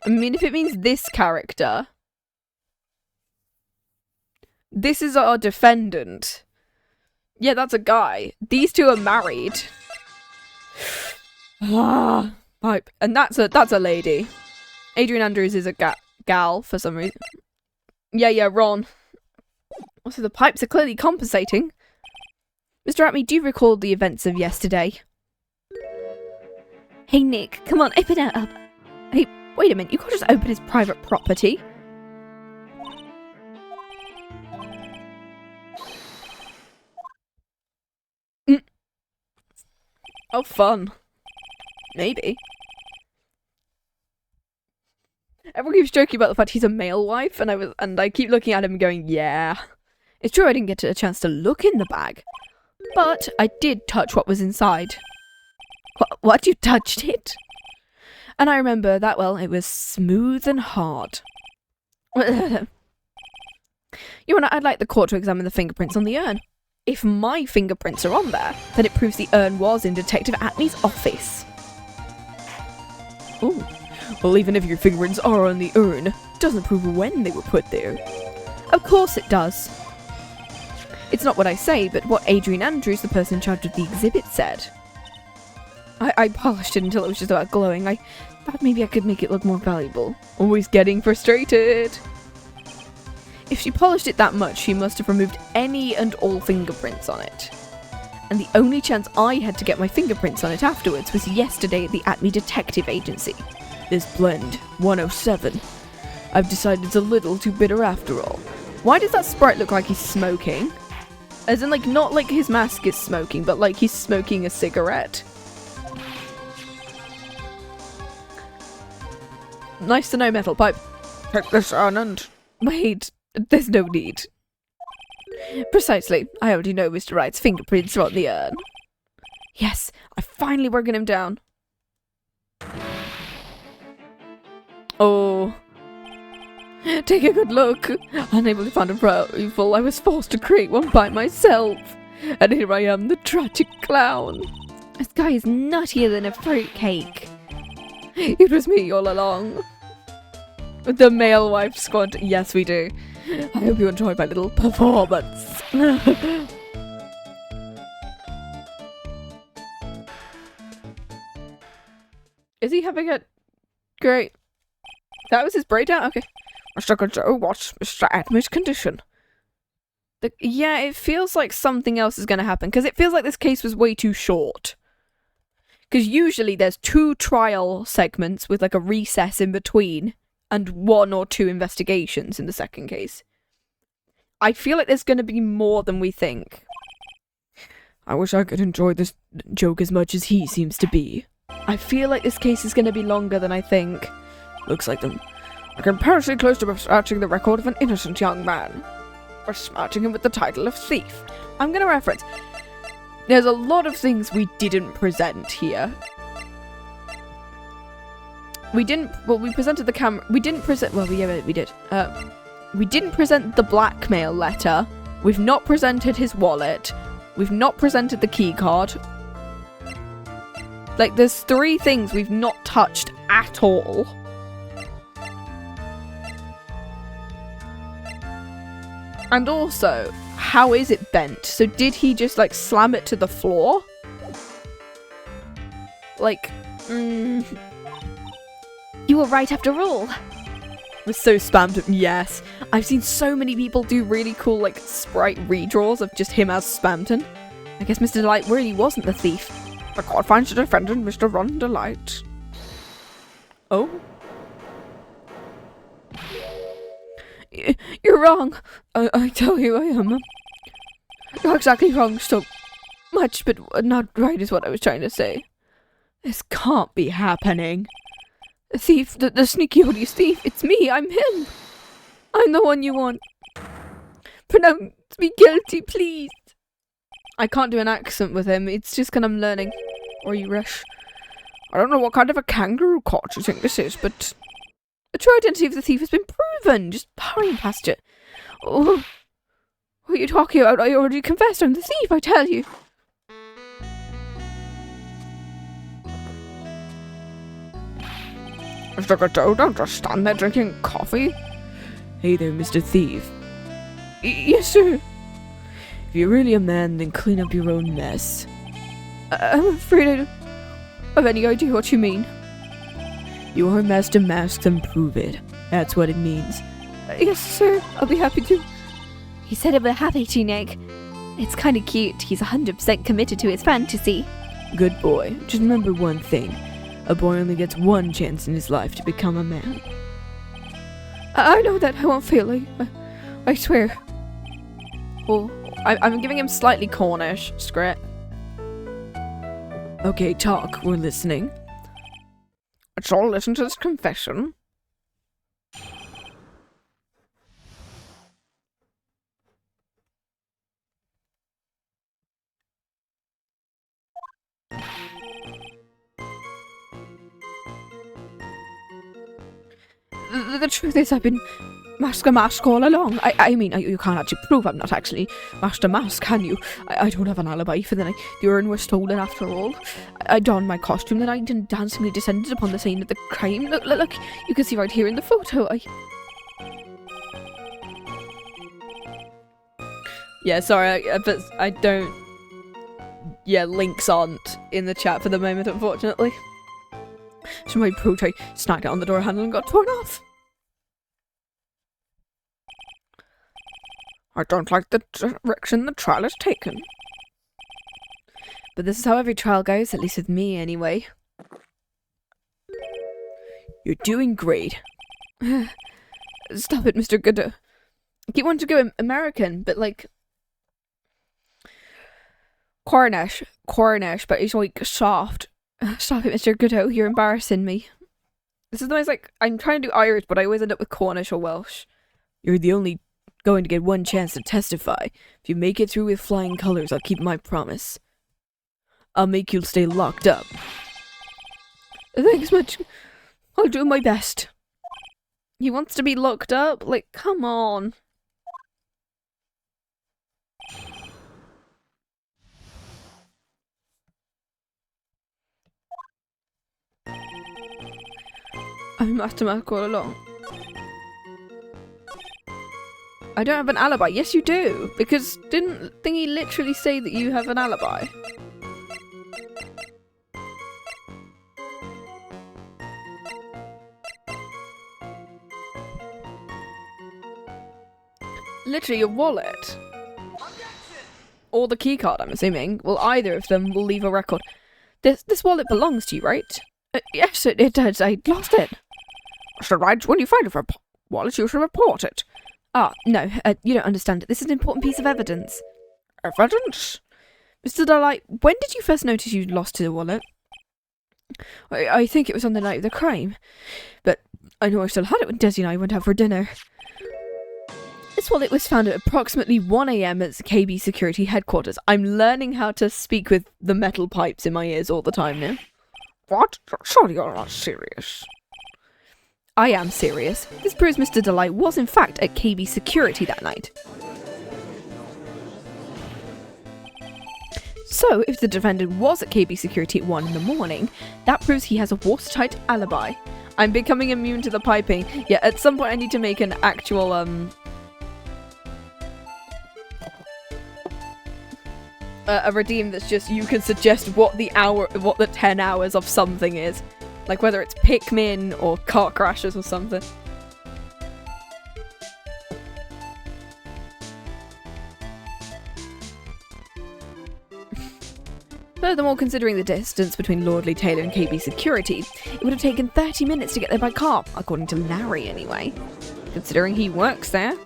I mean, if it means this character... This is our defendant. Yeah, that's a guy. These two are married. Pipe. And that's a lady. Adrian Andrews is a gal for some reason. Yeah, Ron. Also, the pipes are clearly compensating. Mr. Atme, do you recall the events of yesterday? Hey, Nick, come on, open it up. Hey, wait a minute. You can't just open his private property. Oh, fun. Maybe. Everyone keeps joking about the fact he's a male wife, and I keep looking at him and going, yeah. It's true I didn't get a chance to look in the bag, but I did touch what was inside. What? You touched it? And I remember that, well, it was smooth and hard. You know, I'd like the court to examine the fingerprints on the urn. If my fingerprints are on there, then it proves the urn was in Detective Atney's office. Oh, well, even if your fingerprints are on the urn, it doesn't prove when they were put there. Of course it does. It's not what I say, but what Adrian Andrews, the person in charge of the exhibit, said. I polished it until it was just about glowing. I thought maybe I could make it look more valuable. Always getting frustrated. If she polished it that much, she must have removed any and all fingerprints on it. And the only chance I had to get my fingerprints on it afterwards was yesterday at the Atme Detective Agency. This blend, 107. I've decided it's a little too bitter after all. Why does that sprite look like he's smoking? As in, like, not like his mask is smoking, but like he's smoking a cigarette. Nice to know, Metal Pipe. Take this on and... Wait, there's no need. Precisely. I already know Mr. Wright's fingerprints are on the urn. Yes, I've finally broken him down. Oh. Take a good look. Unable to find a rival, I was forced to create one by myself. And here I am, the tragic clown. This guy is nuttier than a fruitcake. It was me all along. The male wife squad. Yes, we do. I hope you enjoyed my little performance. Is he having a great... That was his breakdown? Okay. Mr. Godot, what's Mr. Admir's condition? Yeah, it feels like something else is going to happen, because it feels like this case was way too short. Because usually there's 2 trial segments with like a recess in between, and 1 or 2 investigations in the second case. I feel like there's going to be more than we think. I wish I could enjoy this joke as much as he seems to be. I feel like this case is going to be longer than I think. Looks like them. I came perilously close to besmirching the record of an innocent young man. Besmirching him with the title of thief. I'm going to reference. There's a lot of things we didn't present here. We presented the camera. We didn't present. Well, yeah, we did. We didn't present the blackmail letter. We've not presented his wallet. We've not presented the key card. Like, there's 3 things we've not touched at all. And also, how is it bent? So did he just, like, slam it to the floor? Like, You were right after all. was so spammed. Yes. I've seen so many people do really cool, like, sprite redraws of just him as Spamton. I guess Mr. Delite really wasn't the thief. The court finds the defendant, Mr. Ron Delite. Oh? You're wrong. I tell you, I am. You're exactly wrong so much, but not right is what I was trying to say. This can't be happening. The thief, the sneaky odious thief, it's me, I'm him. I'm the one you want. Pronounce me guilty, please. I can't do an accent with him, it's just because I'm learning. Or you rush. I don't know what kind of a kangaroo court you think this is, but... The true identity of the thief has been proven. Just hurrying past it. Oh, what are you talking about? I already confessed. I'm the thief, I tell you. Mr. Godot, don't just stand there drinking coffee. Hey there, Mr. Thief. Yes, sir. If you're really a man, then clean up your own mess. I'm afraid I don't have any idea what you mean. You are Masque de Masque, then prove it. That's what it means. Yes, sir. I'll be happy to. He said it with happy to, Nick. It's kind of cute. He's 100% committed to his fantasy. Good boy. Just remember one thing. A boy only gets 1 chance in his life to become a man. I know that. I won't fail. I swear. Well, I'm giving him slightly Cornish script. Okay, talk. We're listening. Let's all listen to this confession. The truth is, I've been Masque de Masque all along. I mean, you can't actually prove I'm not actually Masque de Masque, can you? I don't have an alibi for the night the urn was stolen after all. I donned my costume the night and dancingly descended upon the scene of the crime. Look, you can see right here in the photo. Yeah, sorry, but I don't... Yeah, links aren't in the chat for the moment, unfortunately. So my protege snagged it on the door handle and got torn off. I don't like the direction the trial has taken. But this is how every trial goes, at least with me anyway. You're doing great. Stop it, Mr. Godot. I keep wanting to go American, but like... Cornish, but it's like soft. Stop it, Mr. Godot, you're embarrassing me. This is the most like, I'm trying to do Irish, but I always end up with Cornish or Welsh. You're the only going to get 1 chance to testify. If you make it through with flying colors, I'll keep my promise. I'll make you stay locked up. Thanks much. I'll do my best. He wants to be locked up? Like, come on. I've been Masque de Masque all along. I don't have an alibi. Yes, you do. Because didn't Thingy literally say that you have an alibi? Literally, your wallet. Or the keycard, I'm assuming. Well, either of them will leave a record. This wallet belongs to you, right? Yes, it does. I lost it. So right, when you find a wallet, you should report it. Ah, no, you don't understand it. This is an important piece of evidence. Evidence? Mr. Delite, when did you first notice you lost your wallet? I think it was on the night of the crime. But I know I still had it when Desi and I went out for dinner. This wallet was found at approximately 1 AM at KB Security Headquarters. I'm learning how to speak with the metal pipes in my ears all the time now. What? Surely you're not serious. I am serious. This proves Mr. Delite was in fact at KB Security that night. So, if the defendant was at KB Security at 1 in the morning, that proves he has a watertight alibi. I'm becoming immune to the piping. Yeah, at some point I need to make an actual, a redeem that's just, you can suggest what the 10 hours of something is. Like whether it's Pikmin or car crashes or something. Furthermore, considering the distance between Lordly Taylor and KB Security, it would have taken 30 minutes to get there by car, according to Larry anyway. Considering he works there.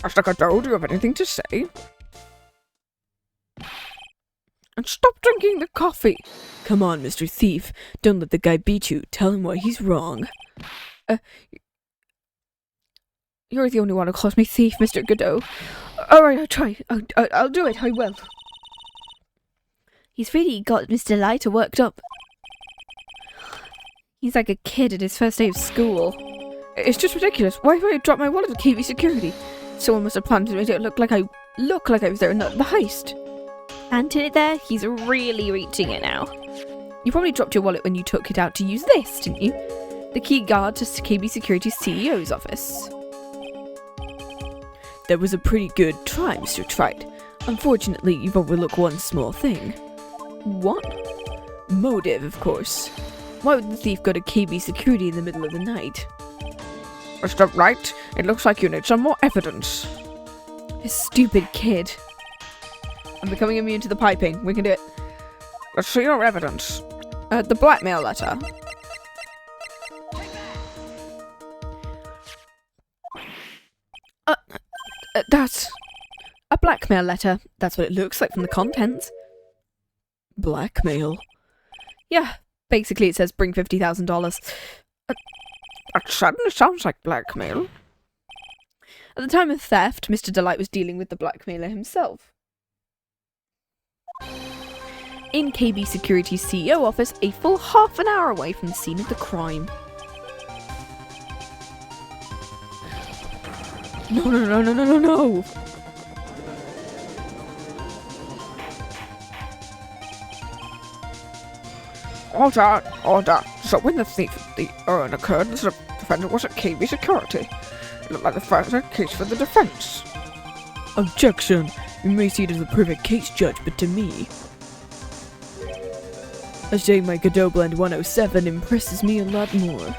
Mr. Godot, do you have anything to say? And stop drinking the coffee. Come on, Mr. Thief. Don't let the guy beat you. Tell him why he's wrong. You're the only one who calls me thief, Mr. Godot. Alright, I'll try. I'll do it, I will. He's really got Mr. Delite worked up. He's like a kid at his first day of school. It's just ridiculous. Why have I dropped my wallet at KB Security? Someone must have planned to make it look like I was there in the heist. Planted it there? He's really reaching it now. You probably dropped your wallet when you took it out to use this, didn't you? The key guard to KB Security's CEO's office. That was a pretty good try, Mr. Trite. Unfortunately, you've overlooked one small thing. What? Motive, of course. Why would the thief go to KB Security in the middle of the night? Mr. Wright, it looks like you need some more evidence. This stupid kid. I'm becoming immune to the piping. We can do it. Let's see your evidence. The blackmail letter. That's a blackmail letter. That's what it looks like from the contents. Blackmail? Yeah. Basically, it says bring $50,000. That certainly sounds like blackmail. At the time of theft, Mr. Delite was dealing with the blackmailer himself. In KB Security's CEO office, a full half an hour away from the scene of the crime. No. Order. So when the thief occurred, the defendant was at KB Security. It looked like the first case for the defense. Objection. You may see it as a perfect case, Judge, but to me... I say my Godot Blend 107 impresses me a lot more.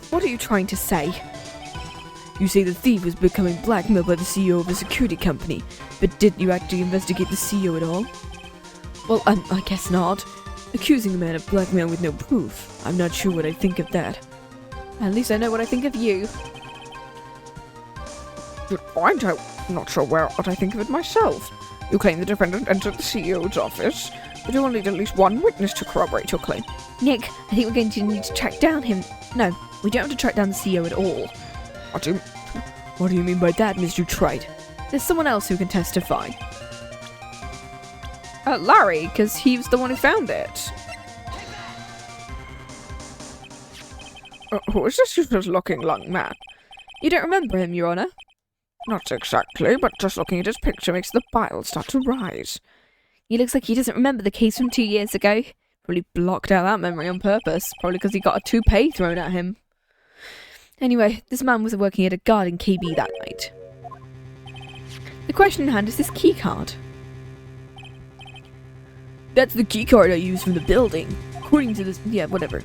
What are you trying to say? You say the thief was becoming blackmailed by the CEO of a security company, but didn't you actually investigate the CEO at all? Well, I guess not. Accusing a man of blackmail with no proof. I'm not sure what I think of that. At least I know what I think of you. Good point. I'm not sure what I think of it myself. You claim the defendant entered the CEO's office, but you will need at least one witness to corroborate your claim. Nick, I think we're going to need to track down him. No, we don't have to track down the CEO at all. What do you mean by that, Mr. Trite? There's someone else who can testify. Larry, because he was the one who found it. Who is this useless-looking young man? You don't remember him, Your Honor? Not exactly, but just looking at his picture makes the bile start to rise. He looks like he doesn't remember the case from 2 years ago. Probably blocked out that memory on purpose. Probably because he got a toupee thrown at him. Anyway, this man was working at a guard in KB that night. The question in hand is this key card. That's the keycard I used from the building. According to this, yeah, whatever.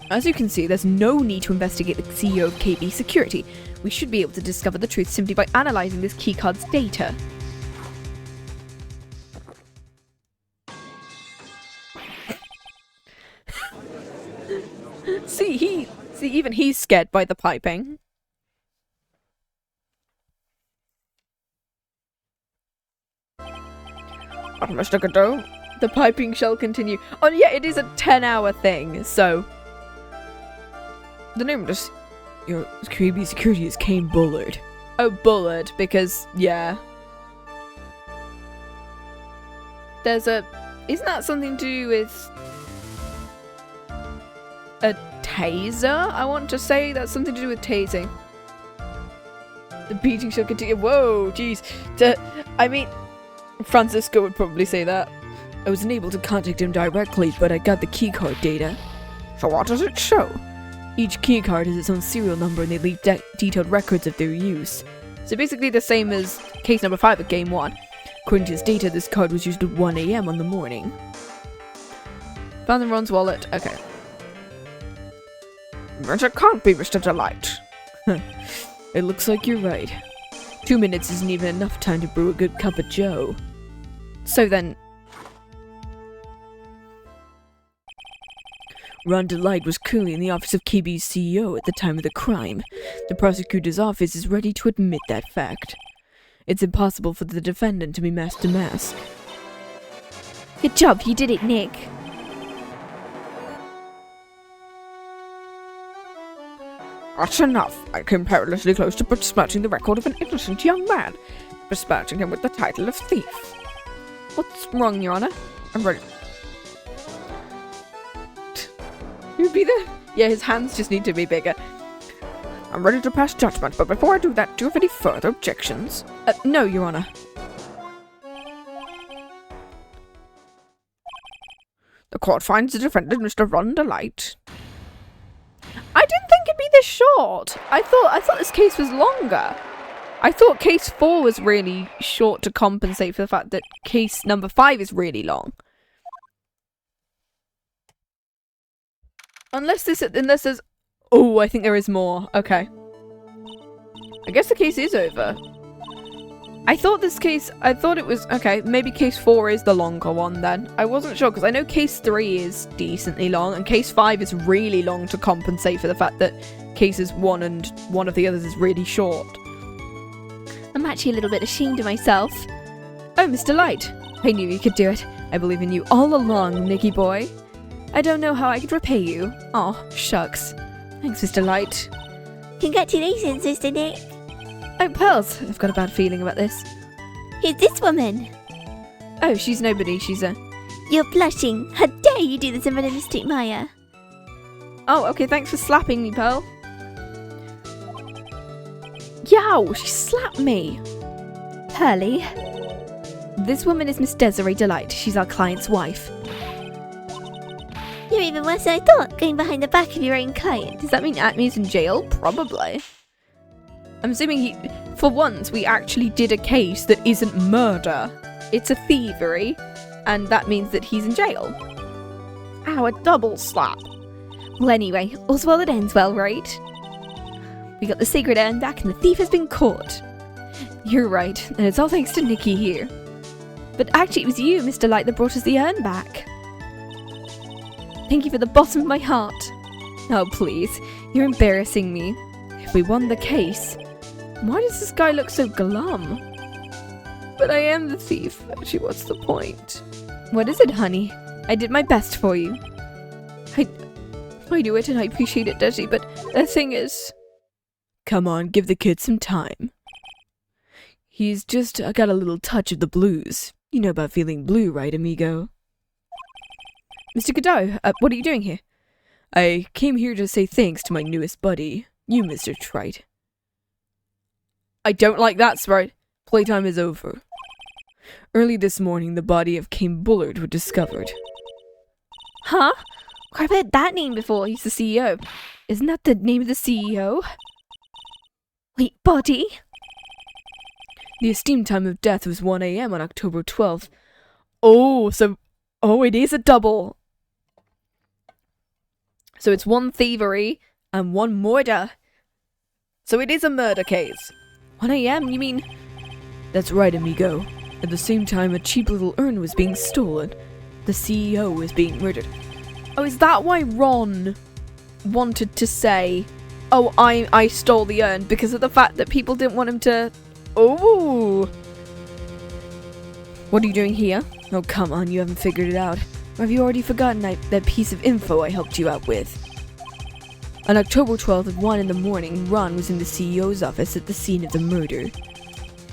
As you can see, there's no need to investigate the CEO of KB Security. We should be able to discover the truth simply by analysing this keycard's data. See, even he's scared by the piping. Mr. Godot, the piping shall continue. Oh yeah, it is a 10-hour thing, so... The name of this... Your KB security is Kane Bullard. Oh, Bullard, because, yeah. There's a... Isn't that something to do with... a taser? I want to say that's something to do with tasing. The beating shall continue. Whoa, jeez. I mean... Francisco would probably say that. I was unable to contact him directly, but I got the keycard data. So what does it show? Each keycard has its own serial number and they leave detailed records of their use. So basically the same as case number 5 of game 1. According to his data, this card was used at 1 AM on the morning. Found in Ron's wallet. Okay. But it can't be Mr. Delite. It looks like you're right. 2 minutes isn't even enough time to brew a good cup of joe. So then... Ron Delite was currently in the office of KB's CEO at the time of the crime. The prosecutor's office is ready to admit that fact. It's impossible for the defendant to be Masque de Masque. Good job, you did it, Nick. That's enough. I came perilously close to besmirching the record of an innocent young man. Besmirching him with the title of thief. What's wrong, Your Honor? I'm ready. You'd be there? Yeah, his hands just need to be bigger. I'm ready to pass judgment, but before I do that, do you have any further objections? No, Your Honor. The court finds the defendant, Mr. Ron Delite. I didn't think it'd be this short. I thought this case was longer. I thought case 4 was really short to compensate for the fact that case number 5 is really long. Unless there's... Oh, I think there is more. Okay. I guess the case is over. I thought it was... Okay, maybe case 4 is the longer one then. I wasn't sure, because I know case 3 is decently long, and case 5 is really long to compensate for the fact that cases 1 and one of the others is really short. I'm actually a little bit ashamed of myself. Oh, Mr. Light. I knew you could do it. I believe in you all along, Nicky boy. I don't know how I could repay you. Oh, shucks. Thanks, Mr. Light. Congratulations, Mr. Nick. Oh, Pearls. I've got a bad feeling about this. Who's this woman? Oh, she's nobody. She's a... You're blushing. How dare you do this in front of Miss Maya? Oh, okay, thanks for slapping me, Pearl. Yow, she slapped me. Pearly. This woman is Miss Desiree Delite. She's our client's wife. You're even worse than I thought, going behind the back of your own client. Does that mean Acme's in jail? Probably. I'm assuming for once, we actually did a case that isn't murder. It's a thievery, and that means that he's in jail. Ow, a double slap. Well, anyway, all's well that ends well, right? We got the sacred urn back and the thief has been caught. You're right, and it's all thanks to Nikki here. But actually it was you, Mr. Light, that brought us the urn back. Thank you from the bottom of my heart. Oh, please, you're embarrassing me. If we won the case... Why does this guy look so glum? But I am the thief. Actually, what's the point? What is it, honey? I did my best for you. I do it and I appreciate it, Desi, but the thing is... Come on, give the kid some time. He's just got a little touch of the blues. You know about feeling blue, right, amigo? Mr. Godot, what are you doing here? I came here to say thanks to my newest buddy, you, Mr. Trite. I don't like that sprite. Playtime is over. Early this morning, the body of King Bullard was discovered. Huh? I've heard that name before. He's the CEO. Isn't that the name of the CEO? Wait, body? The esteemed time of death was 1 a.m. on October 12th. Oh, it is a double. So it's 1 thievery and 1 murder. So it is a murder case. 1 a.m., you mean? That's right, amigo. At the same time, a cheap little urn was being stolen. The CEO was being murdered. Oh, is that why Ron wanted to say, oh, I stole the urn, because of the fact that people didn't want him to... Oh! What are you doing here? Oh, come on, you haven't figured it out. Or have you already forgotten that piece of info I helped you out with? On October 12th at 1 in the morning, Ron was in the CEO's office at the scene of the murder.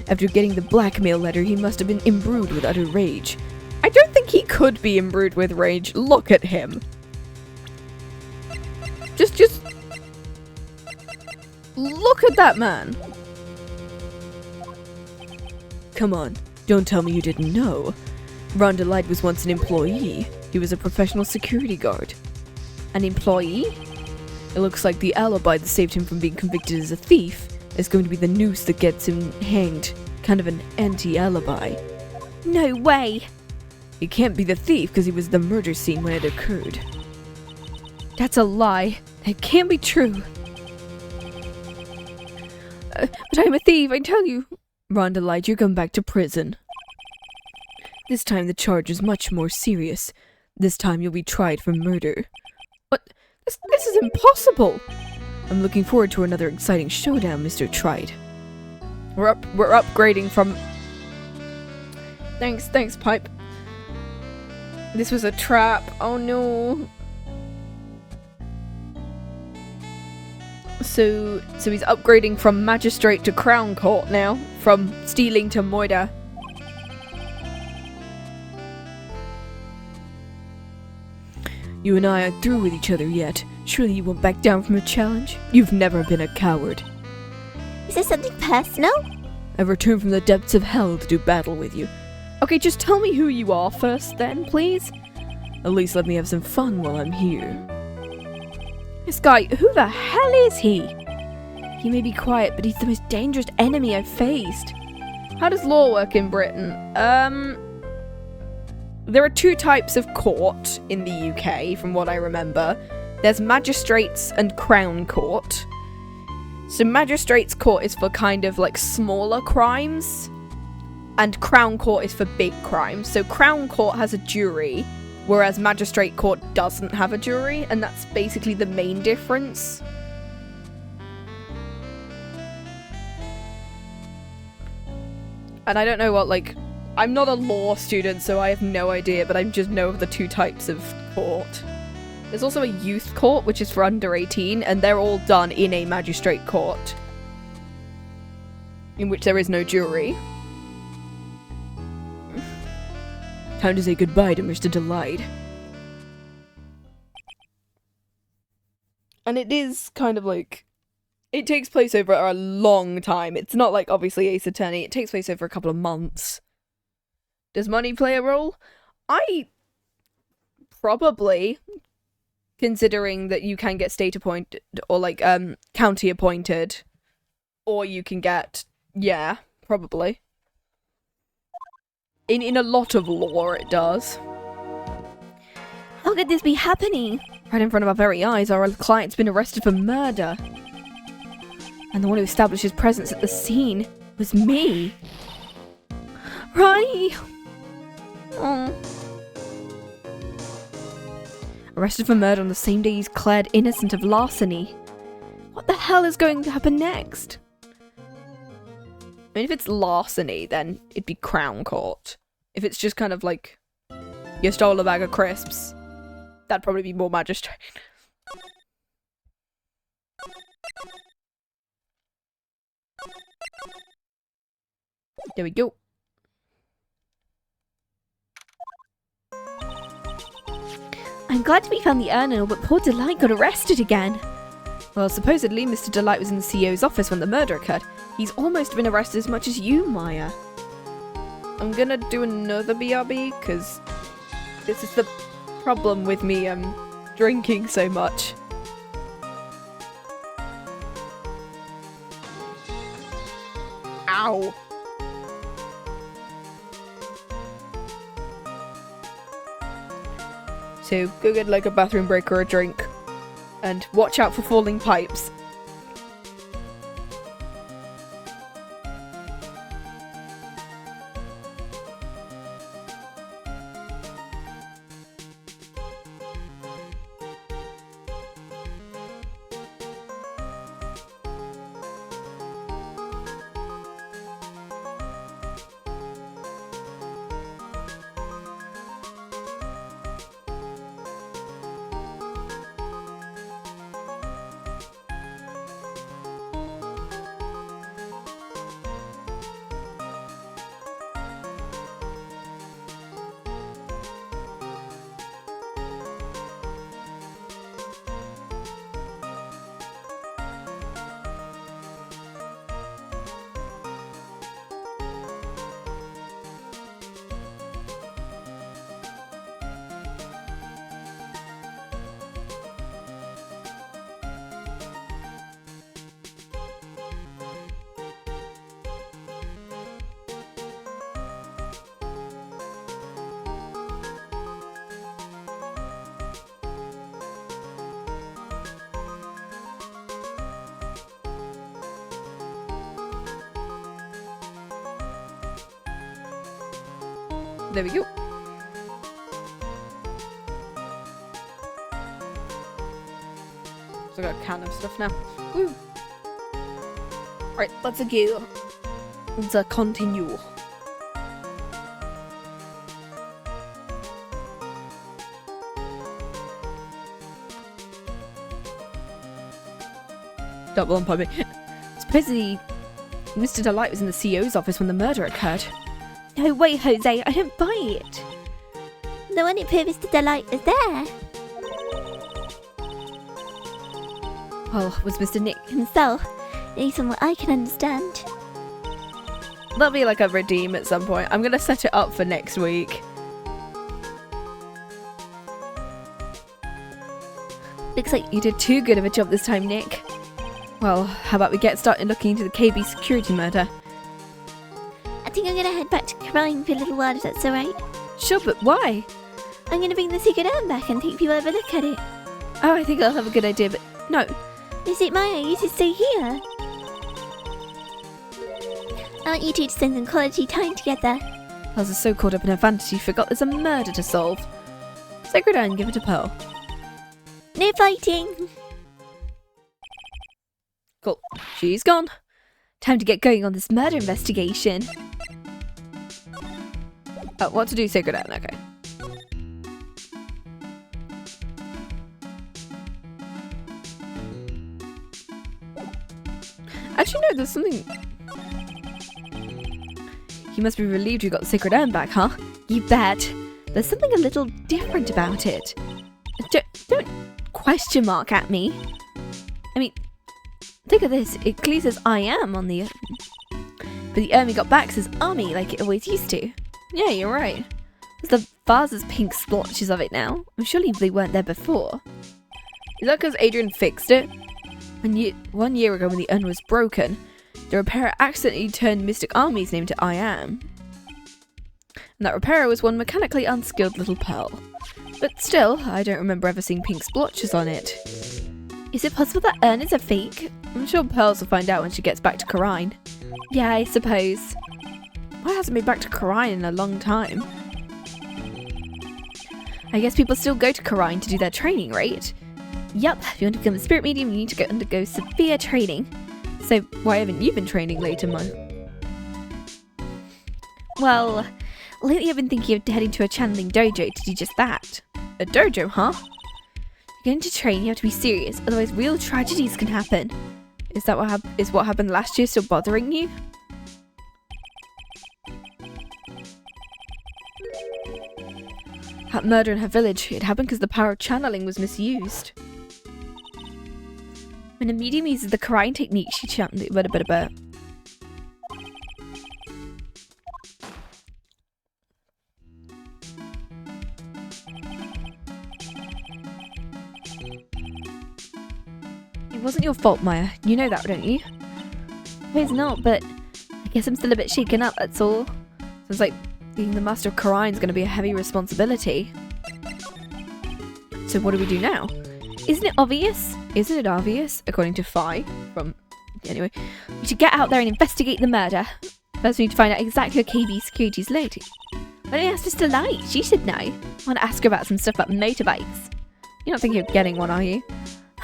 After getting the blackmail letter, he must have been imbrued with utter rage. I don't think he could be imbrued with rage. Look at him. Just look at that man. Come on, don't tell me you didn't know. Ron Delite was once an employee. He was a professional security guard. An employee? It looks like the alibi that saved him from being convicted as a thief is going to be the noose that gets him hanged. Kind of an anti-alibi. No way. He can't be the thief because he was the murder scene when it occurred. That's a lie. It can't be true. But I'm a thief, I tell you. Ron Delite, you're going back to prison. This time the charge is much more serious. This time you'll be tried for murder. What? This is impossible. I'm looking forward to another exciting showdown, Mr. Trite. We're upgrading from... Thanks, Pipe. This was a trap. Oh no. So he's upgrading from magistrate to crown court now. From stealing to murder. You and I aren't through with each other yet. Surely you won't back down from a challenge? You've never been a coward. Is there something personal? I've returned from the depths of hell to do battle with you. Okay, just tell me who you are first then, please. At least let me have some fun while I'm here. This guy, who the hell is he? He may be quiet, but he's the most dangerous enemy I've faced. How does law work in Britain? There are 2 types of court in the UK, from what I remember. There's magistrates and crown court. So magistrates court is for kind of like smaller crimes, and crown court is for big crimes. So crown court has a jury, whereas magistrate court doesn't have a jury, and that's basically the main difference. And I don't know what, like, I'm not a law student, so I have no idea, but I just know of the 2 types of court. There's also a youth court, which is for under 18, and they're all done in a magistrate court, in which there is no jury. Time to say goodbye to Mr. Delite. And it is kind of like... It takes place over a long time. It's not like, obviously, Ace Attorney. It takes place over a couple of months. Does money play a role? I... Probably... Considering that you can get state appointed, or like, county appointed. Or you can get... Yeah, probably. In a lot of law, it does. How could this be happening? Right in front of our very eyes, our client's been arrested for murder. And the one who established his presence at the scene was me. Ronnie! Oh. Arrested for murder on the same day he's declared innocent of larceny. What the hell is going to happen next? I mean, if it's larceny, then it'd be Crown Court. If it's just kind of like, you stole a bag of crisps, that'd probably be more magistrate. There we go. I'm glad we found the urn and all, but poor Delite got arrested again. Well, supposedly Mr. Delite was in the CEO's office when the murder occurred. He's almost been arrested as much as you, Maya. I'm gonna do another BRB, because this is the problem with me drinking so much. Ow. So, go get like a bathroom break or a drink. And watch out for falling pipes. There we go. So I got a can of stuff now. Woo! Right, let's go. Let's continue. Double on pumping. Supposedly, Mr. Delite was in the CEO's office when the murder occurred. No way, Jose, I don't buy it. The one it proved Mr. Delite was there. Well, was Mr. Nick Himself, at least from what I can understand. That'll be like a redeem at some point. I'm gonna set it up for next week. Looks like you did too good of a job this time, Nick. Well, how about we get started looking into the KB security murder? I think I'm gonna head back to crying for a little while if that's alright. Sure, but why? I'm gonna bring the secret urn back and take people have a look at it. Oh, I think I'll have a good idea, but no. Is it Maya? You should stay here. I want you two to spend some quality time together. Pels is so caught up in her fantasy, she forgot there's a murder to solve. Sacred urn, give it to Pearl. No fighting! Cool. She's gone. Time to get going on this murder investigation. Oh, what to do, Sacred urn, okay. Actually, no, there's something... You must be relieved you got the Sacred urn back, huh? You bet. There's something a little different about it. Don't Question mark at me. I mean, think of this. It clearly says I am on the urn. But the urn we got back says army like it always used to. Yeah, you're right. There's the vase's pink splotches of it now. I'm sure they weren't there before. Is that because Adrian fixed it? 1 year ago when the urn was broken, the repairer accidentally turned Mystic Army's name to I Am. And that repairer was one mechanically unskilled little Pearl. But still, I don't remember ever seeing pink splotches on it. Is it possible that urn is a fake? I'm sure Pearls will find out when she gets back to Karine. Yeah, I suppose. Why hasn't been back to Karine in a long time? I guess people still go to Karine to do their training, right? Yup, if you want to become a spirit medium, you need to undergo severe training. So why haven't you been training later, Mo? Well, lately I've been thinking of heading to a channeling dojo to do just that. A dojo, huh? If you're going to train, you have to be serious, otherwise real tragedies can happen. Is that what happened last year still bothering you? That murder in her village, it happened because the power of channeling was misused. When a medium uses the Karine technique, she It wasn't your fault, Maya. You know that, don't you? It's not, but I guess I'm still a bit shaken up, that's all. Sounds like being the Master of Karain is going to be a heavy responsibility. So what do we do now? Isn't it obvious? Isn't it obvious? According to Fi from... Anyway. We should get out there and investigate the murder. First we need to find out exactly where KB Security's located. Why don't we ask Mr. Light? She should know. I want to ask her about some stuff about motorbikes. You're not thinking of getting one, are you?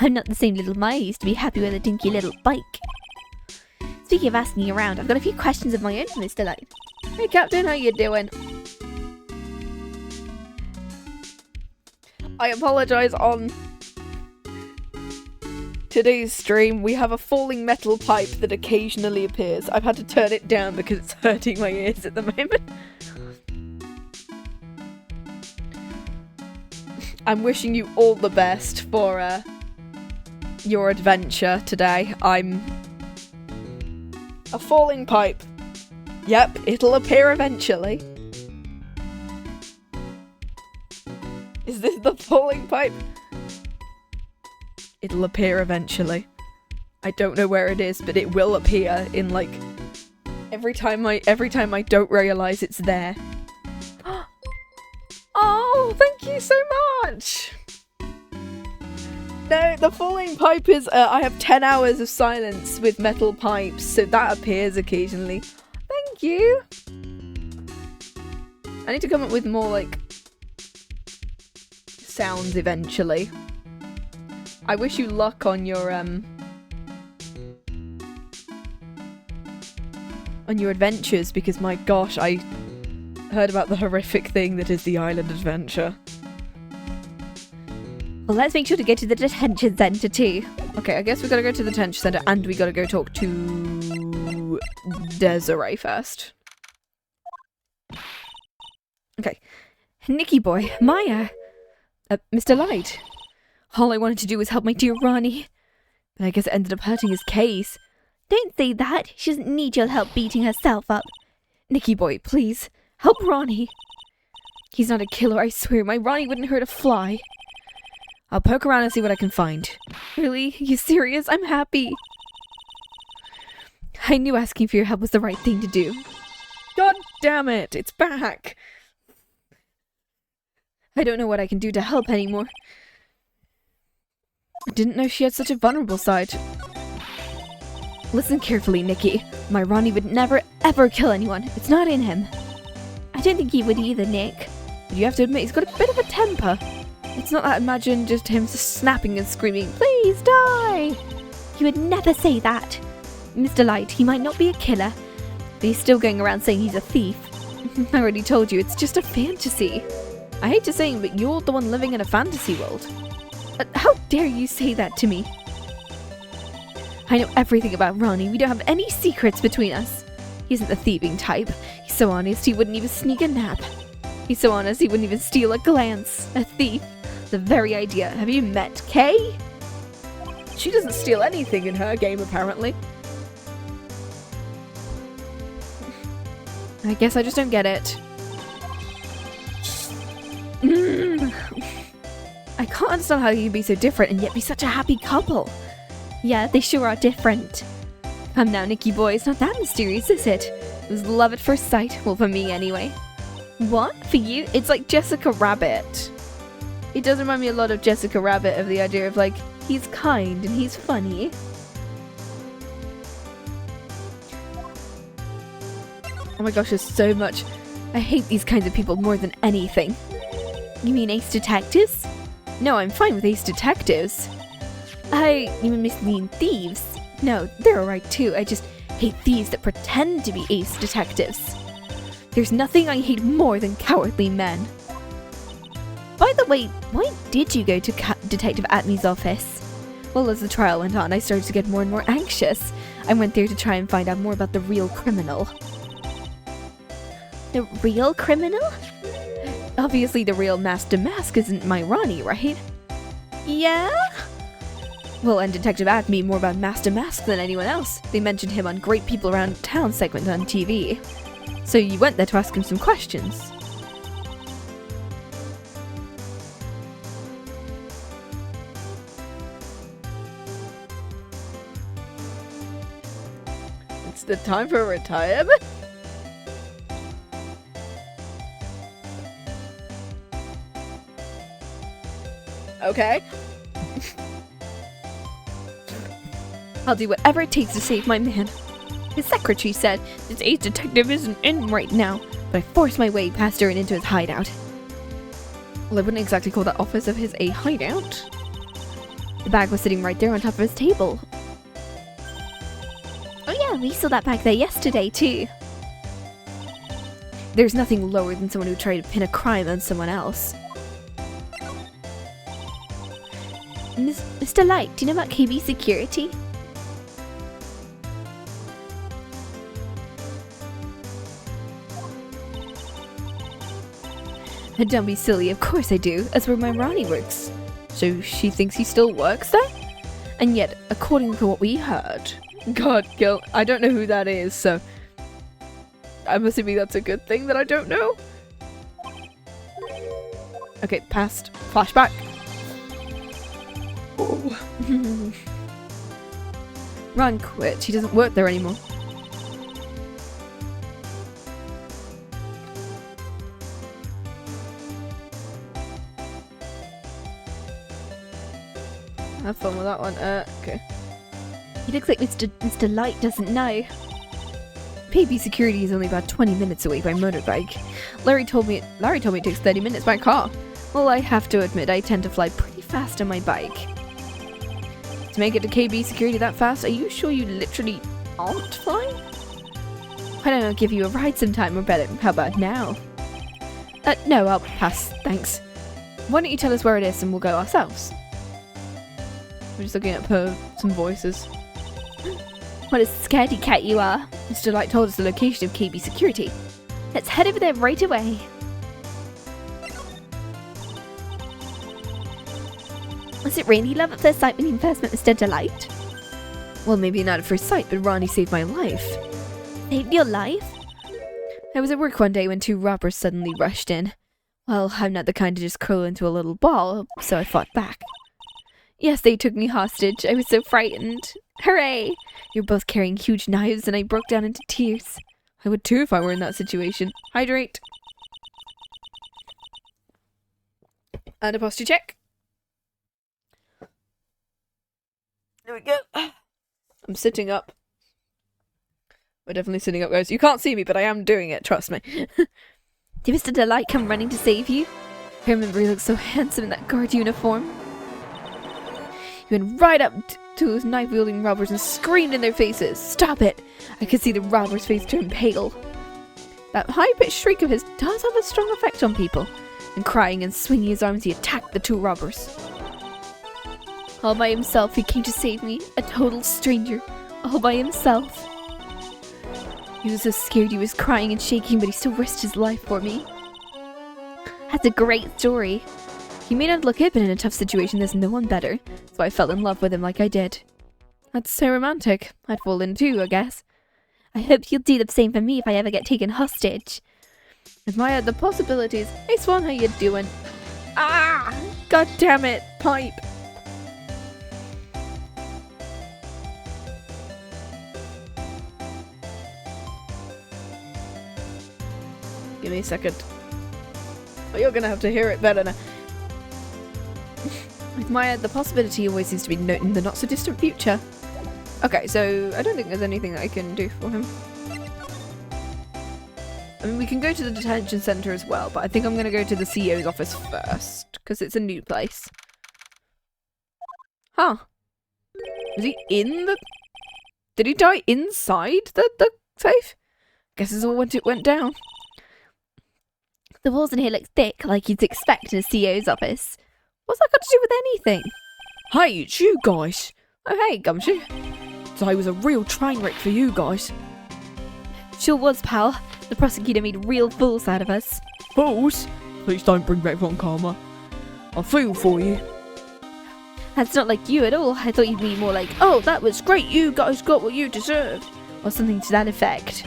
I'm not the same little Maya used to be happy with a dinky little bike. Speaking of asking around, I've got a few questions of my own for Mr. Light. Hey, Captain, how you doing? I apologise on today's stream. We have a falling metal pipe that occasionally appears. I've had to turn it down because it's hurting my ears at the moment. I'm wishing you all the best for your adventure today. A falling pipe. Yep, it'll appear eventually. Is this the falling pipe? It'll appear eventually. I don't know where it is, but it will appear in like every time I don't realize it's there. Oh, thank you so much. No, the falling pipe is I have 10 hours of silence with metal pipes, so that appears occasionally. Thank you. I need to come up with more like sounds eventually. I wish you luck on your adventures, because my gosh, I heard about the horrific thing that is the island adventure. Well, let's make sure to go to the detention centre too. Okay, I guess we gotta go to the detention centre and we gotta go talk to Desiree first. Okay. Nicky boy, Maya. Mr. Light. All I wanted to do was help my dear Ronnie. But I guess it ended up hurting his case. Don't say that. She doesn't need your help beating herself up. Nicky boy, please. Help Ronnie. He's not a killer, I swear. My Ronnie wouldn't hurt a fly. I'll poke around and see what I can find. Really? You serious? I'm happy. I knew asking for your help was the right thing to do. God damn it, it's back. I don't know what I can do to help anymore. I didn't know she had such a vulnerable side. Listen carefully, Nicky. My Ronnie would never, ever kill anyone. It's not in him. I don't think he would either, Nick. But you have to admit, he's got a bit of a temper. It's not that. Imagine just him snapping and screaming, "Please die!" He would never say that. Mr. Light, he might not be a killer, but he's still going around saying he's a thief. I already told you, it's just a fantasy. I hate to say it, but you're the one living in a fantasy world. How dare you say that to me? I know everything about Ronnie. We don't have any secrets between us. He isn't the thieving type. He's so honest, he wouldn't even sneak a nap. He's so honest, he wouldn't even steal a glance. A thief. The very idea. Have you met Kay? She doesn't steal anything in her game, apparently. I guess I just don't get it. I can't understand how you can be so different and yet be such a happy couple. Yeah, they sure are different. Come now, Nicky boy, it's not that mysterious, is it? It was love at first sight. Well, for me, anyway. What? For you? It's like Jessica Rabbit. It does remind me a lot of Jessica Rabbit, of the idea of like, he's kind and he's funny. Oh my gosh, there's so much. I hate these kinds of people more than anything. You mean ace detectives? No, I'm fine with ace detectives. You mean thieves? No, they're alright too. I just hate thieves that pretend to be ace detectives. There's nothing I hate more than cowardly men. By the way, why did you go to Detective Atney's office? Well, as the trial went on, I started to get more and more anxious. I went there to try and find out more about the real criminal. The real criminal? Obviously, the real Masque de Masque isn't my Ronnie, right? Yeah? Well, and Detective asked me more about Masque de Masque than anyone else. They mentioned him on Great People Around Town segment on TV. So you went there to ask him some questions. It's the time for retirement? Okay. I'll do whatever it takes to save my man. His secretary said this ace detective isn't in right now, but I forced my way past her and into his hideout. Well, I wouldn't exactly call that office of his a hideout. The bag was sitting right there on top of his table. Oh yeah, we saw that back there yesterday too. There's nothing lower than someone who tried to pin a crime on someone else. Mr. Light, do you know about KB Security? Don't be silly, of course I do. That's where my Ronnie works. So she thinks he still works there? And yet, according to what we heard... God, Gil, I don't know who that is, so... I'm assuming that's a good thing that I don't know? Okay, past. Flashback. Oh. Ron quit. She doesn't work there anymore. Have fun with that one. Okay. He looks like Mr. Light doesn't know. KB Security is only about 20 minutes away by motorbike. Larry told me it takes 30 minutes by car. Well, I have to admit, I tend to fly pretty fast on my bike. To make it to KB Security that fast, are you sure you literally aren't flying? Why don't I give you a ride sometime, or better, how about now? No, I'll pass, thanks. Why don't you tell us where it is and we'll go ourselves? We're just looking at some voices. What a scaredy cat you are. Mr. Light told us the location of KB Security. Let's head over there right away. Was it really love at first sight when you first met Mr. Delite? Well, maybe not at first sight, but Ronnie saved my life. Saved your life? I was at work one day when two robbers suddenly rushed in. Well, I'm not the kind to just curl into a little ball, so I fought back. Yes, they took me hostage. I was so frightened. Hooray! You're both carrying huge knives and I broke down into tears. I would too if I were in that situation. Hydrate. And a posture check. There we go. I'm sitting up. We're definitely sitting up, guys. You can't see me, but I am doing it, trust me. Did Mr. Delite come running to save you? I remember he looked so handsome in that guard uniform. He went right up to those knife-wielding robbers and screamed in their faces, "Stop it!" I could see the robber's face turn pale. That high-pitched shriek of his does have a strong effect on people. And crying and swinging his arms, he attacked the two robbers. All by himself, he came to save me. A total stranger. All by himself. He was so scared he was crying and shaking, but he still risked his life for me. That's a great story. He may not look it, but in a tough situation there's no one better, so I fell in love with him like I did. That's so romantic. I'd fall in too, I guess. I hope you'll do the same for me if I ever get taken hostage. Admire the possibilities. Hey Swan, how you doing? Ah! God damn it! Pipe! Give me a second. Oh, you're gonna have to hear it better now. With Maya, the possibility always seems to be in the not-so-distant future. Okay, so I don't think there's anything that I can do for him. I mean, we can go to the detention center as well, but I think I'm going to go to the CEO's office first, because it's a new place. Huh. Was he in the... Did he die inside the safe? Guess this is all when it went down. The walls in here look thick, like you'd expect in a CEO's office. What's that got to do with anything? Hey, it's you guys. Oh, hey, Gumshoe. Today was a real train wreck for you guys. Sure was, pal. The prosecutor made real fools out of us. Fools? Please don't bring back Ron Karma. I feel for you. That's not like you at all. I thought you'd be more like, oh, that was great, you guys got what you deserved. Or something to that effect.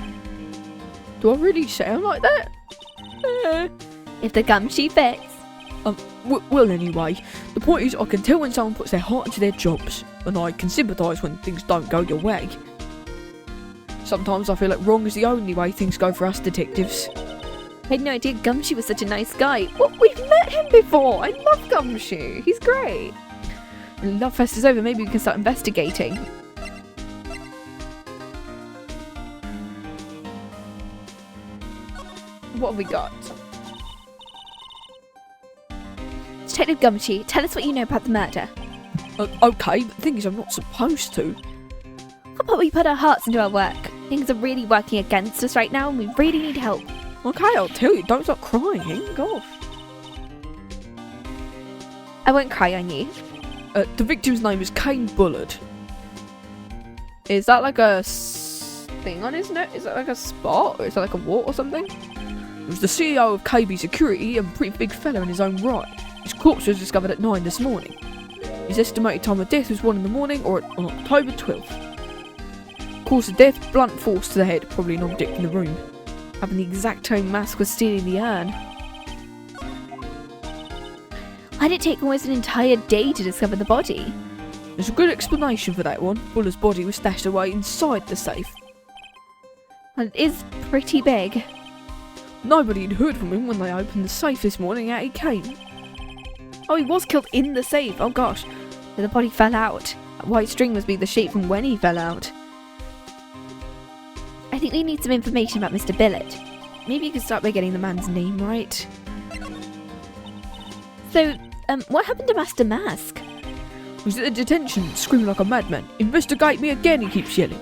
Do I really sound like that? If the gumshoe fits. Well, anyway, the point is I can tell when someone puts their heart into their jobs, and I can sympathise when things don't go your way. Sometimes I feel like wrong is the only way things go for us detectives. I had no idea Gumshoe was such a nice guy. Well, we've met him before. I love Gumshoe. He's great. When Love Fest is over, maybe we can start investigating. What have we got? Detective Gumshoe, tell us what you know about the murder. Okay, but the thing is I'm not supposed to. How about we put our hearts into our work? Things are really working against us right now and we really need help. Okay, I'll tell you, don't stop crying. Go off. I won't cry on you. The victim's name is Kane Bullard. Is that like a thing on his neck? Is that like a spot? Or is that like a wart or something? He was the CEO of KB Security and a pretty big fella in his own right. His corpse was discovered at 9 this morning. His estimated time of death was 1 in the morning or on October 12th. Cause of death, blunt force to the head, probably an object in the room. Happened the exact time Masque was stealing the urn. Why did it take almost an entire day to discover the body? There's a good explanation for that one. Bullard's body was stashed away inside the safe. Well, it is pretty big. Nobody had heard from him when they opened the safe this morning. Out he came. Oh, he was killed in the safe. Oh gosh. The body fell out. That white string must be the shape from when he fell out. I think we need some information about Mr. Billet. Maybe you could start by getting the man's name right. So, what happened to Masque de Masque? He was at the detention, screaming like a madman. Investigate me again, he keeps yelling.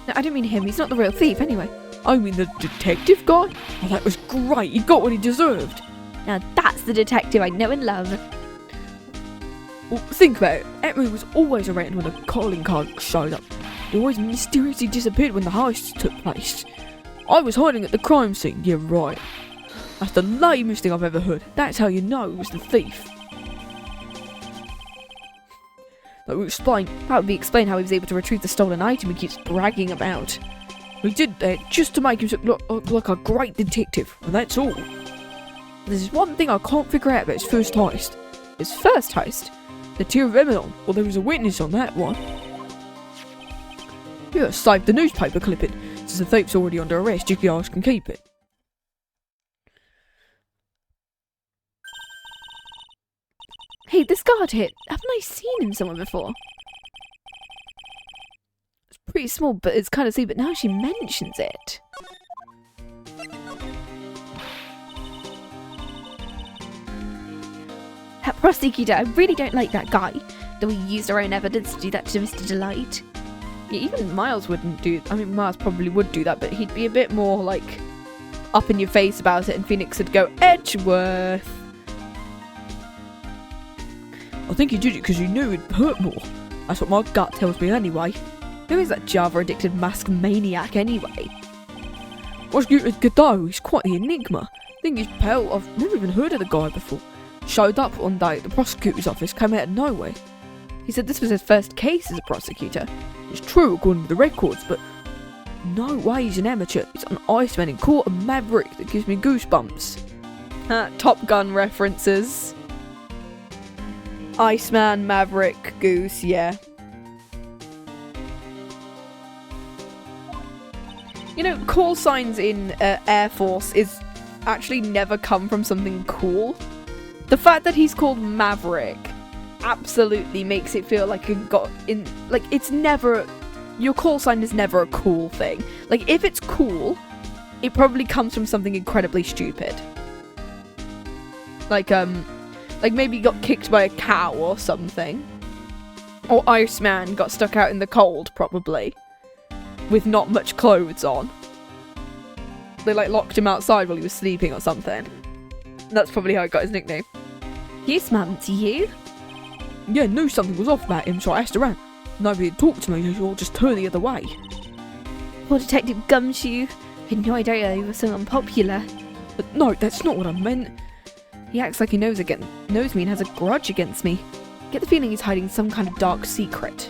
No, I don't mean him. He's not the real thief anyway. I mean the detective guy? Oh, that was great. He got what he deserved. Now that's the detective I know and love. Well, think about it. Atman was always around when the calling card showed up. He always mysteriously disappeared when the heists took place. I was hiding at the crime scene. Yeah, right. That's the lamest thing I've ever heard. That's how you know he was the thief. That would explain how he was able to retrieve the stolen item he keeps bragging about. he did that just to make him look like a great detective, and that's all. There's one thing I can't figure out about his first heist. His first heist? The Tear of Emelon. Well, there was a witness on that one. Yeah, saved the newspaper clipping. Since the thief's already under arrest, you guys can keep it. Hey, this guard here. Haven't I seen him somewhere before? It's pretty small, but it's kind of see. But now she mentions it. That prosecutor, I really don't like that guy. That we used our own evidence to do that to Mr. Delite. Yeah, even Miles wouldn't do. I mean, Miles probably would do that, but he'd be a bit more like up in your face about it, and Phoenix would go Edgeworth. I think he did it because he knew it'd hurt more. That's what my gut tells me anyway. Who is that Java-addicted mask maniac anyway? Prosecutor Godot, he's quite the enigma. Thing is, pal, I've never even heard of the guy before. Showed up one day at the prosecutor's office, came out of nowhere. He said this was his first case as a prosecutor. It's true according to the records, but no way he's an amateur. He's an Iceman in court, a maverick that gives me goosebumps. Top Gun references. Iceman, Maverick, Goose, yeah. You know, call signs in Air Force is actually never come from something cool. The fact that he's called Maverick absolutely makes it feel like it's never, your call sign is never a cool thing. Like, if it's cool, it probably comes from something incredibly stupid. Like maybe he got kicked by a cow or something. Or Iceman got stuck out in the cold, probably. With not much clothes on. They locked him outside while he was sleeping or something. That's probably how he got his nickname. You smart, you? Yeah, knew something was off about him, so I asked around. Nobody had talked to me, so I'll just turn the other way. Poor Detective Gumshoe. I had no idea he was so unpopular. But no, that's not what I meant. He acts like he knows me and has a grudge against me. Get the feeling he's hiding some kind of dark secret.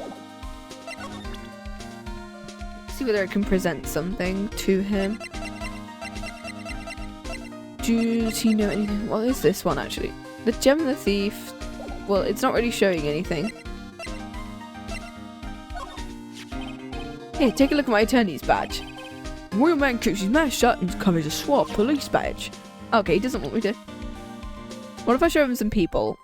See whether I can present something to him. Does he know anything? What is this one actually? The Gem of the Thief. Well, it's not really showing anything. Here, take a look at my attorney's badge. Royal man keeps his mouth shut and carries a SWAT police badge. Okay, he doesn't want me to. What if I show him some people?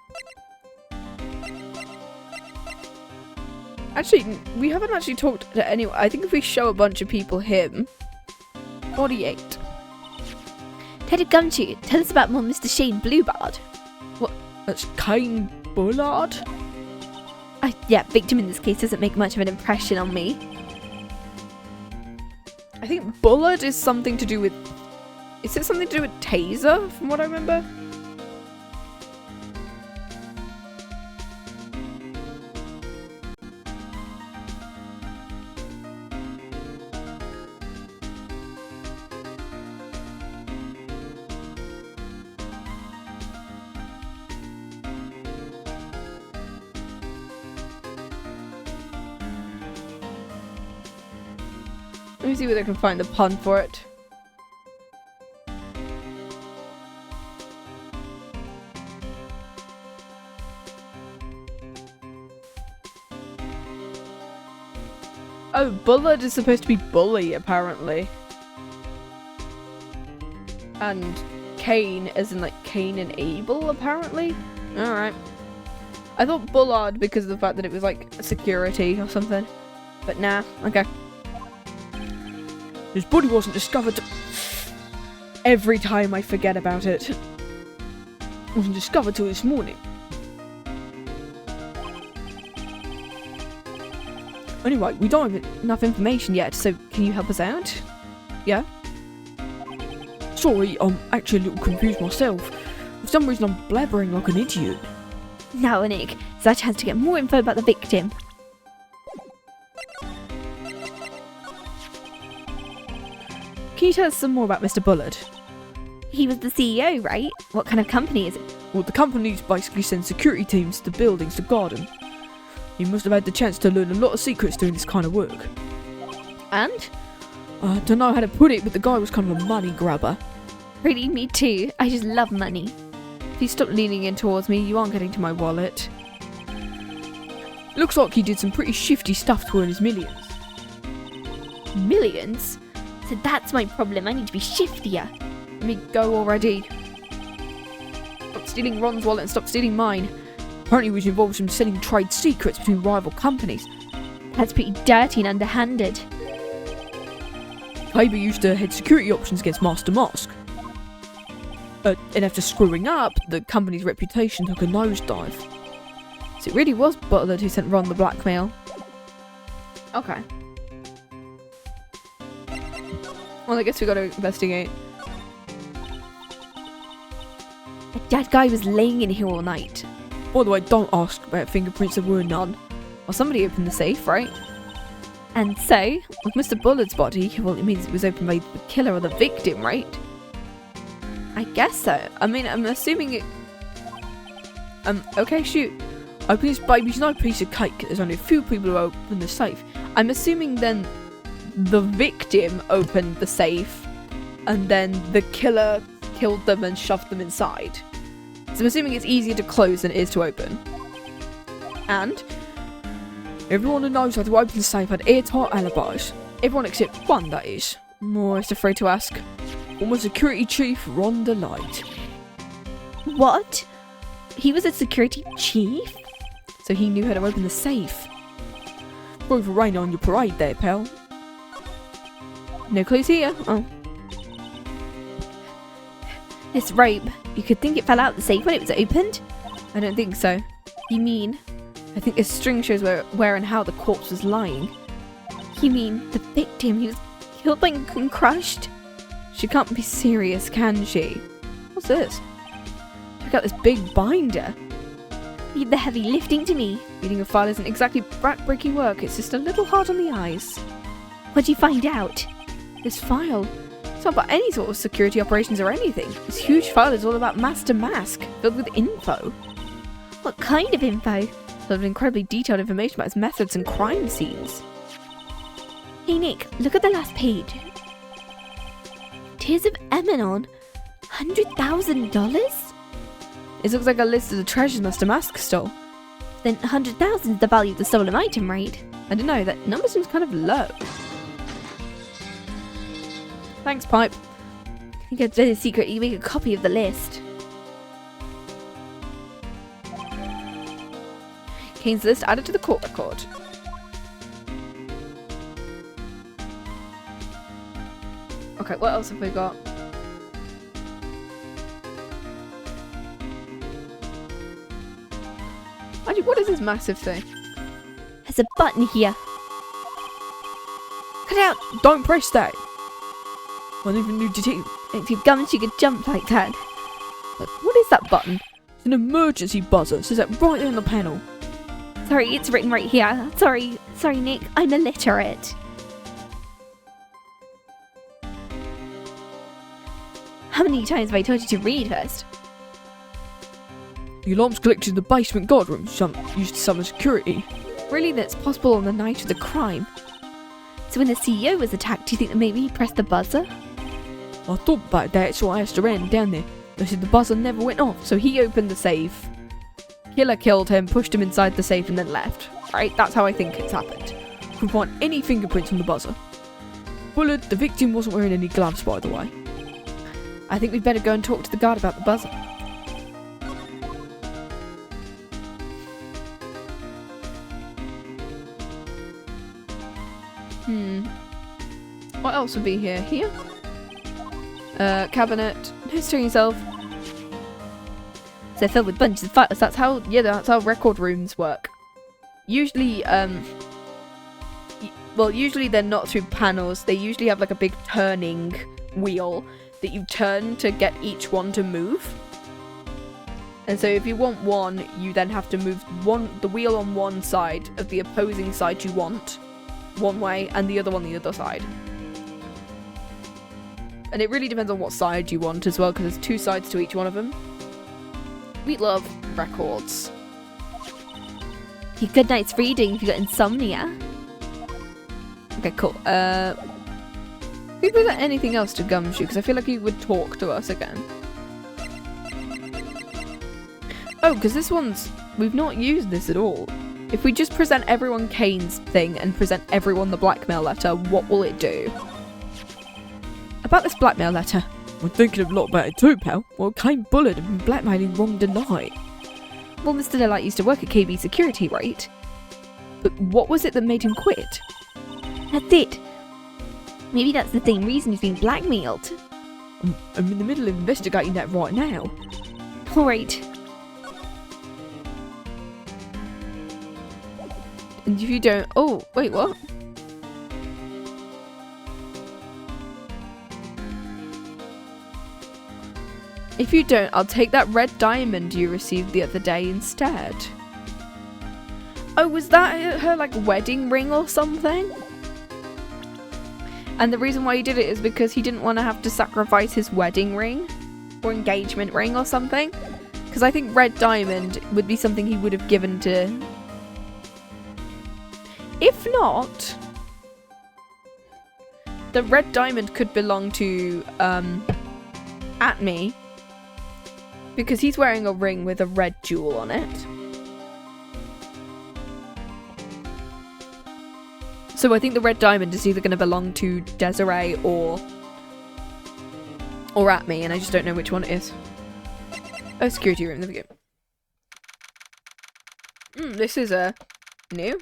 Actually, we haven't actually talked to anyone. I think if we show a bunch of people him. 48. Ted Gumshoe, tell us about more Mr. Shane Bluebard. That's Kane Bullard? Yeah, victim in this case doesn't make much of an impression on me. I think Bullard is something to do with... Is it something to do with Taser, from what I remember? Let me see whether I can find the pun for it. Oh, Bullard is supposed to be bully, apparently. And Cain, as in like Cain and Abel, apparently? Alright. I thought Bullard because of the fact that it was like security or something. But nah, okay. His body wasn't discovered. Every time I forget about it. Wasn't discovered till this morning. Anyway, we don't have enough information yet, so can you help us out? Yeah? Sorry, I'm actually a little confused myself. For some reason I'm blabbering like an idiot. Now, Nick, it's our chance to get more info about the victim. Can you tell us some more about Mr. Bullard? He was the CEO, right? What kind of company is it? Well, the companies basically send security teams to buildings to guard them. He must have had the chance to learn a lot of secrets doing this kind of work. And? I don't know how to put it, but the guy was kind of a money grabber. Really, me too. I just love money. If you stop leaning in towards me, you aren't getting to my wallet. Looks like he did some pretty shifty stuff to earn his millions. Millions? So that's my problem. I need to be shiftier. Let me go already. Stop stealing Ron's wallet and stop stealing mine. Apparently he was involved in selling trade secrets between rival companies. That's pretty dirty and underhanded. KB used to head security options against Masque de Masque. And after screwing up, the company's reputation took a nosedive. So it really was Bullard who sent Ron the blackmail. Okay. Well, I guess we gotta investigate. That guy was laying in here all night. By the way, don't ask about fingerprints, there were none. Well, somebody opened the safe, right? And so, With Mr. Bullard's body, well, it means it was opened by the killer or the victim, right? I guess so. I mean, I'm assuming it... okay, shoot. Open this baby's no piece of cake. There's only a few people who open the safe. I'm assuming then the victim opened the safe and then the killer killed them and shoved them inside. So I'm assuming it's easier to close than it is to open. And everyone who knows how to open the safe had airtight alibis. Everyone except one, that is. more is afraid to ask. Former security chief Ron Delite. what? He was a security chief? So he knew how to open the safe. Sorry for raining on your parade there, pal. No clues here. Oh. This rope, you could think it fell out the safe when it was opened? I don't think so. You mean? I think this string shows where and how the corpse was lying. You mean the victim, he was killed by and crushed? She can't be serious, can she? What's this? Check out this big binder. Leave the heavy lifting to me. Reading a file isn't exactly back-breaking work, it's just a little hard on the eyes. What'd you find out? This file, it's not about any sort of security operations or anything. This huge file is all about Masque de Masque, filled with info. What kind of info? Full of incredibly detailed information about his methods and crime scenes. Hey Nick, look at the last page. Tears of Emanon. $100,000? This looks like a list of the treasures Masque de Masque stole. Then 100,000 is the value of the stolen item, right? I don't know, that number seems kind of low. Thanks, Pipe. You get the secret, you make a copy of the list. Kane's list added to the court record. Okay, what else have we got? Actually, what is this massive thing? There's a button here. Cut out! Don't press that. I never knew to do. Active gums, you could jump like that. What is that button? It's an emergency buzzer. It says that right there on the panel. Sorry, it's written right here. Sorry, Nick, I'm illiterate. How many times have I told you to read first? The alarm's collected in the basement guard room. Used to summon security. Really, that's possible on the night of the crime. So when the CEO was attacked, do you think that maybe he pressed the buzzer? I thought about that, so I asked around down there. They said the buzzer never went off. So he opened the safe. Killer killed him, pushed him inside the safe, and then left. Right? That's how I think it's happened. Couldn't find any fingerprints on the buzzer. Bullard, the victim wasn't wearing any gloves, by the way. I think we'd better go and talk to the guard about the buzzer. What else would be here? Here? Cabinet. No, stirring yourself. So they're filled with bunches of files. That's how record rooms work. Usually, usually they're not through panels. They usually have like a big turning wheel that you turn to get each one to move. And so if you want one, you then have to move the wheel on one side of the opposing side you want one way and the other one the other side. And it really depends on what side you want as well, because there's two sides to each one of them. We love records. You good night's reading if you got insomnia. Okay, cool. Can we present anything else to Gumshoe? Because I feel like he would talk to us again. Oh, because this one's... We've not used this at all. If we just present everyone Kane's thing and present everyone the blackmail letter, what will it do? About this blackmail letter. I'm thinking a lot about it too, pal. Well, Kane Bullard had been blackmailing wrong Delite. Well, Mr. Delite used to work at KB Security, right? But what was it that made him quit? That's it. Maybe that's the same reason he's being blackmailed. I'm in the middle of investigating that right now. Alright. And if you don't... Oh, wait, what? If you don't, I'll take that red diamond you received the other day instead. Oh, was that her, like, wedding ring or something? And the reason why he did it is because he didn't want to have to sacrifice his wedding ring or engagement ring or something. Because I think red diamond would be something he would have given to... If not, the red diamond could belong to Atme, because he's wearing a ring with a red jewel on it. So I think the red diamond is either going to belong to Desiree or Atme, and I just don't know which one it is. Oh, security room, there we go. This is new.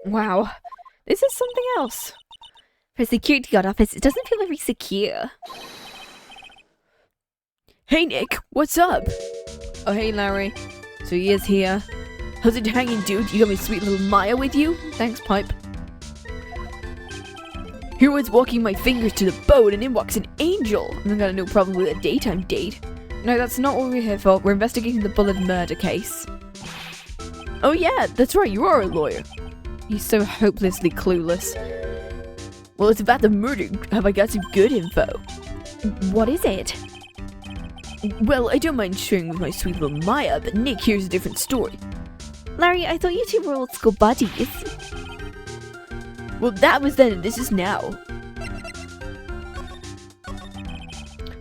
Wow, this is something else. For a security guard office, it doesn't feel very secure. Hey, Nick, what's up? Oh, hey, Larry. So he is here. How's it hanging, dude? You got my sweet little Maya with you? Thanks, Pipe. Here was walking my fingers to the boat and in walks an angel. I've got no problem with a daytime date. No, that's not what we're here for. We're investigating the Bullard murder case. Oh yeah, that's right, you are a lawyer. He's so hopelessly clueless. Well, it's about the murder. Have I got some good info? What is it? Well, I don't mind sharing with my sweet little Maya, but Nick, here's a different story. Larry, I thought you two were old school buddies. Well, that was then and this is now.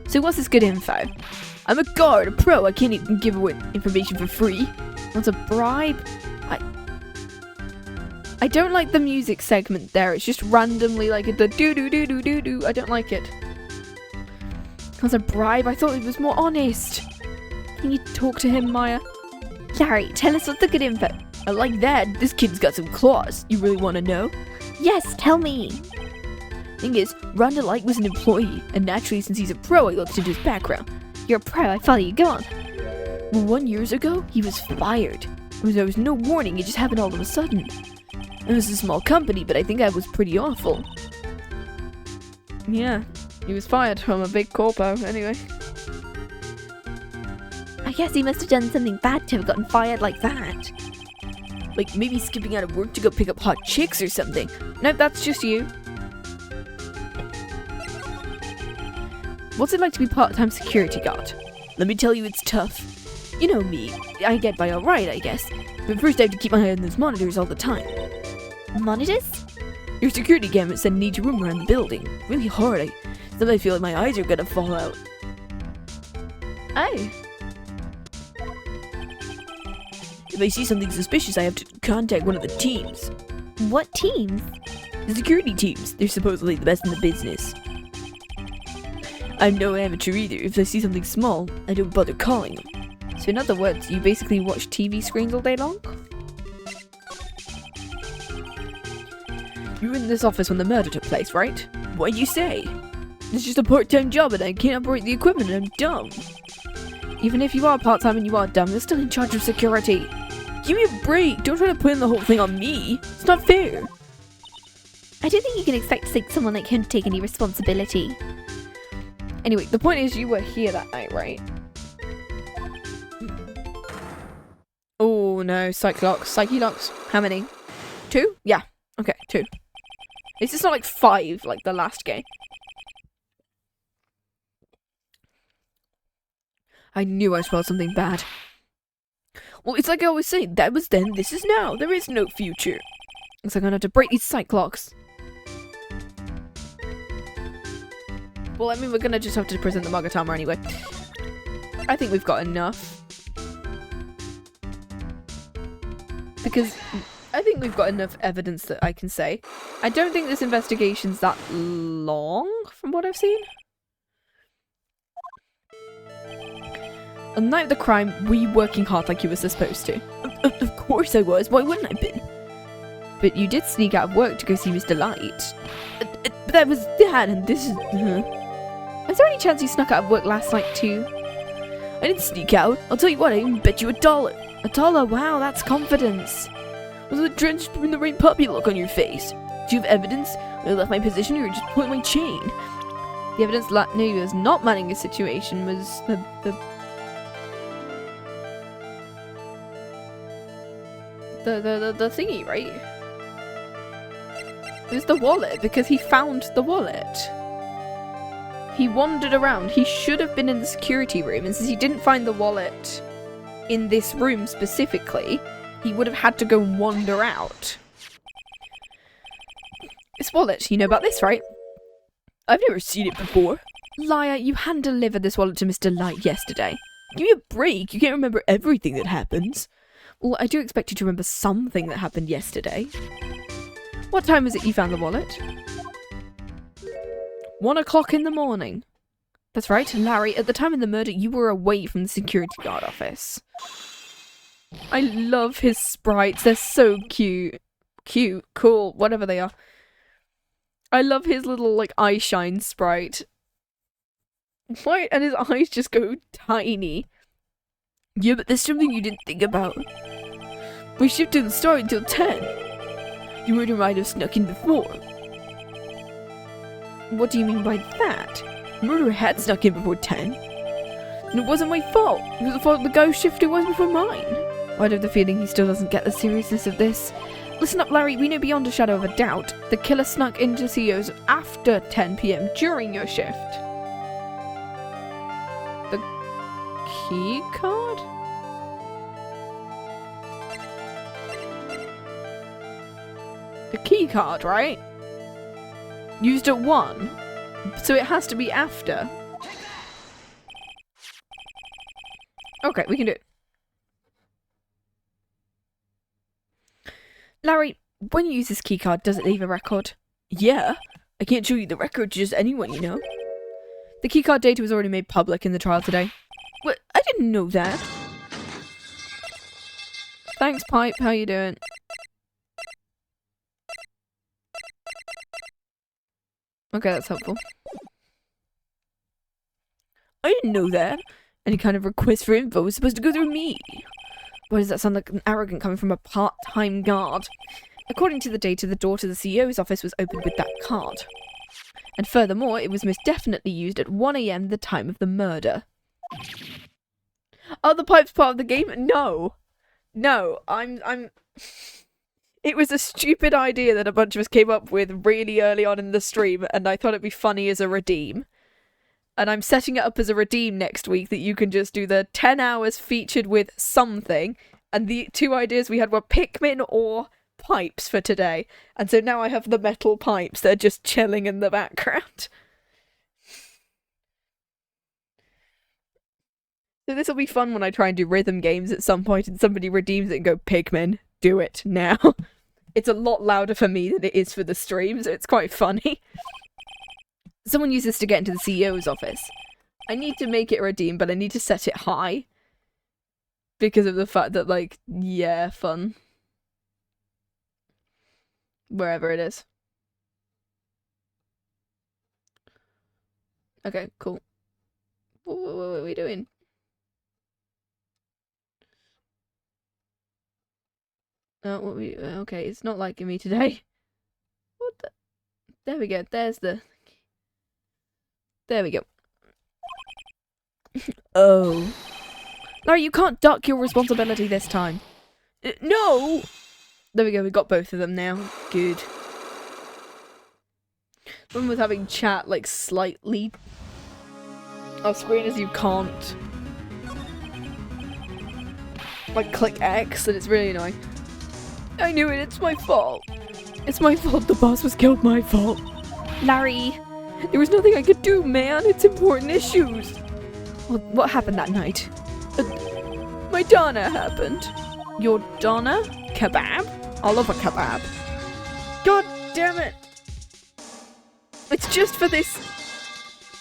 So what's this good info? I'm a guard, a pro. I can't even give away information for free. Want a bribe? I don't like the music segment there. It's just randomly like the do-do-do-do-do-do. I don't like it. As a bribe, I thought it was more honest. Can you talk to him, Maya? Larry, tell us what's the good info. I like that. This kid's got some claws. You really want to know? Yes, tell me. Thing is, Ron Delite was an employee, and naturally, since he's a pro, I looked into his background. You're a pro, I follow you, go on. Well, 1 year ago, he was fired. There was no warning, it just happened all of a sudden. It was a small company, but I think I was pretty awful. Yeah, he was fired from a big corpo, anyway. I guess he must have done something bad to have gotten fired like that. Like maybe skipping out of work to go pick up hot chicks or something. Nope, that's just you. What's it like to be part-time security guard? Let me tell you, it's tough. You know me, I get by alright, I guess. But first I have to keep my eye on those monitors all the time. Monitors? Your security cameras send each room around the building. Really hard. Sometimes I feel like my eyes are gonna fall out. Oh. If I see something suspicious, I have to contact one of the teams. What teams? The security teams. They're supposedly the best in the business. I'm no amateur either. If I see something small, I don't bother calling them. So in other words, you basically watch TV screens all day long? You were in this office when the murder took place, right? What'd you say? It's just a part-time job and I can't operate the equipment and I'm dumb. Even if you are part-time and you are dumb, you're still in charge of security. Give me a break! Don't try to put in the whole thing on me! It's not fair! I don't think you can expect someone like him to take any responsibility. Anyway, the point is you were here that night, right? Oh no, Psyche locks. How many? 2? Yeah. Okay, 2. It's just not like 5 like the last game. I knew I smelled something bad. Well, it's like I always say, that was then, this is now. There is no future. Looks like I'm gonna have to break these Psyche locks. Well, I mean, we're gonna just have to present the Magatama anyway. I think we've got enough. Because I think we've got enough evidence that I can say. I don't think this investigation's that long, from what I've seen. On the night of the crime, were you working hard like you were supposed to? Of course I was. Why wouldn't I have been? But you did sneak out of work to go see Miss Delite. But that was that, and this is... Is there any chance you snuck out of work last night too? I didn't sneak out. I'll tell you what, I even bet you $1. $1? Wow, that's confidence. Was it drenched in the rain puppy look on your face? Do you have evidence? When I left my position, you were just pulling my chain. The evidence Latney was not manning a situation was the thingy, right? It was the wallet, because he found the wallet. He wandered around. He should have been in the security room, and since he didn't find the wallet in this room specifically, he would have had to go and wander out. This wallet, you know about this, right? I've never seen it before. Liar, you hand-delivered this wallet to Mr. Light yesterday. Give me a break. You can't remember everything that happens. Well, I do expect you to remember something that happened yesterday. What time was it you found the wallet? 1 o'clock in the morning. That's right, Larry, at the time of the murder, you were away from the security guard office. I love his sprites. They're so cute. Cute, cool, whatever they are. I love his little, like, eye shine sprite. Why? And his eyes just go tiny. Yeah, but there's something you didn't think about. We shift didn't start until 10. The murder might have snuck in before. What do you mean by that? The murderer had snuck in before 10. And it wasn't my fault. It was the fault of the ghost shifter was before mine. I have the feeling he still doesn't get the seriousness of this. Listen up, Larry, we know beyond a shadow of a doubt the killer snuck into CEOs after 10 PM during your shift. The key card? The key card, right? Used at 1. So it has to be after. Okay, we can do it. Larry, When you use this keycard, does it leave a record? Yeah. I can't show you the record to just anyone, you know. The keycard data was already made public in the trial today. What? I didn't know that. Thanks, Pipe. How you doing? Okay, that's helpful. I didn't know that. Any kind of request for info was supposed to go through me. Why does that sound like an arrogant coming from a part-time guard? According to the data, the door to the CEO's office was opened with that card. And furthermore, it was most definitely used at 1 AM, the time of the murder. Are the pipes part of the game? No. No, I'm... It was a stupid idea that a bunch of us came up with really early on in the stream, and I thought it'd be funny as a redeem. And I'm setting it up as a redeem next week that you can just do the 10 hours featured with something. And the two ideas we had were Pikmin or pipes for today. And so now I have the metal pipes that are just chilling in the background. So this will be fun when I try and do rhythm games at some point and somebody redeems it and go, Pikmin, do it now. It's a lot louder for me than it is for the stream, so it's quite funny. Someone used this to get into the CEO's office. I need to make it a redeem, but I need to set it high. Because of the fact that, like, yeah, fun. Wherever it is. Okay, cool. What are we doing? Okay, it's not liking me today. What the? There we go. There's the... There we go. Oh. Larry, you can't duck your responsibility this time. No! There we go, we got both of them now. Good. One was having chat, like, slightly off screen as you can't. Like, click X, and it's really annoying. I knew it, it's my fault. It's my fault the boss was killed, my fault. Larry. There was nothing I could do, man. It's important issues. Well, what happened that night? My Donna happened. Your Donna? Kebab? I love a kebab. God damn it. It's just for this...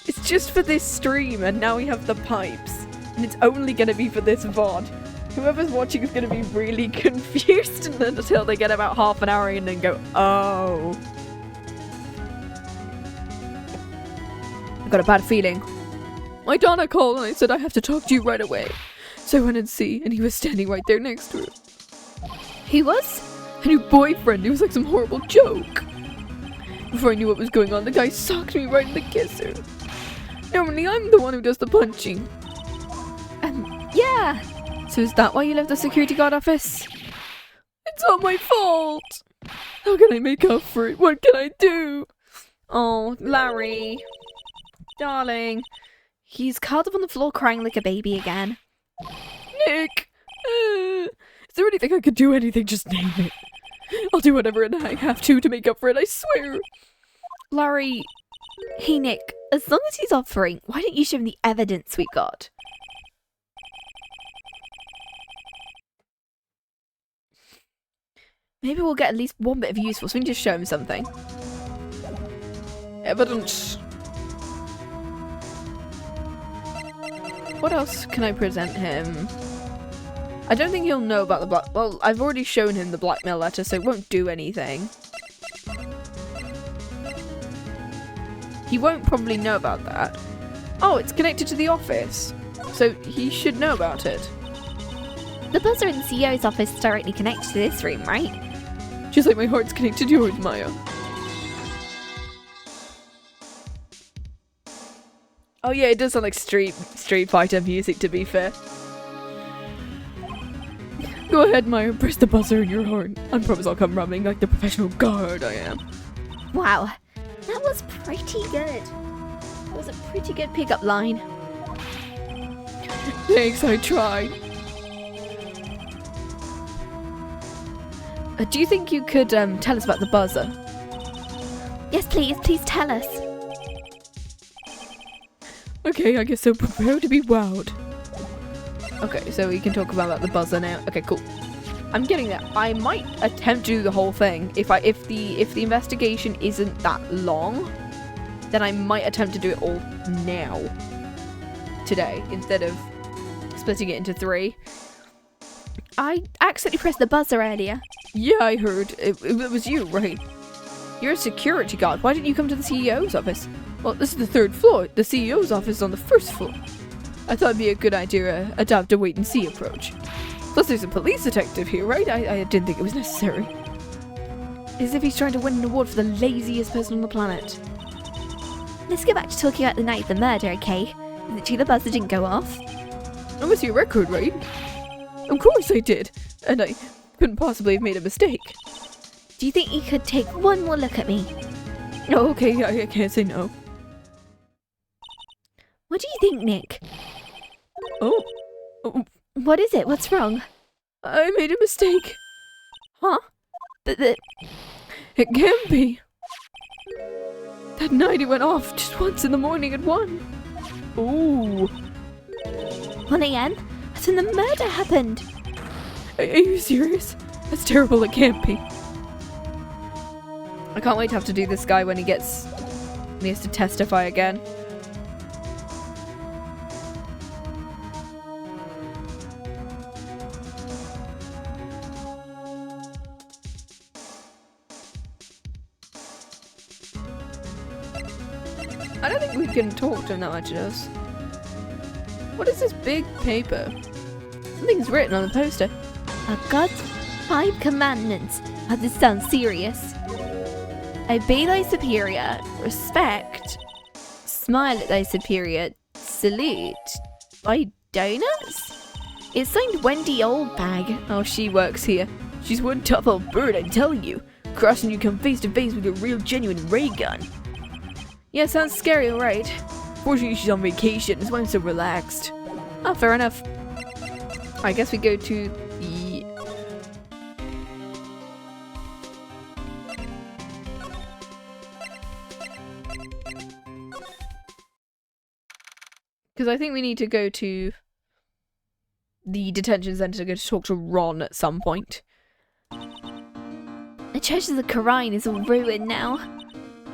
It's just for this stream, and now we have the pipes. And it's only going to be for this VOD. Whoever's watching is going to be really confused until they get about half an hour in and go, oh... I got a bad feeling. My Donna called and I said I have to talk to you right away. So I went and see, and he was standing right there next to her. He was? A new boyfriend. It was like some horrible joke. Before I knew what was going on, the guy socked me right in the kisser. Normally I'm the one who does the punching. Yeah. So is that why you left the security guard office? It's not my fault. How can I make up for it? What can I do? Oh, Larry. Darling. He's curled up on the floor crying like a baby again. Nick! Is there anything I could do? Anything? Just name it. I'll do whatever and I have to make up for it, I swear. Larry. Hey, Nick. As long as he's offering, why don't you show him the evidence we got? Maybe we'll get at least one bit of useful, so we can just show him something. Evidence. What else can I present him? I don't think he'll know about the black... Well, I've already shown him the blackmail letter, so it won't do anything. He won't probably know about that. Oh, it's connected to the office. So he should know about it. The buzzer in the CEO's office is directly connected to this room, right? Just like my heart's connected to yours, Maya. Oh yeah, it does sound like Street Fighter music, to be fair. Go ahead, Maya, press the buzzer in your heart. I promise I'll come running like the professional guard I am. Wow, that was pretty good. That was a pretty good pickup line. Thanks, I tried. Do you think you could tell us about the buzzer? Yes, please. Please tell us. Okay, I guess so. Prepare to be wowed. Okay, so we can talk about the buzzer now. Okay, cool. I'm getting there. I might attempt to do the whole thing. If the investigation isn't that long, then I might attempt to do it all now. Today, instead of splitting it into 3. I accidentally pressed the buzzer earlier. Yeah, I heard. It was you, right? You're a security guard. Why didn't you come to the CEO's office? Well, this is the 3rd floor. The CEO's office is on the 1st floor. I thought it'd be a good idea to adopt a wait-and-see approach. Plus, there's a police detective here, right? I didn't think it was necessary. As if he's trying to win an award for the laziest person on the planet. Let's get back to talking about the night of the murder, okay? Is it true the buzzer didn't go off? That was your record, right? Of course I did. And I couldn't possibly have made a mistake. Do you think you could take one more look at me? Oh, okay, I can't say no. What do you think, Nick? Oh, What is it? What's wrong? I made a mistake. Huh? It can't be. That night it went off just once in the morning at 1. Ooh. 1 a.m.? That's when the murder happened. Are you serious? That's terrible, it can't be. I can't wait to have to do this guy when he has to testify again. I don't think we can talk to him that much, does. What is this big paper? Something's written on the poster. God's 5 commandments. Oh, this sounds serious. Obey thy superior. Respect. Smile at thy superior. Salute. Buy donuts? It's signed Wendy Oldbag. Oh, she works here. She's one tough old bird, I tell you. Crossing you come face to face with a real genuine ray gun. Yeah, sounds scary, alright. Fortunately, she's on vacation. That's why I'm so relaxed. Oh, fair enough. I guess we go to the... Because I think we need to go to the detention centre to go to talk to Ron at some point. The Church of the Quran is all ruined now.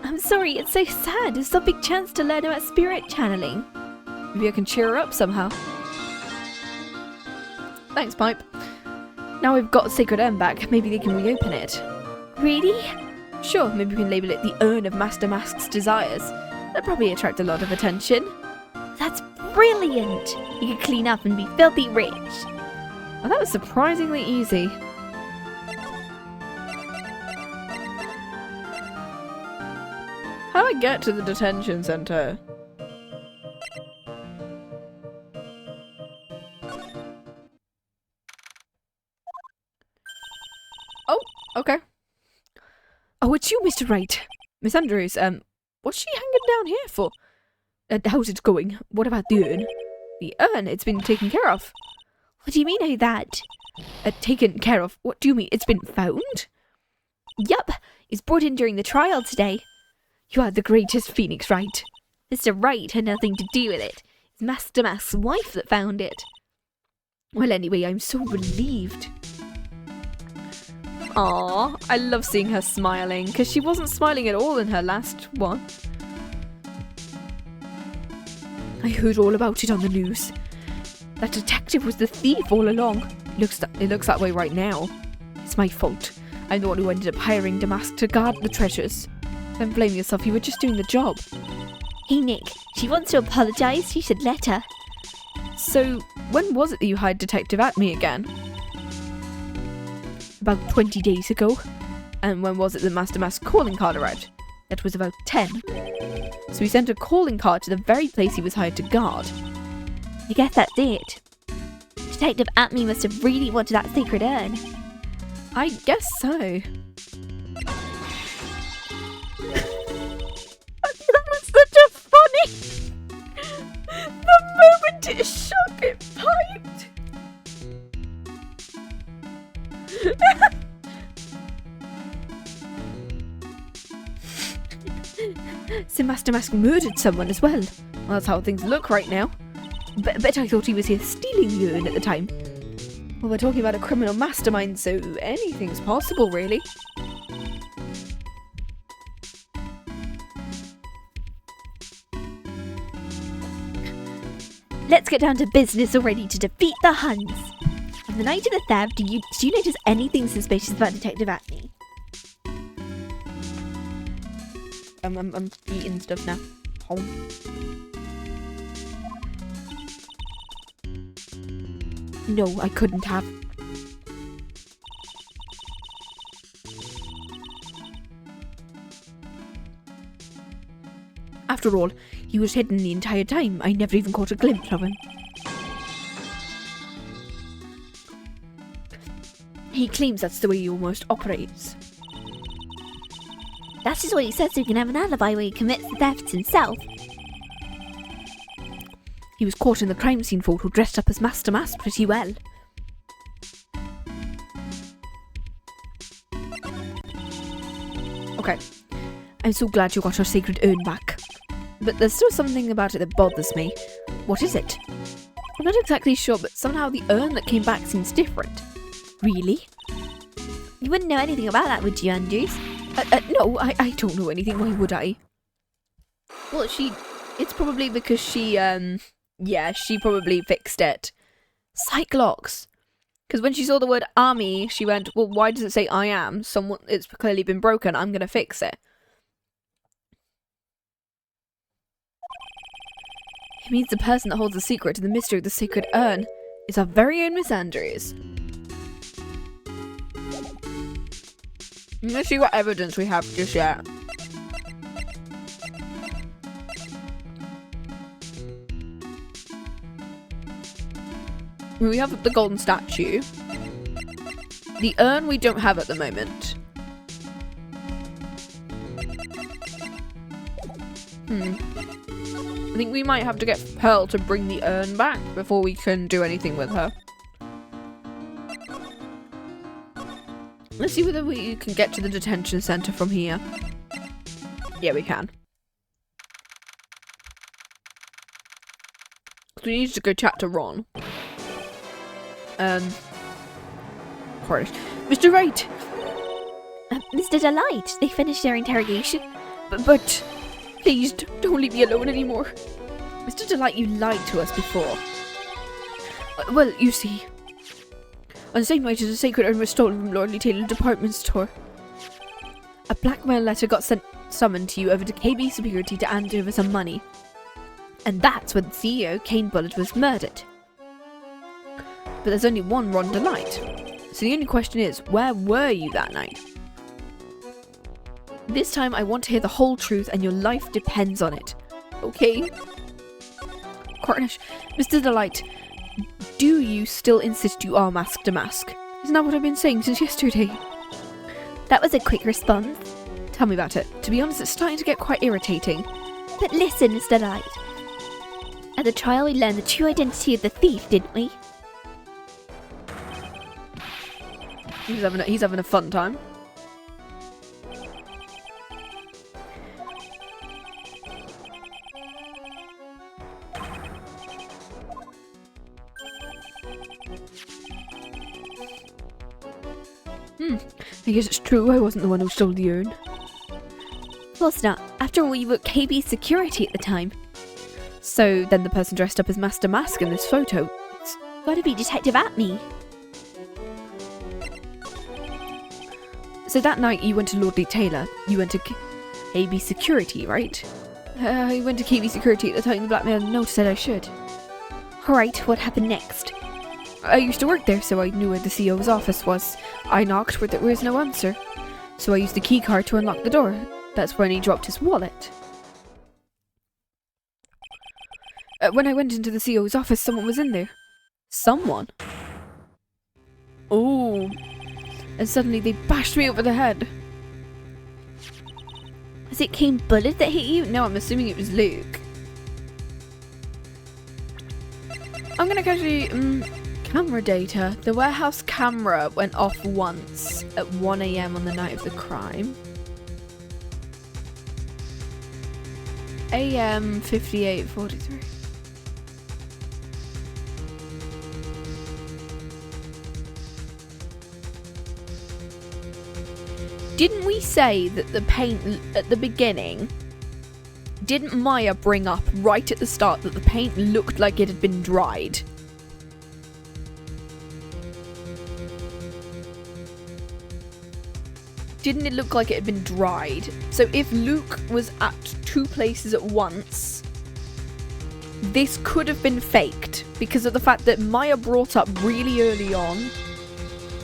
I'm sorry, it's so sad. It's a big chance to learn about spirit channeling. Maybe I can cheer her up somehow. Thanks, Pipe. Now we've got Sacred Urn back, maybe they can reopen it. Really? Sure, maybe we can label it the Urn of Masque de Masque's Desires. That'd probably attract a lot of attention. That's brilliant! You could clean up and be filthy rich. Well, that was surprisingly easy. How do I get to the detention centre? Oh, okay. Oh, it's you, Mr. Wright. Miss Andrews, what's she hanging down here for? How's it going? What about the urn? The urn? It's been taken care of. What do you mean, oh that? Taken care of? What do you mean? It's been found? Yup, it's brought in during the trial today. You are the greatest Phoenix, Wright. Mr. Wright had nothing to do with it. It's Masque de Masque's wife that found it. Well, anyway, I'm so relieved. Aww, I love seeing her smiling, because she wasn't smiling at all in her last one. I heard all about it on the news. That detective was the thief all along. It looks that way right now. It's my fault. I'm the one who ended up hiring Damask to guard the treasures. Don't blame yourself, you were just doing the job. Hey Nick, she wants to apologise, you should let her. So, when was it that you hired Detective Atme again? About 20 days ago. And when was it that Masque de Masque calling card arrived? That was about 10. So he sent a calling card to the very place he was hired to guard. I guess that's it. Detective Atme must have really wanted that sacred urn. I guess so. That was such a funny... The moment it shook, it piped. So Masque de Masque murdered someone as well. Well, that's how things look right now. Bet I thought he was here stealing the urn at the time. Well, we're talking about a criminal mastermind, so anything's possible, really. Let's get down to business already to defeat the Huns. On the night of the theft, did you notice anything suspicious about Detective Acne? I'm eating stuff now. Home. No, I couldn't have. After all, he was hidden the entire time. I never even caught a glimpse of him. He claims that's the way he almost operates. That's just what he says so he can have an alibi where he commits the thefts himself. He was caught in the crime scene photo dressed up as Masque de Masque pretty well. Okay, I'm so glad you got your sacred urn back. But there's still something about it that bothers me. What is it? I'm not exactly sure, but somehow the urn that came back seems different. Really? You wouldn't know anything about that, would you, Andrews? No, I don't know anything. Why would I? Well, it's probably because she probably fixed it. Cyclops. Because when she saw the word army, she went, well, why does it say I am? It's clearly been broken. I'm going to fix it. It means the person that holds the secret to the mystery of the sacred urn is our very own Miss Andrews. Let's see what evidence we have just yet. We have the golden statue. The urn we don't have at the moment. I think we might have to get Pearl to bring the urn back before we can do anything with her. Let's see whether we can get to the detention center from here. Yeah, we can. We need to go chat to Ron. Cornish. Mr. Wright! Mr. Delite, they finished their interrogation. But please, don't leave me alone anymore. Mr. Delite, you lied to us before. Well, you see, on the same night as the sacred urn was stolen from Lordly Taylor department store, a blackmail letter got summoned to you over to KB Security to hand over some money. And that's when the CEO, Kane Bullitt, was murdered. But there's only one Ron Delite. So the only question is, where were you that night? This time I want to hear the whole truth and your life depends on it. Okay? Cornish, Mr. Delite, do you still insist you are Masque de Masque? Isn't that what I've been saying since yesterday? That was a quick response. Tell me about it. To be honest, it's starting to get quite irritating. But listen, Mr. Delite. At the trial we learned the true identity of the thief, didn't we? He's having a fun time. I guess it's true, I wasn't the one who stole the urn. Of course not. After all, you were at KB Security at the time. So then the person dressed up as Masque de Masque in this photo, It's gotta be Detective Atney. So that night you went to Lordly Taylor, you went to KB Security, right? I went to KB Security at the time the blackmail note said I should. Alright, what happened next? I used to work there, so I knew where the CEO's office was. I knocked, but there was no answer. So I used the key card to unlock the door. That's when he dropped his wallet. When I went into the CEO's office, someone was in there. Someone? Oh. And suddenly they bashed me over the head. Was it Kane Bullitt that hit you? No, I'm assuming it was Luke. I'm gonna actually... camera data. The warehouse camera went off once at 1 AM on the night of the crime. AM 58:43. Didn't we say that the paint at the beginning? Didn't Maya bring up right at the start that the paint looked like it had been dried? Didn't it look like it had been dried? So if Luke was at 2 places at once, this could have been faked because of the fact that Maya brought up really early on,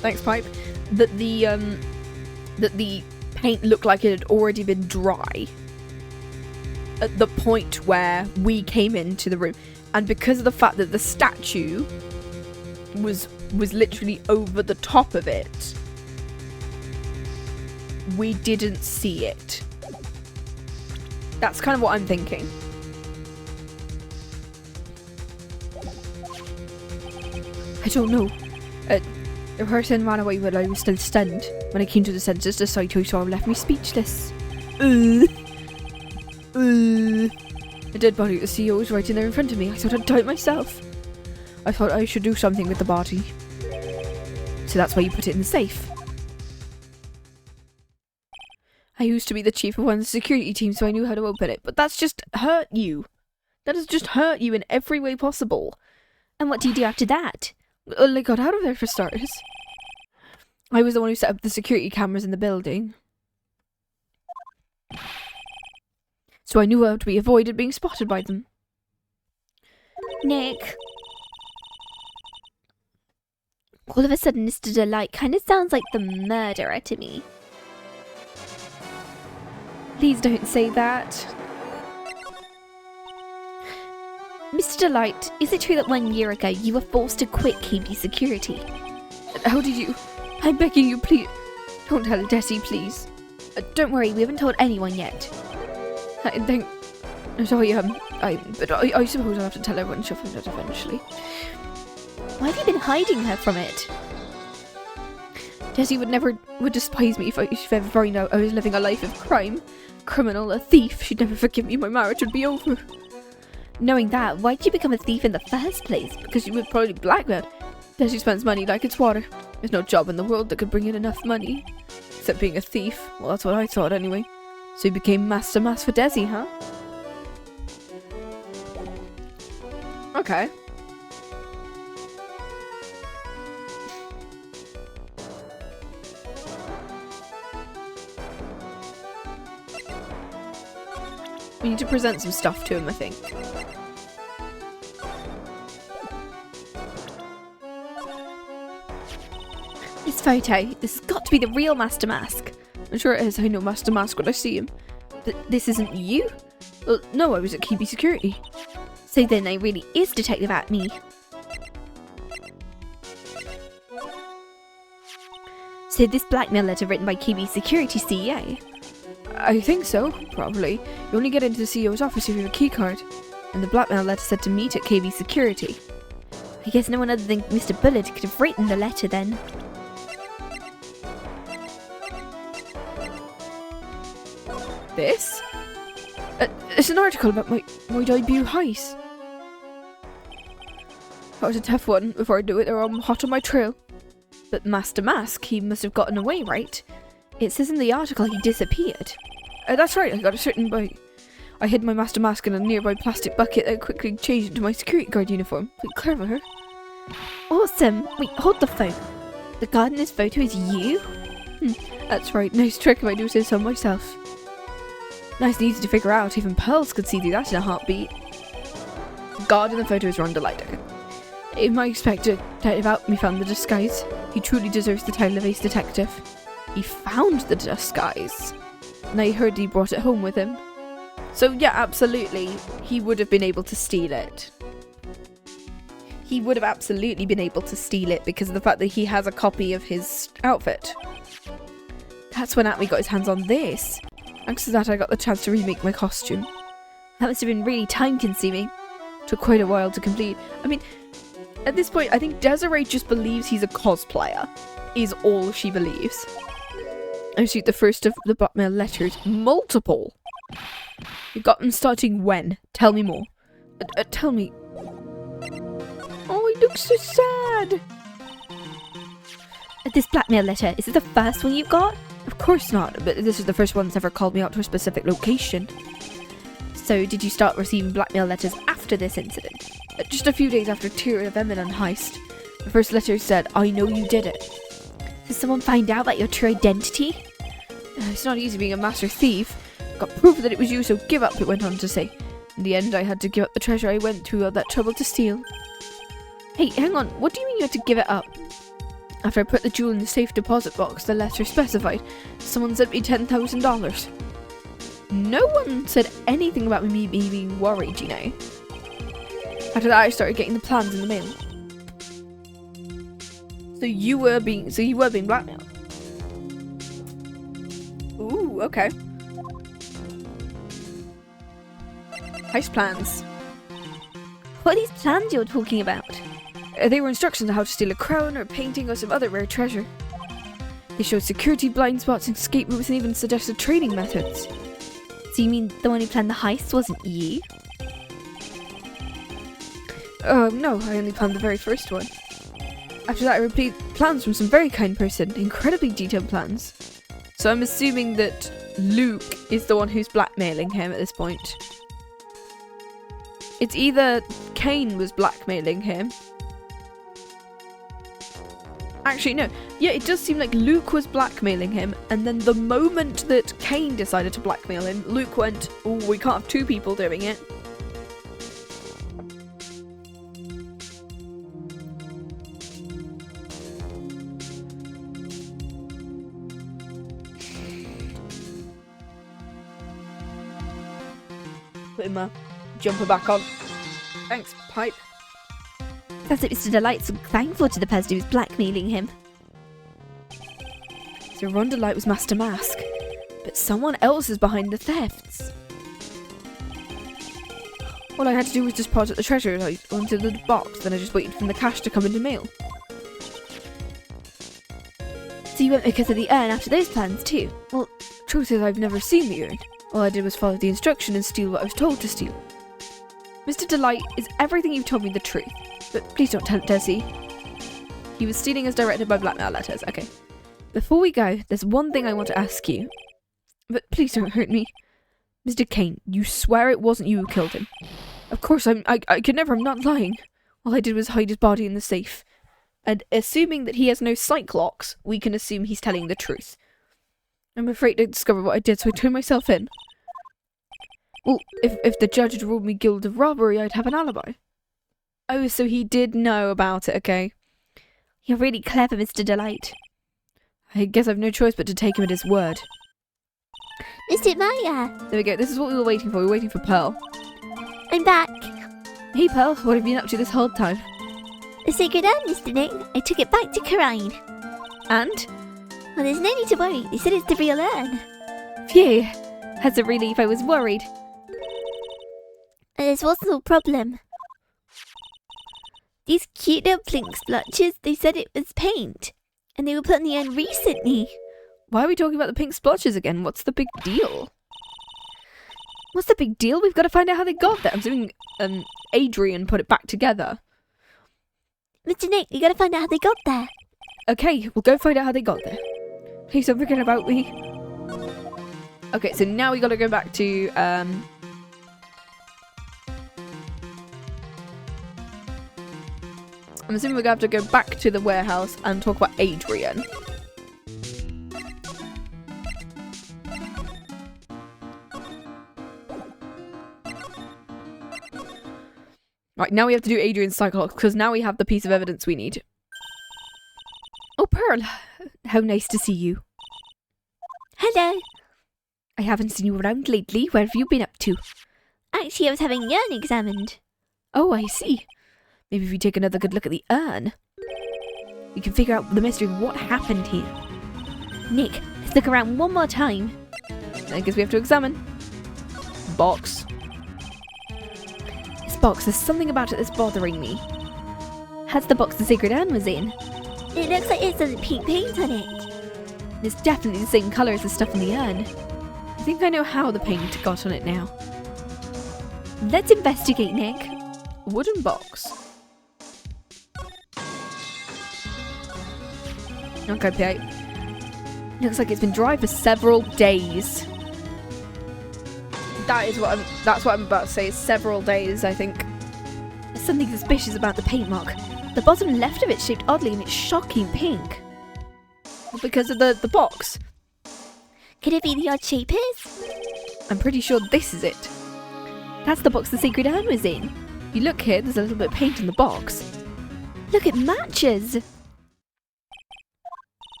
thanks Pipe, that the paint looked like it had already been dry at the point where we came into the room, and because of the fact that the statue was literally over the top of it, we didn't see it. That's kind of what I'm thinking. I don't know. The person ran away while I was still stunned. When I came to the senses, the sight I saw left me speechless. A dead body of the CEO was right in there in front of me. I thought I'd die myself. I thought I should do something with the body. So that's why you put it in the safe. I used to be the chief of one of the security teams, so I knew how to open it. But that's just hurt you. That has just hurt you in every way possible. And what do you do after that? Well, I got out of there for starters. I was the one who set up the security cameras in the building. So I knew how to be avoided being spotted by them. Nick. All of a sudden, Mr. Delite kind of sounds like the murderer to me. Please don't say that. Mr. Delite, is it true that 1 year ago you were forced to quit KB Security? How did you... I'm begging you, please. Don't tell Desi, please. Don't worry, we haven't told anyone yet. I think... I'm sorry, but I suppose I'll have to tell everyone. She'll find out eventually. Why have you been hiding her from it? Desi would despise me if ever found out I was living a life of crime. Criminal, a thief. She'd never forgive me. My marriage would be over. Knowing that, why did you become a thief in the first place? Because she would probably blackmail. Desi spends money like it's water. There's no job in the world that could bring in enough money. Except being a thief. Well, that's what I thought anyway. So you became Masque de Masque for Desi, huh? Okay. We need to present some stuff to him, I think. This photo, this has got to be the real Masque de Masque. I'm sure it is. I know Masque de Masque when I see him. This isn't you? Well, no, I was at KB Security. So then I really is Detective Acme. So this blackmail letter written by KB Security CEO? I think so, probably. You only get into the CEO's office if you have a keycard. And the blackmail letter said to meet at KB Security. I guess no one other than Mr. Bullet could have written the letter then. This? It's an article about my debut heist. That was a tough one. Before I do it, they're all hot on my trail. But Masque de Masque, he must have gotten away, right? It says in the article he disappeared. That's right, I got a certain by... I hid my Masque de Masque in a nearby plastic bucket and quickly changed into my security guard uniform. But clever, huh? Awesome! Wait, hold the phone. The guard in this photo is you? That's right, nice trick if I do say so myself. Nice and easy to figure out, even pearls could see through that in a heartbeat. The guard in the photo is Ron Delite. In my expected Detective Acme found the disguise. He truly deserves the title of ace detective. He found the disguise. And I heard he brought it home with him. So yeah, absolutely, he would have been able to steal it. He would have absolutely been able to steal it because of the fact that he has a copy of his outfit. That's when Acme got his hands on this. Thanks to that, I got the chance to remake my costume. That must have been really time consuming. Took quite a while to complete. I mean, at this point, I think Desiree just believes he's a cosplayer. Is all she believes. I received the first of the blackmail letters. Multiple! You got them starting when? Tell me more. Tell me. Oh, he looks so sad! This blackmail letter, is it the first one you got? Of course not, but this is the first one that's ever called me out to a specific location. So, did you start receiving blackmail letters after this incident? Just a few days after Tyr of Emin heist. The first letter said, I know you did it. Did someone find out about your true identity? It's not easy being a master thief. Got proof that it was you, so give up, it went on to say. In the end, I had to give up the treasure I went through all that trouble to steal. Hey, hang on, what do you mean you had to give it up? After I put the jewel in the safe deposit box, the letter specified, someone sent me $10,000. No one said anything about me being worried, you know. After that, I started getting the plans in the mail. So you were being blackmailed. Ooh, okay. Heist plans. What are these plans you're talking about? They were instructions on how to steal a crown or a painting or some other rare treasure. They showed security blind spots and escape routes and even suggested training methods. So you mean the one who planned the heist wasn't you? No, I only planned the very first one. After that, I repeated plans from some very kind person, incredibly detailed plans. So I'm assuming that Luke is the one who's blackmailing him at this point. It's either Cain was blackmailing him. Actually, no. Yeah, it does seem like Luke was blackmailing him, and then the moment that Cain decided to blackmail him, Luke went, oh, we can't have two people doing it. Put my jumper back on. Thanks, pipe. Sounds like Mr. Delite's thankful to the person who was blackmailing him. So Ron Delite was Masque de Masque, but someone else is behind the thefts. All I had to do was deposit the treasure onto the box, then I just waited for the cash to come in the mail. So you went because of the urn after those plans too? Well, truth is I've never seen the urn. All I did was follow the instruction and steal what I was told to steal. Mr. Delite, is everything you've told me the truth? But please don't tell it, Desi. He was stealing as directed by blackmail letters. Okay. Before we go, there's one thing I want to ask you. But please don't hurt me. Mr. Cain, you swear it wasn't you who killed him? Of course, I could never, I'm not lying. All I did was hide his body in the safe. And assuming that he has no psych locks, we can assume he's telling the truth. I'm afraid to discover what I did, so I turned myself in. Well, if the judge had ruled me guilty of robbery, I'd have an alibi. Oh, so he did know about it, okay. You're really clever, Mr. Delite. I guess I've no choice but to take him at his word. Mr. Maya, There we go, this is what we were waiting for. We were waiting for Pearl. I'm back. Hey Pearl, what have you been up to this whole time? The sacred urn, Mr. Nick. I took it back to Karine. And? Well, there's no need to worry. They said it's the real urn. Phew, that's a relief. I was worried. There's one little problem. These cute little pink splotches, they said it was paint. And they were put in the urn recently. Why are we talking about the pink splotches again? What's the big deal? What's the big deal? We've got to find out how they got there. I'm assuming Adrian put it back together. Mr. Nick, you gotta find out how they got there. Okay, we'll go find out how they got there. Please don't forget about me. Okay, so now we gotta go back to, I'm assuming we're gonna have to go back to the warehouse and talk about Adrian. Right, now we have to do Adrian's psychology, because now we have the piece of evidence we need. Oh, Pearl, how nice to see you. Hello. I haven't seen you around lately. Where have you been up to? Actually, I was having the urn examined. Oh, I see. Maybe if we take another good look at the urn, we can figure out the mystery of what happened here. Nick, let's look around one more time. I guess we have to examine. Box. This box, there's something about it that's bothering me. Has the box the sacred urn was in? It looks like it has pink paint on it. It's definitely the same colour as the stuff in the urn. I think I know how the paint got on it now. Let's investigate, Nick. A wooden box. Okay, Pete. Looks like it's been dry for several days. That's what I'm about to say. Several days, I think. There's something suspicious about the paint mark. The bottom left of it's shaped oddly and it's shocking pink. Because of the box. Could it be the odd shapers? I'm pretty sure this is it. That's the box the sacred urn was in. You look here, there's a little bit of paint in the box. Look, it matches.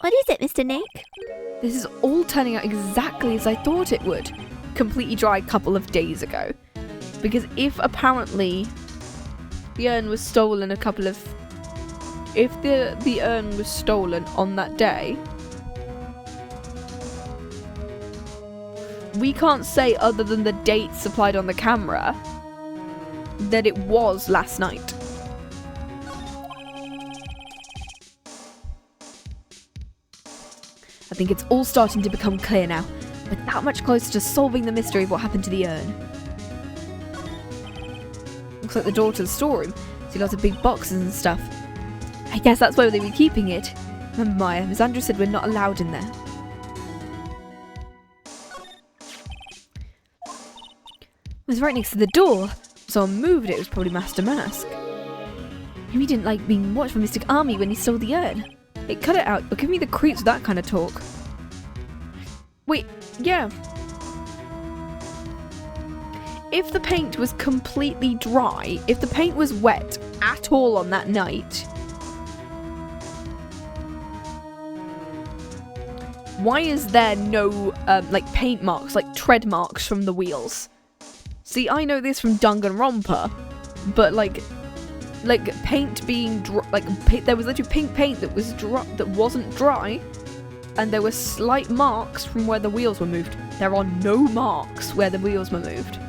What is it, Mr. Nick? This is all turning out exactly as I thought it would. Completely dry a couple of days ago. Because if apparently the urn was stolen if the urn was stolen on that day, we can't say other than the date supplied on the camera that it was last night. I think it's all starting to become clear now. We're that much closer to solving the mystery of what happened to the urn. Looks like the door to the storeroom. See lots of big boxes and stuff. I guess that's where they were keeping it. Maya, Miss Andrews said we're not allowed in there. It was right next to the door. Someone moved it. It was probably Masque de Masque. Maybe he didn't like being watched by Mystic Army when he stole the urn. Hey, cut it out. You're giving me the creeps with that kind of talk. Wait, yeah. If the paint was completely dry, if the paint was wet at all on that night, why is there no, like, paint marks, like tread marks from the wheels? See, I know this from Danganronpa, but, like paint being there was literally pink paint that was that wasn't dry, and there were slight marks from where the wheels were moved. There are no marks where the wheels were moved.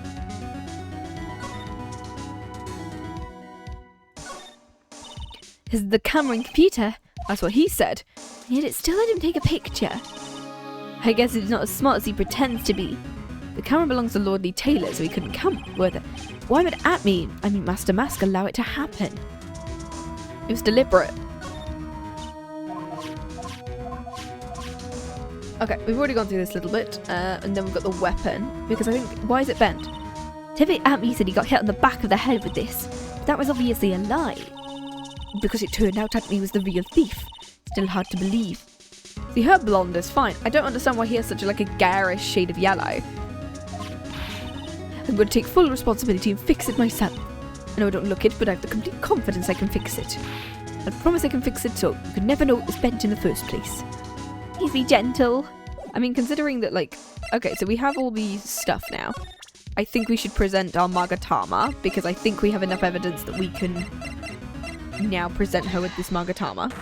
Is the camera and computer? That's what he said. Yet it still let him take a picture. I guess he's not as smart as he pretends to be. The camera belongs to Lordly Taylor, so he couldn't come with it. Why would Masque de Masque allow it to happen? It was deliberate. Okay, we've already gone through this a little bit, and then we've got the weapon, because I think, why is it bent? David Atme said he got hit on the back of the head with this, but that was obviously a lie. Because it turned out Atme was the real thief. Still hard to believe. See, her blonde is fine. I don't understand why he has such a garish shade of yellow. I'm going to take full responsibility and fix it myself. I know I don't look it, but I have the complete confidence I can fix it. I promise I can fix it so you could never know it was bent in the first place. Please be gentle. I mean, considering that, okay, so we have all these stuff now. I think we should present our Magatama, because I think we have enough evidence that we can now present her with this Magatama.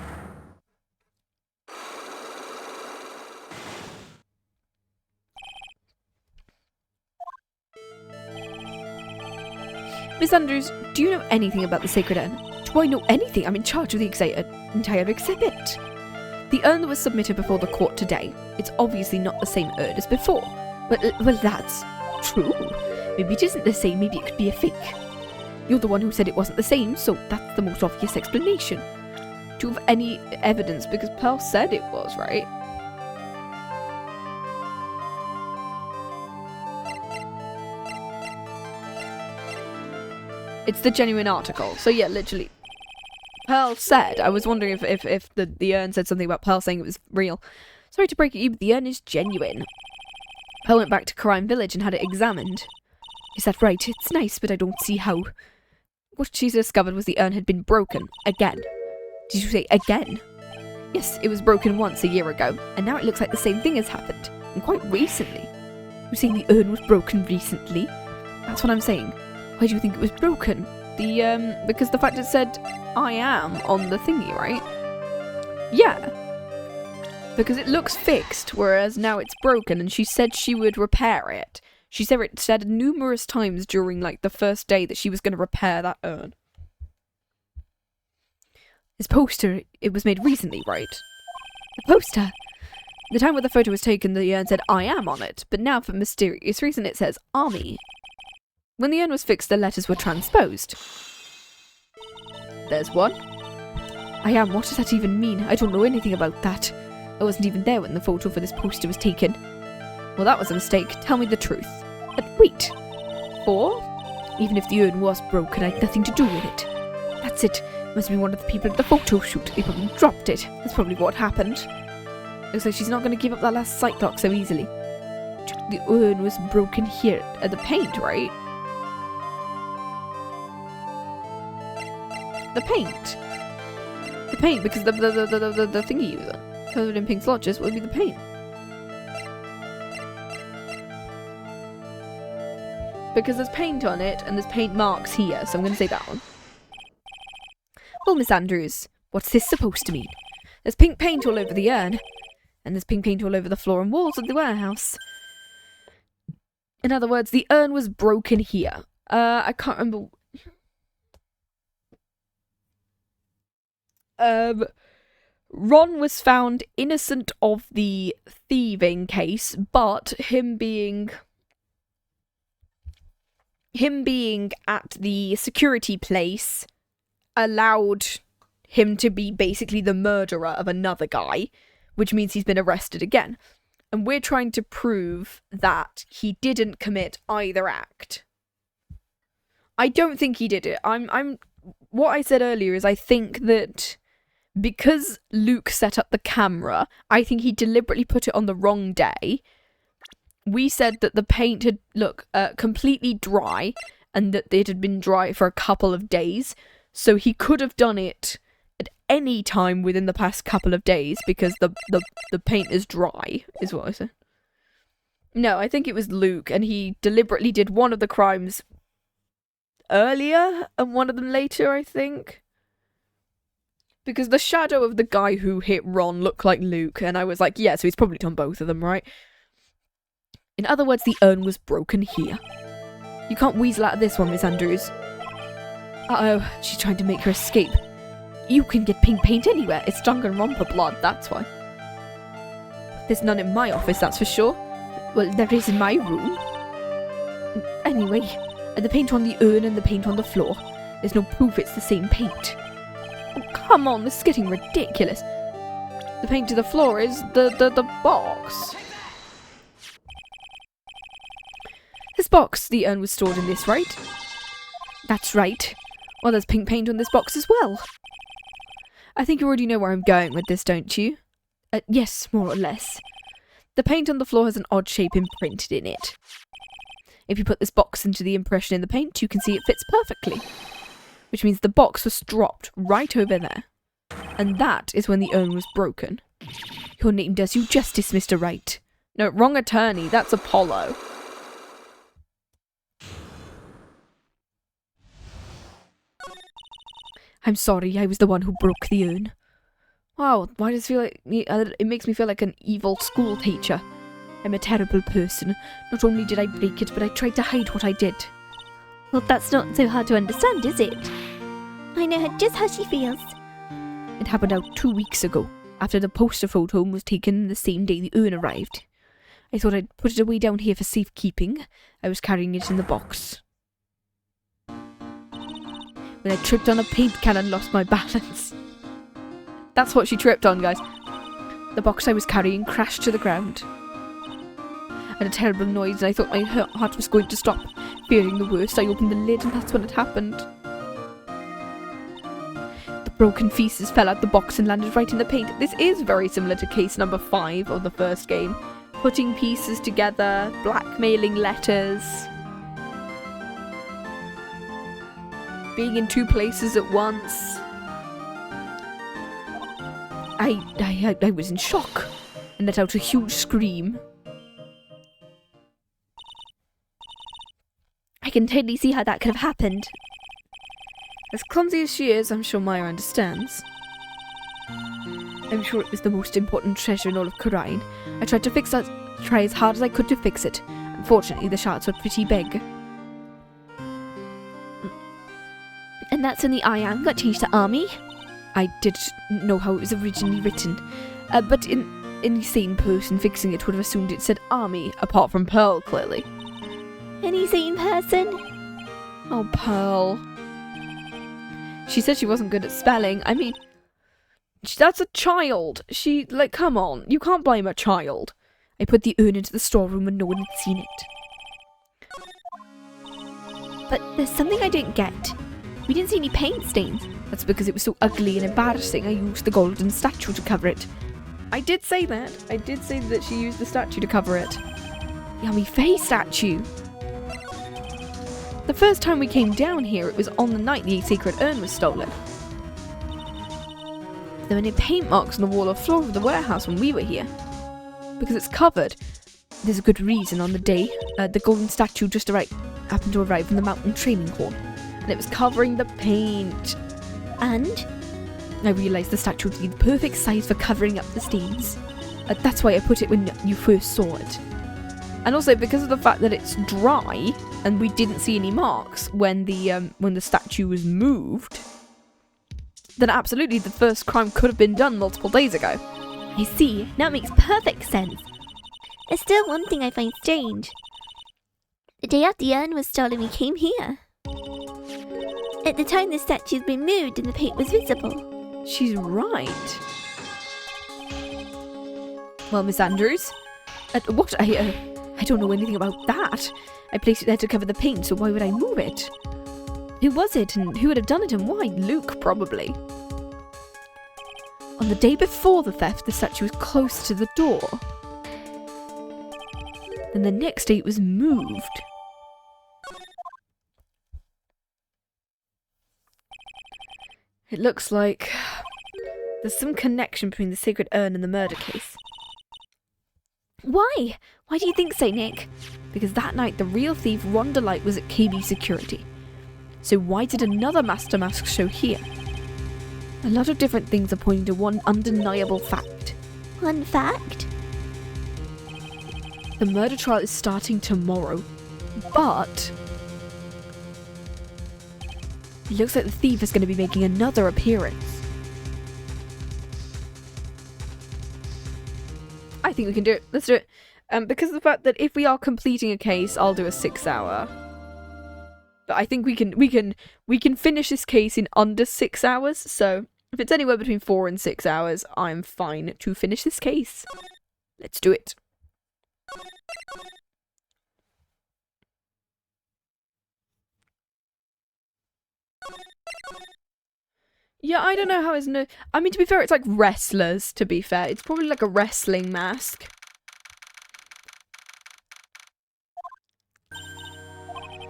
Miss Andrews, do you know anything about the Sacred Urn? Do I know anything? I'm in charge of the entire exhibit. The urn that was submitted before the court today, it's obviously not the same urn as before. Well, that's true. Maybe it isn't the same, maybe it could be a fake. You're the one who said it wasn't the same, so that's the most obvious explanation. Do you have any evidence? Because Pearl said it was, right? It's the genuine article. So yeah, literally. Pearl said, I was wondering if the urn said something about Pearl saying it was real. Sorry to break it to you, but the urn is genuine. Pearl went back to Crime Village and had it examined. Is that right? It's nice, but I don't see how. What she discovered was the urn had been broken. Again. Did you say again? Yes, it was broken once a year ago, and now it looks like the same thing has happened. And quite recently. You're saying the urn was broken recently? That's what I'm saying. Why do you think it was broken? Because the fact it said, I am on the thingy, right? Yeah. Because it looks fixed, whereas now it's broken, and she said she would repair it. She said numerous times during, the first day that she was going to repair that urn. This poster, it was made recently, right? The poster? The time when the photo was taken, the urn said, I am on it, but now for mysterious reason it says, Army. When the urn was fixed, the letters were transposed. There's one. I am, what does that even mean? I don't know anything about that. I wasn't even there when the photo for this poster was taken. Well, that was a mistake. Tell me the truth. Wait. 4? Even if the urn was broken, I had nothing to do with it. That's it. Must have been one of the people at the photo shoot. They probably dropped it. That's probably what happened. Looks like she's not going to give up that last sight lock so easily. The urn was broken here at the paint, right? The paint. The paint, because the thingy was covered in pink splotches would be the paint. Because there's paint on it and there's paint marks here, so I'm going to say that one. Well, Miss Andrews, what's this supposed to mean? There's pink paint all over the urn, and there's pink paint all over the floor and walls of the warehouse. In other words, the urn was broken here. I can't remember. Ron was found innocent of the thieving case, but him being at the security place allowed him to be basically the murderer of another guy, which means he's been arrested again. And we're trying to prove that he didn't commit either act. I don't think he did it. What I said earlier is I think that because Luke set up the camera, I think he deliberately put it on the wrong day. We said that the paint had, completely dry, and that it had been dry for a couple of days. So he could have done it at any time within the past couple of days because the paint is dry, is what I said. No, I think it was Luke, and he deliberately did one of the crimes earlier and one of them later, I think. Because the shadow of the guy who hit Ron looked like Luke, and I was like, yeah, so he's probably done both of them, right? In other words, the urn was broken here. You can't weasel out of this one, Miss Andrews. Uh-oh, she's trying to make her escape. You can get pink paint anywhere. It's Danganronpa blood, that's why. There's none in my office, that's for sure. Well, there is in my room. Anyway, the paint on the urn and the paint on the floor. There's no proof it's the same paint. Oh, come on, this is getting ridiculous. The paint to the floor is the box. This box, the urn was stored in this, right? That's right. Well, there's pink paint on this box as well. I think you already know where I'm going with this, don't you? Yes, more or less. The paint on the floor has an odd shape imprinted in it. If you put this box into the impression in the paint, you can see it fits perfectly. Which means the box was dropped right over there. And that is when the urn was broken. Your name does you justice, Mr. Wright. No, wrong attorney. That's Apollo. I'm sorry, I was the one who broke the urn. Wow, why does it feel like... it makes me feel like an evil school teacher. I'm a terrible person. Not only did I break it, but I tried to hide what I did. Well, that's not so hard to understand, is it? I know just how she feels. It happened out 2 weeks ago, after the poster photo was taken the same day the urn arrived. I thought I'd put it away down here for safekeeping. I was carrying it in the box. When I tripped on a paint can and lost my balance. That's what she tripped on, guys. The box I was carrying crashed to the ground. I had a terrible noise and I thought my heart was going to stop. Fearing the worst, I opened the lid and that's when it happened. The broken pieces fell out the box and landed right in the paint. This is very similar to case number 5 of the first game. Putting pieces together, blackmailing letters. Being in 2 places at once. I was in shock and let out a huge scream. I can totally see how that could have happened. As clumsy as she is, I'm sure Maya understands. I'm sure it was the most important treasure in all of Khura'in. I tried to try as hard as I could to fix it. Unfortunately, the shards were pretty big. And that's when the I am got changed to Army? I did know how it was originally written, but any sane person fixing it would have assumed it said Army, apart from Pearl, clearly. Any sane person? Oh, Pearl. She said she wasn't good at spelling. I mean, That's a child. She, like, come on. You can't blame a child. I put the urn into the storeroom when no one had seen it. But there's something I didn't get. We didn't see any paint stains. That's because it was so ugly and embarrassing I used the golden statue to cover it. I did say that. I did say that she used the statue to cover it. Yummy face statue. The first time we came down here, it was on the night the sacred urn was stolen. There were no paint marks on the wall or floor of the warehouse when we were here. Because it's covered. There's a good reason. On the day, the golden statue just happened to arrive from the mountain training hall. And it was covering the paint. And I realised the statue would be the perfect size for covering up the stains. That's why I put it when you first saw it. And also because of the fact that it's dry and we didn't see any marks when the statue was moved, then absolutely the first crime could have been done multiple days ago. I see. Now it makes perfect sense. There's still one thing I find strange. The day after the urn was stolen, we came here. At the time, the statue had been moved and the paint was visible. She's right. Well, Miss Andrews, what? I don't know anything about that. I placed it there to cover the paint, so why would I move it? Who was it, and who would have done it, and why? Luke, probably. On the day before the theft, the statue was close to the door. Then the next day it was moved. It looks like there's some connection between the sacred urn and the murder case. Why? Why do you think so, Nick? Because that night the real thief, Ron Delite, was at KB Security. So why did another Masque de Masque show here? A lot of different things are pointing to one undeniable fact. One fact? The murder trial is starting tomorrow, but it looks like the thief is going to be making another appearance. I think we can do it. Let's do it. Because of the fact that if we are completing a case, I'll do a 6-hour. But I think we can finish this case in under 6 hours. So if it's anywhere between 4 and 6 hours, I'm fine to finish this case. Let's do it. Yeah, I don't know how it's no. I mean, to be fair, it's like wrestlers, to be fair. It's probably like a wrestling mask.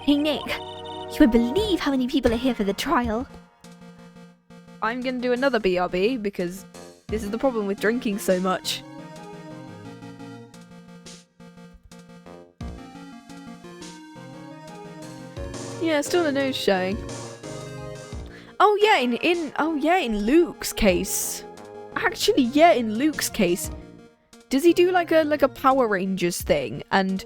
Hey, Nick. You won't believe how many people are here for the trial. I'm gonna do another BRB because this is the problem with drinking so much. Yeah, still a nose showing. Oh yeah, in Luke's case. Actually, yeah, in Luke's case. Does he do like a Power Rangers thing? And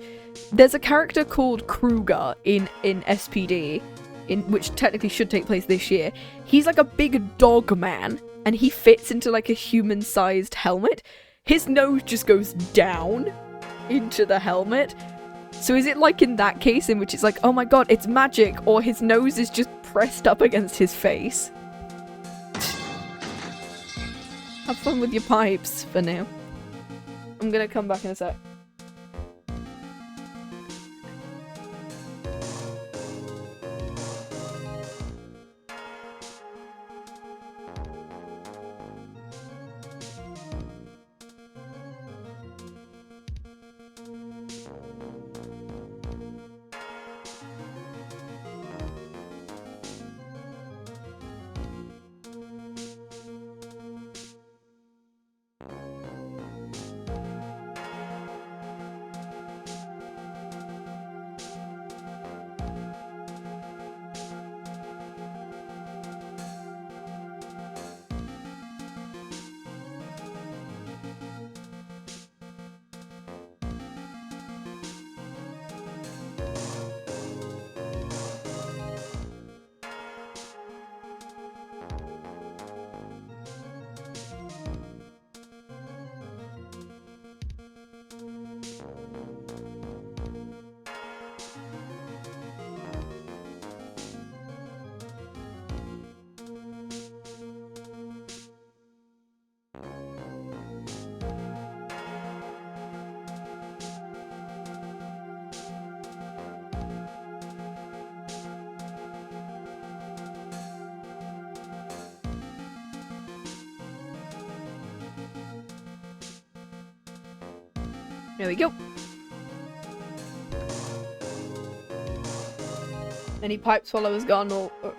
there's a character called Kruger in SPD, which technically should take place this year. He's like a big dog man, and he fits into like a human-sized helmet. His nose just goes down into the helmet. So is it like in that case in which it's like, oh my god, it's magic, or his nose is just pressed up against his face? Have fun with your pipes for now. I'm gonna come back in a sec. There we go. Any pipes while I was gone,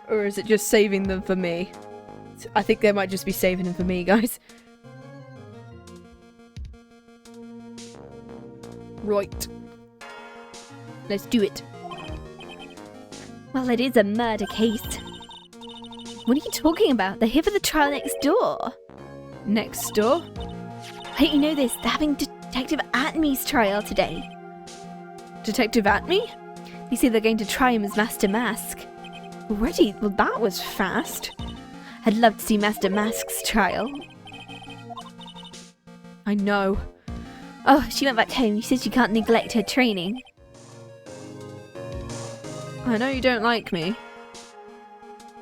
or is it just saving them for me? I think they might just be saving them for me, guys. Right. Let's do it. Well, it is a murder case. What are you talking about? They're here for the trial next door. Next door? Hey, you know this? They're having Detective Atme's trial today. Detective Atme? They say they're going to try him as Masque de Masque. Already? Well, that was fast. I'd love to see Masque de Masque's trial. I know. Oh, she went back home. She said she can't neglect her training. I know you don't like me.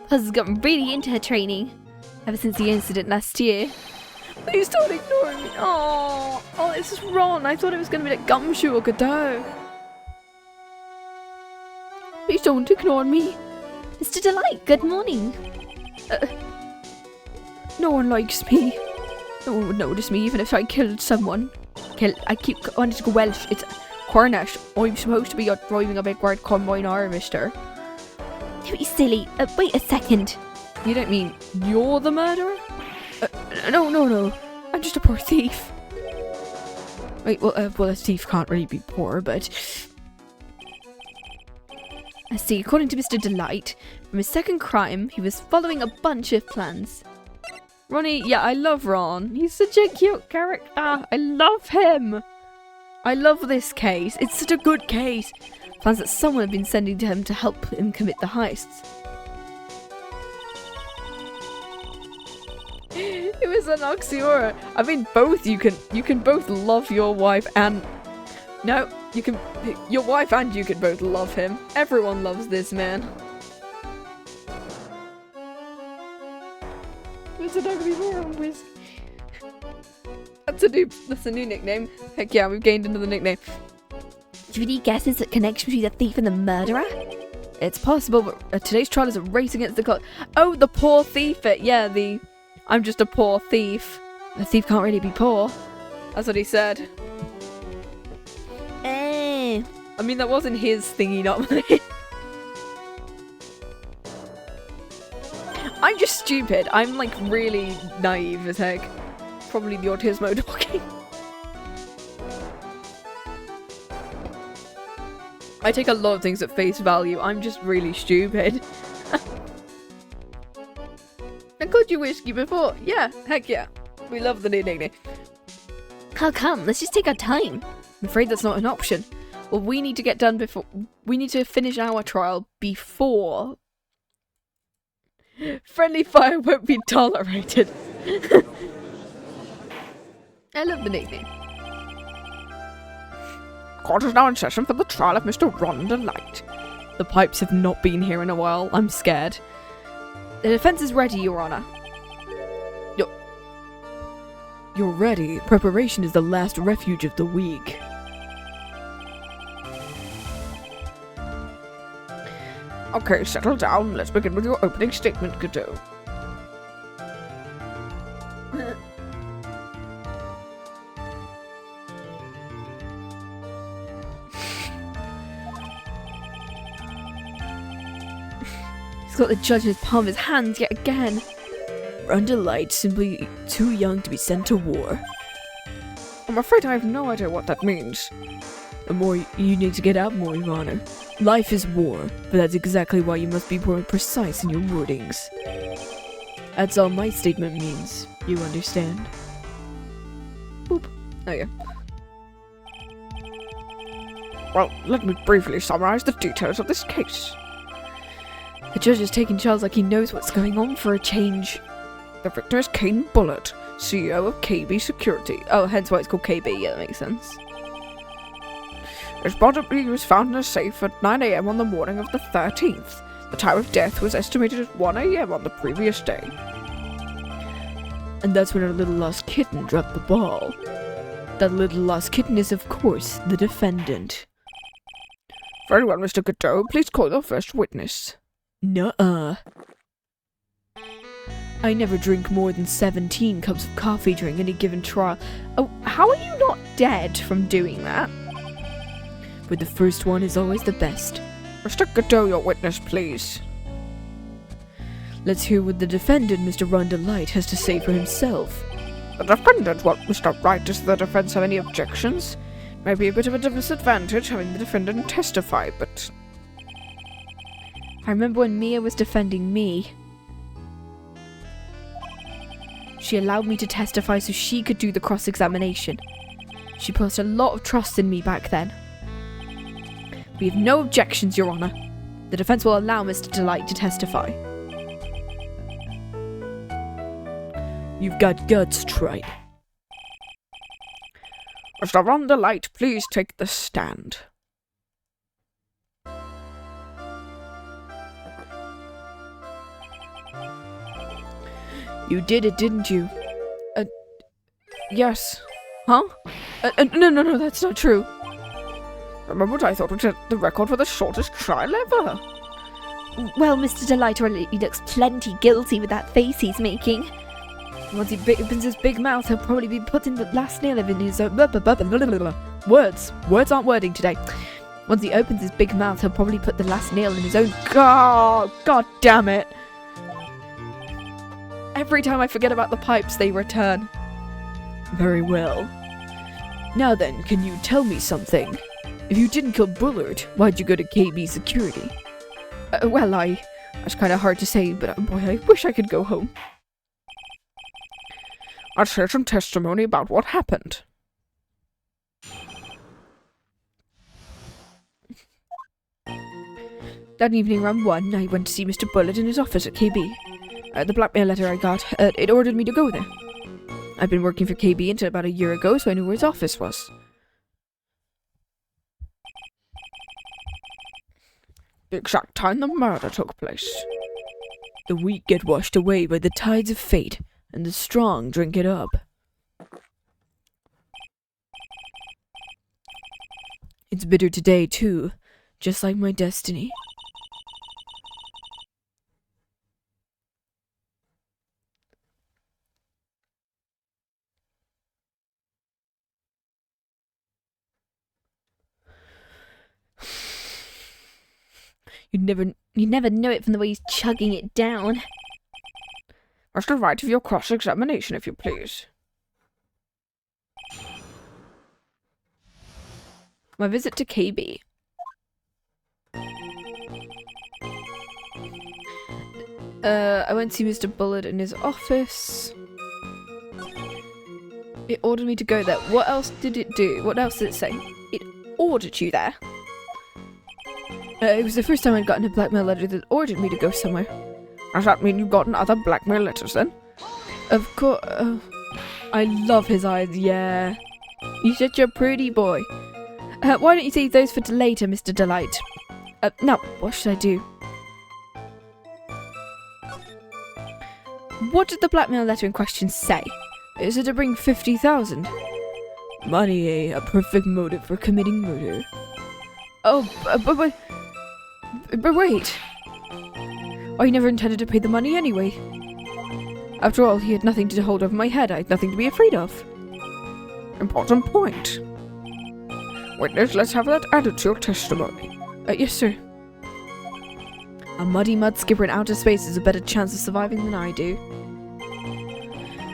Puzzle's gotten really into her training ever since the incident last year. Please don't ignore me. Oh, this is Ron. I thought it was going to be like Gumshoe or Godot. Please don't ignore me. Mr. Delite, good morning. No one likes me. No one would notice me even if I killed someone. I keep wanting to go Welsh. It's Cornish. I'm supposed to be driving a big red combine harvester. Don't be silly. Wait a second. You don't mean you're the murderer? No. I'm just a poor thief. Wait, well, a thief can't really be poor, but... I see, according to Mr. Delite, from his second crime, he was following a bunch of plans. Ronnie, yeah, I love Ron. He's such a cute character. I love him. I love this case. It's such a good case. Plans that someone had been sending to him to help him commit the heists. It was an oxymoron. I mean, both you can both love your wife and no, your wife and you can both love him. Everyone loves this man. What's an ugly moron with? That's a new nickname. Heck yeah, we've gained another nickname. Do you have any guesses at connection between the thief and the murderer? It's possible, but today's trial is a race against the clock. Oh, the poor thief! I'm just a poor thief. The thief can't really be poor. That's what he said. I mean, that wasn't his thingy, not mine. I'm just stupid. I'm like really naive as heck. Probably the autismo talking. I take a lot of things at face value. I'm just really stupid. I called you whiskey before. Yeah, heck yeah. We love the new nickname. Come, let's just take our time. I'm afraid that's not an option. Well, we need to get done before... We need to finish our trial before... Friendly fire won't be tolerated. I love the nickname. Court is now in session for the trial of Mr. Ron Delite. The pipes have not been here in a while. I'm scared. The defense is ready, Your Honor. You're ready. Preparation is the last refuge of the weak. Okay, settle down. Let's begin with your opening statement, Godot. He's got the judge in his palm of his hands yet again. Ron Delite, simply too young to be sent to war. I'm afraid I have no idea what that means. The more you need to get out more, Your Honor. Life is war, but that's exactly why you must be more precise in your wordings. That's all my statement means. You understand? Boop. Okay. Well, let me briefly summarize the details of this case. The judge is taking Charles like he knows what's going on for a change. The victim is Kane Bullitt, CEO of KB Security. Oh, hence why it's called KB. Yeah, that makes sense. His body was found in a safe at 9 AM on the morning of the 13th. The time of death was estimated at 1 AM on the previous day. And that's when our little lost kitten dropped the ball. That little lost kitten is, of course, the defendant. Very well, Mr. Godot. Please call your first witness. Nuh-uh. I never drink more than 17 cups of coffee during any given trial. Oh, how are you not dead from doing that? But the first one is always the best. Mr. Godot, your witness, please. Let's hear what the defendant, Mr. Delite, has to say for himself. The defendant, well, Mr. Wright, does the defense have any objections? Maybe a bit of a disadvantage having the defendant testify, but... I remember when Mia was defending me. She allowed me to testify so she could do the cross-examination. She placed a lot of trust in me back then. We have no objections, Your Honour. The defence will allow Mr. Delite to testify. You've got guts, Tripe. Mr. Delite, please take the stand. You did it, didn't you? Yes. Huh? No, that's not true. Remember what I thought was the record for the shortest trial ever? Well, Mr. Delite already looks plenty guilty with that face he's making. Once he opens his big mouth, he'll probably be putting the last nail in his words. Words aren't wording today. Once he opens his big mouth, he'll probably put the last nail in his own... God damn it! Every time I forget about the pipes, they return. Very well. Now then, can you tell me something? If you didn't kill Bullard, why'd you go to KB Security? Well, that's kind of hard to say, but boy, I wish I could go home. I'd share some testimony about what happened. That evening around 1, I went to see Mr. Bullard in his office at KB. The blackmail letter I got, it ordered me to go there. I'd been working for KB until about a year ago, so I knew where his office was. The exact time the murder took place. The weak get washed away by the tides of fate, and the strong drink it up. It's bitter today, too, just like my destiny. You'd never know it from the way he's chugging it down. What's the right of your cross-examination, if you please? My visit to KB. I went to see Mr. Bullard in his office. It ordered me to go there. What else did it do? What else did it say? It ordered you there. It was the first time I'd gotten a blackmail letter that ordered me to go somewhere. Does that mean you've gotten other blackmail letters then? Of course. I love his eyes, yeah. You're such a pretty boy. Why don't you save those for later, Mr. Delite? Now, what should I do? What did the blackmail letter in question say? Is it to bring 50,000? Money, a perfect motive for committing murder. Oh, but wait. I never intended to pay the money anyway. After all, he had nothing to hold over my head. I had nothing to be afraid of. Important point. Witness, let's have that added to your testimony. Yes, sir. A muddy mud skipper in outer space has a better chance of surviving than I do.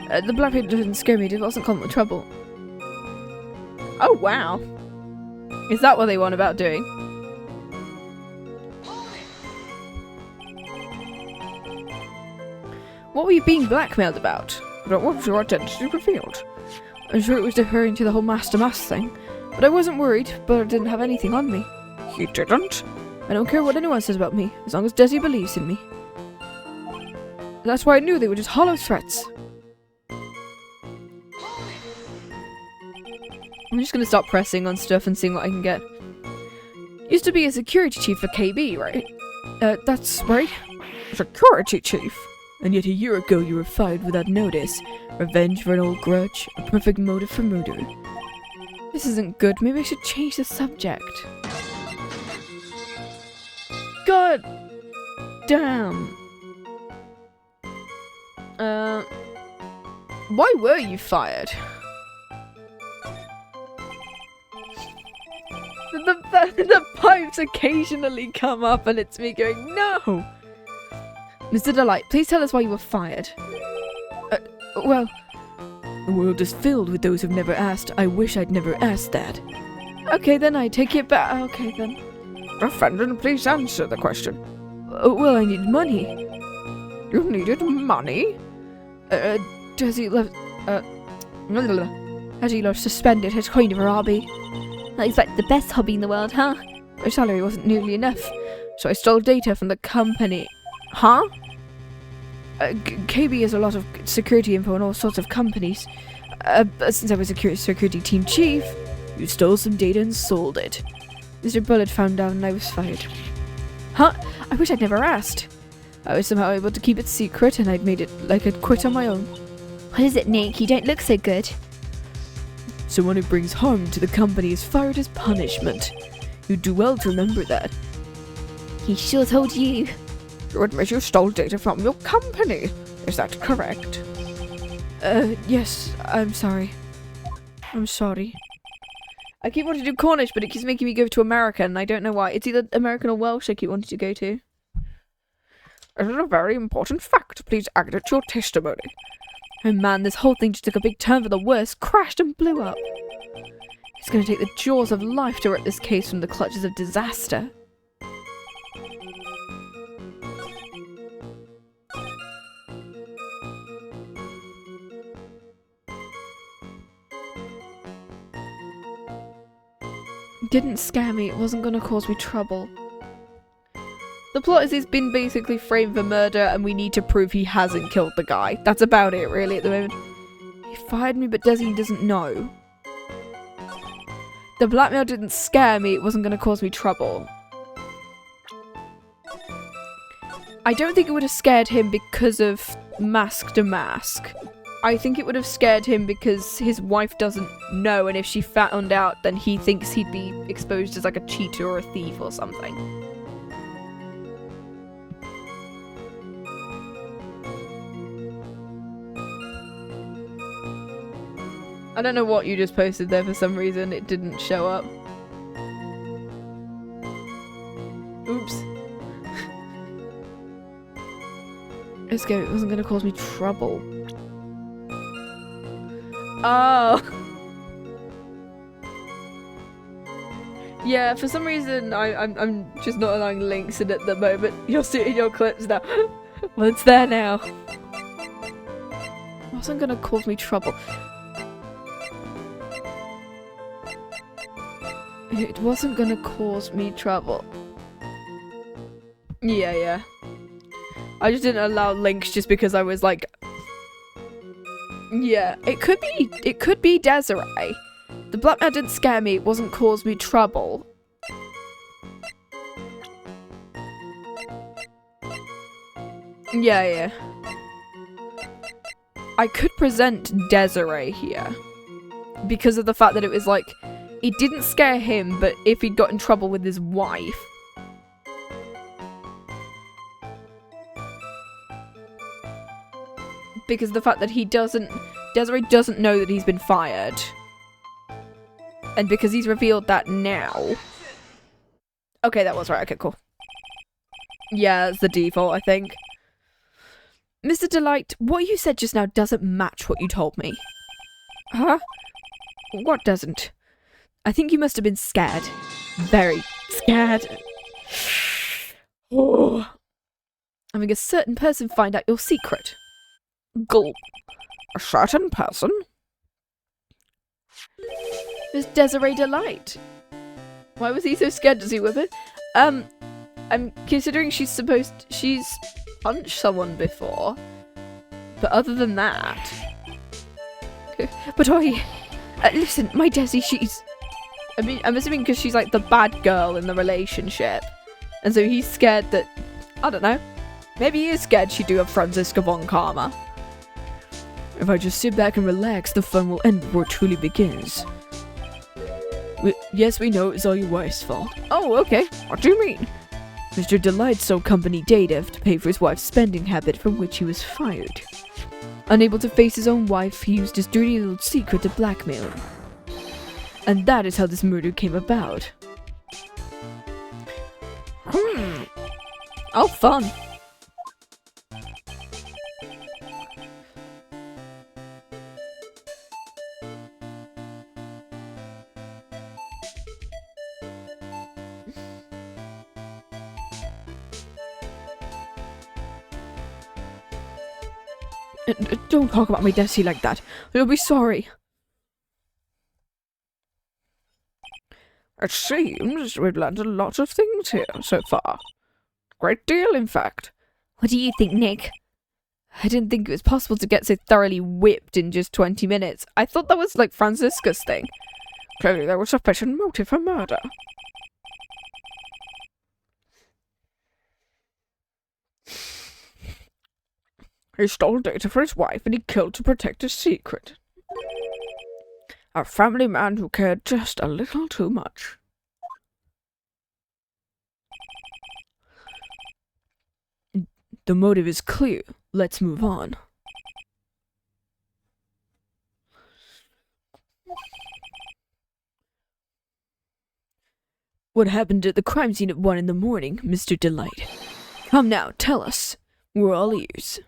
The blackmail didn't scare me. It wasn't come with trouble. Oh, wow. Is that what they want about doing? What were you being blackmailed about? What was your identity revealed? I'm sure it was referring to the whole Masque de Masque thing. But I wasn't worried, but I didn't have anything on me. He didn't? I don't care what anyone says about me, as long as Desi believes in me. That's why I knew they were just hollow threats. I'm just gonna stop pressing on stuff and seeing what I can get. Used to be a security chief for KB, right? That's right. Security chief? And yet a year ago you were fired without notice. Revenge for an old grudge, a perfect motive for murder. This isn't good. Maybe I should change the subject. God damn. Why were you fired? The pipes occasionally come up and it's me going, no! Mr. Delite, please tell us why you were fired. Well, the world is filled with those who've never asked. I wish I'd never asked that. Okay, then I take it back. Okay, then. Defendant, please answer the question. Well, I need money. You needed money? Desi left suspended his kind of a hobby. Not exactly the best hobby in the world, huh? My salary wasn't nearly enough, so I stole data from the company. Huh? KB has a lot of security info on all sorts of companies. But since I was a security team chief, You stole some data and sold it. Mr. Bullet found out and I was fired. Huh? I wish I'd never asked. I was somehow able to keep it secret and I'd made it like I'd quit on my own. What is it, Nick? You don't look so good. Someone who brings harm to the company is fired as punishment. You'd do well to remember that. He sure told you. You admit you stole data from your company. Is that correct? Yes, I'm sorry. I'm sorry. I keep wanting to do Cornish, but it keeps making me go to American, and I don't know why. It's either American or Welsh I keep wanting to go to. It is a very important fact. Please add it to your testimony. Oh man, this whole thing just took a big turn for the worse, crashed and blew up. It's going to take the jaws of life to rip this case from the clutches of disaster. It didn't scare me, it wasn't going to cause me trouble. The plot is he's been basically framed for murder and we need to prove he hasn't killed the guy. That's about it really at the moment. He fired me but Desi doesn't know. The blackmail didn't scare me, it wasn't going to cause me trouble. I don't think it would have scared him because of Masque de Masque. I think it would have scared him because his wife doesn't know, and if she found out then he thinks he'd be exposed as like a cheater or a thief or something. I don't know what you just posted there for some reason, it didn't show up. Oops. Let's go, it wasn't gonna cause me trouble. Oh! Yeah, for some reason I'm just not allowing links in at the moment. You'll see it in your clips now. Well, it's there now. It wasn't gonna cause me trouble. It wasn't gonna cause me trouble. Yeah. I just didn't allow links just because I was like... Yeah, it could be Desiree. The blackmail didn't scare me, it wasn't cause me trouble. Yeah. I could present Desiree here. Because of the fact that it was like, it didn't scare him, but if he'd got in trouble with his wife. Because the fact that Desiree doesn't know that he's been fired. And because he's revealed that now. Okay, that was right, okay, cool. Yeah, that's the default, I think. Mr. Delite, what you said just now doesn't match what you told me. Huh? What doesn't? I think you must have been scared. Very scared. Oh. Having a certain person find out your secret. Gulp. A certain person? Miss Desiree Delite. Why was he so scared? Does he whip it? I'm considering she's punched someone before. But other than that... But listen, my Desi, I'm assuming because she's like the bad girl in the relationship. And so he's scared that... I don't know. Maybe he is scared she'd do a Franziska von Karma. If I just sit back and relax, the fun will end before it truly begins. Yes, we know it was all your wife's fault. Oh, okay. What do you mean? Mr. Delite sold company data to pay for his wife's spending habit from which he was fired. Unable to face his own wife, he used his dirty little secret to blackmail him. And that is how this murder came about. Oh, fun. Don't talk about my Desi like that. You'll be sorry. It seems we've learned a lot of things here so far. Great deal, in fact. What do you think, Nick? I didn't think it was possible to get so thoroughly whipped in just 20 minutes. I thought that was like Francisca's thing. Clearly there was sufficient motive for murder. He stole data for his wife and he killed to protect his secret. A family man who cared just a little too much. The motive is clear. Let's move on. What happened at the crime scene at 1 in the morning, Mr. Delite? Come now, tell us. We're all ears.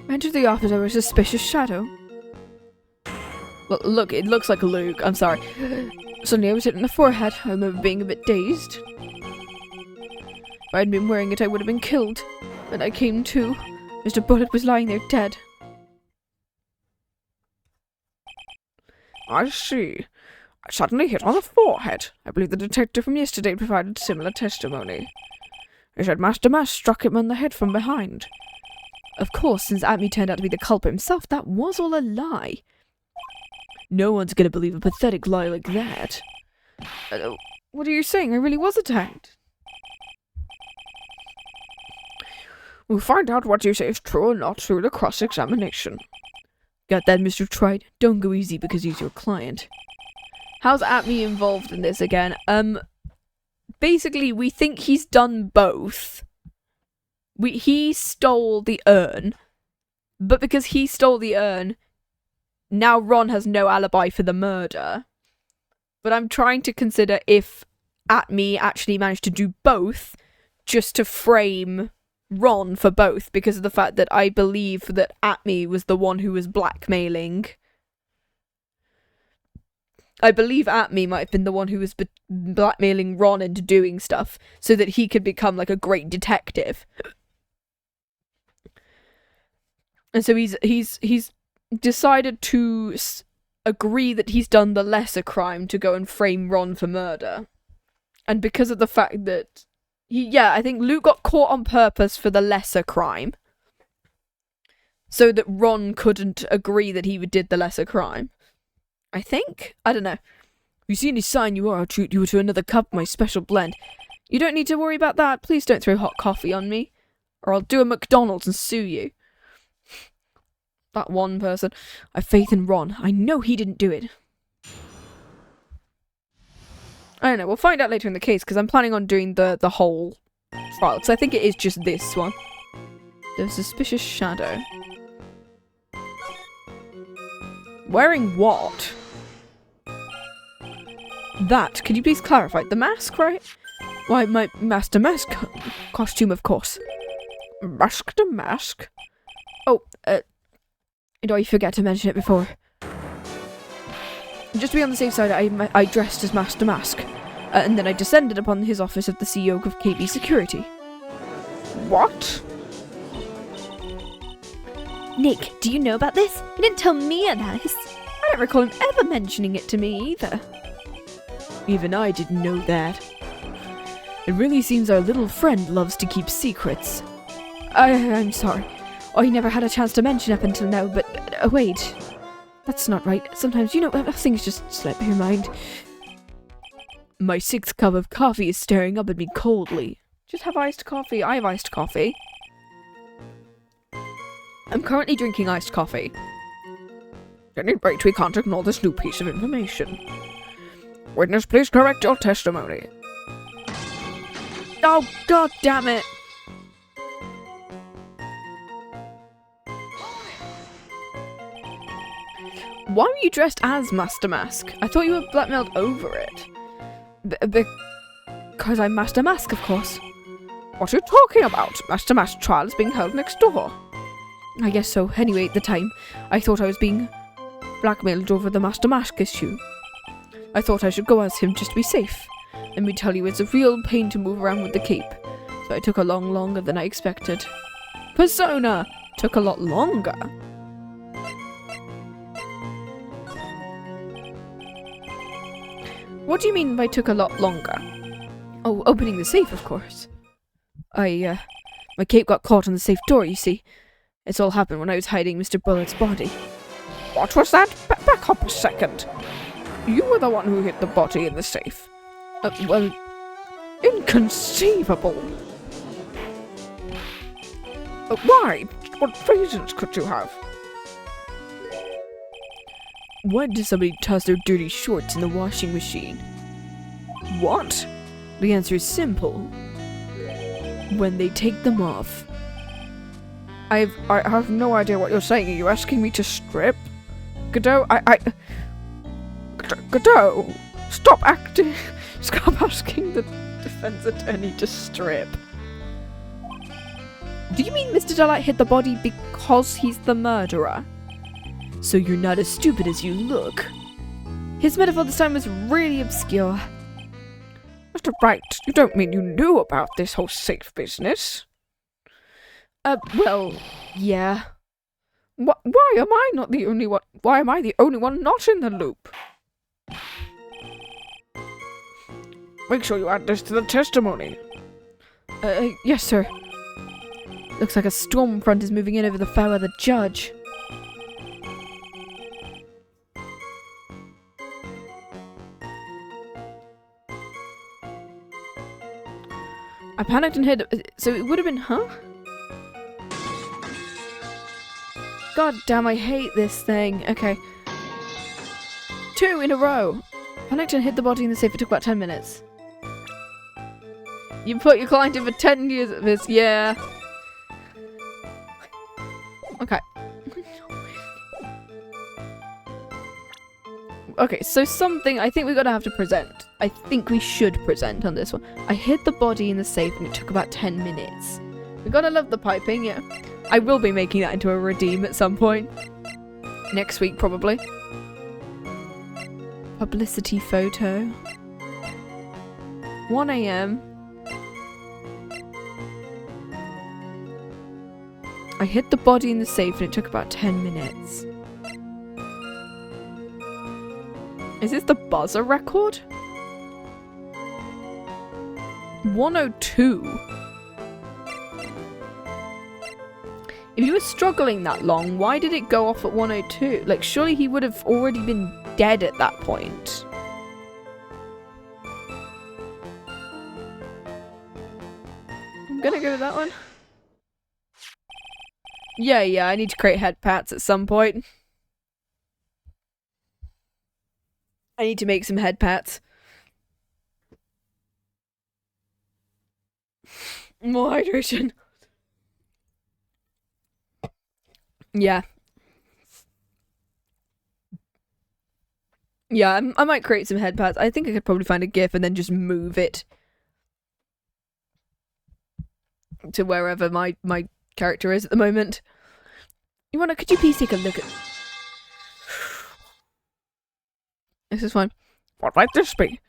I entered the office over a suspicious shadow. Well, look, it looks like Luke. I'm sorry. Suddenly I was hit in the forehead. I remember being a bit dazed. If I had been wearing it, I would have been killed. When I came to, Mr. Bullet was lying there dead. I see. I suddenly hit on the forehead. I believe the detective from yesterday provided similar testimony. He said Masque de Masque struck him on the head from behind. Of course, since Atme turned out to be the culprit himself, that was all a lie. No one's gonna believe a pathetic lie like that. What are you saying? I really was attacked. We'll find out what you say is true or not through the cross-examination. Got that, Mr. Trite? Don't go easy because he's your client. How's Atme involved in this again? Basically, we think he's done both. He stole the urn, but because he stole the urn, now Ron has no alibi for the murder. But I'm trying to consider if Atme actually managed to do both, just to frame Ron for both, because of the fact that I believe that Atme was the one who was blackmailing. I believe Atme might have been the one who was blackmailing Ron into doing stuff so that he could become like a great detective. And so he's decided to agree that he's done the lesser crime to go and frame Ron for murder. And because of the fact that I think Luke got caught on purpose for the lesser crime, so that Ron couldn't agree that he did the lesser crime. I think? I don't know. If you see any sign you are, I'll treat you to another cup of my special blend. You don't need to worry about that. Please don't throw hot coffee on me, or I'll do a McDonald's and sue you. That one person. I've faith in Ron. I know he didn't do it. I don't know. We'll find out later in the case, because I'm planning on doing the whole trial, because I think it is just this one. The suspicious shadow. Wearing what? That. Could you please clarify? The mask, right? Why, my Masque de Masque costume, of course. Masque de Masque? Oh, did I forget to mention it before? Just to be on the safe side, I dressed as Masque de Masque, and then I descended upon his office of the CEO of KB Security. What? Nick, do you know about this? He didn't tell me about this. I don't recall him ever mentioning it to me either. Even I didn't know that. It really seems our little friend loves to keep secrets. I'm sorry. I never had a chance to mention up until now, but wait. That's not right. Sometimes, things just slip your mind. My 6th cup of coffee is staring up at me coldly. Just have iced coffee. I have iced coffee. I'm currently drinking iced coffee. At any rate, we can't ignore this new piece of information. Witness, please correct your testimony. Oh, god damn it! Why were you dressed as Masque de Masque? I thought you were blackmailed over it. Because I'm Masque de Masque, of course. What are you talking about? Masque de Masque trial is being held next door. I guess so. Anyway, at the time, I thought I was being blackmailed over the Masque de Masque issue. I thought I should go as him just to be safe. Let me tell you, it's a real pain to move around with the cape. So I took a lot longer than I expected. Persona took a lot longer. What do you mean by took a lot longer? Oh, opening the safe, of course. My cape got caught on the safe door, you see. It's all happened when I was hiding Mr. Bullet's body. What was that? Back up a second. You were the one who hid the body in the safe. Well... Inconceivable. Why? What reasons could you have? Why did somebody toss their dirty shorts in the washing machine? What? The answer is simple. When they take them off. I have no idea what you're saying. Are you asking me to strip? Godot, Godot, stop acting. Stop asking the defense attorney to strip. Do you mean Mr. Delite hid the body because he's the murderer? So you're not as stupid as you look. His metaphor this time was really obscure. Mr. Wright, you don't mean you knew about this whole safe business? Well, yeah. Why am I not the only one? Why am I the only one not in the loop? Make sure you add this to the testimony. Yes, sir. Looks like a storm front is moving in over the fair weather judge. I panicked and hid. So it would have been, huh? God damn, I hate this thing. Okay. 2 in a row. Panicked and hid the body in the safe. It took about 10 minutes. You put your client in for 10 years of this. Yeah. Okay. Okay, so something I think we're gonna have to present. I think we should present on this one. I hid the body in the safe and it took about 10 minutes. We gotta love the piping, yeah. I will be making that into a redeem at some point. Next week, probably. Publicity photo. 1 AM. I hid the body in the safe and it took about 10 minutes. Is this the buzzer record? 102. If you were struggling that long, why did it go off at 102? Like, surely he would have already been dead at that point. I'm gonna go with that one. Yeah, I need to create head pats at some point. I need to make some head pats. More hydration. Yeah. Yeah, I might create some head pads. I think I could probably find a GIF and then just move it to wherever my character is at the moment. Could you please take a look at... This is fine. What might this be?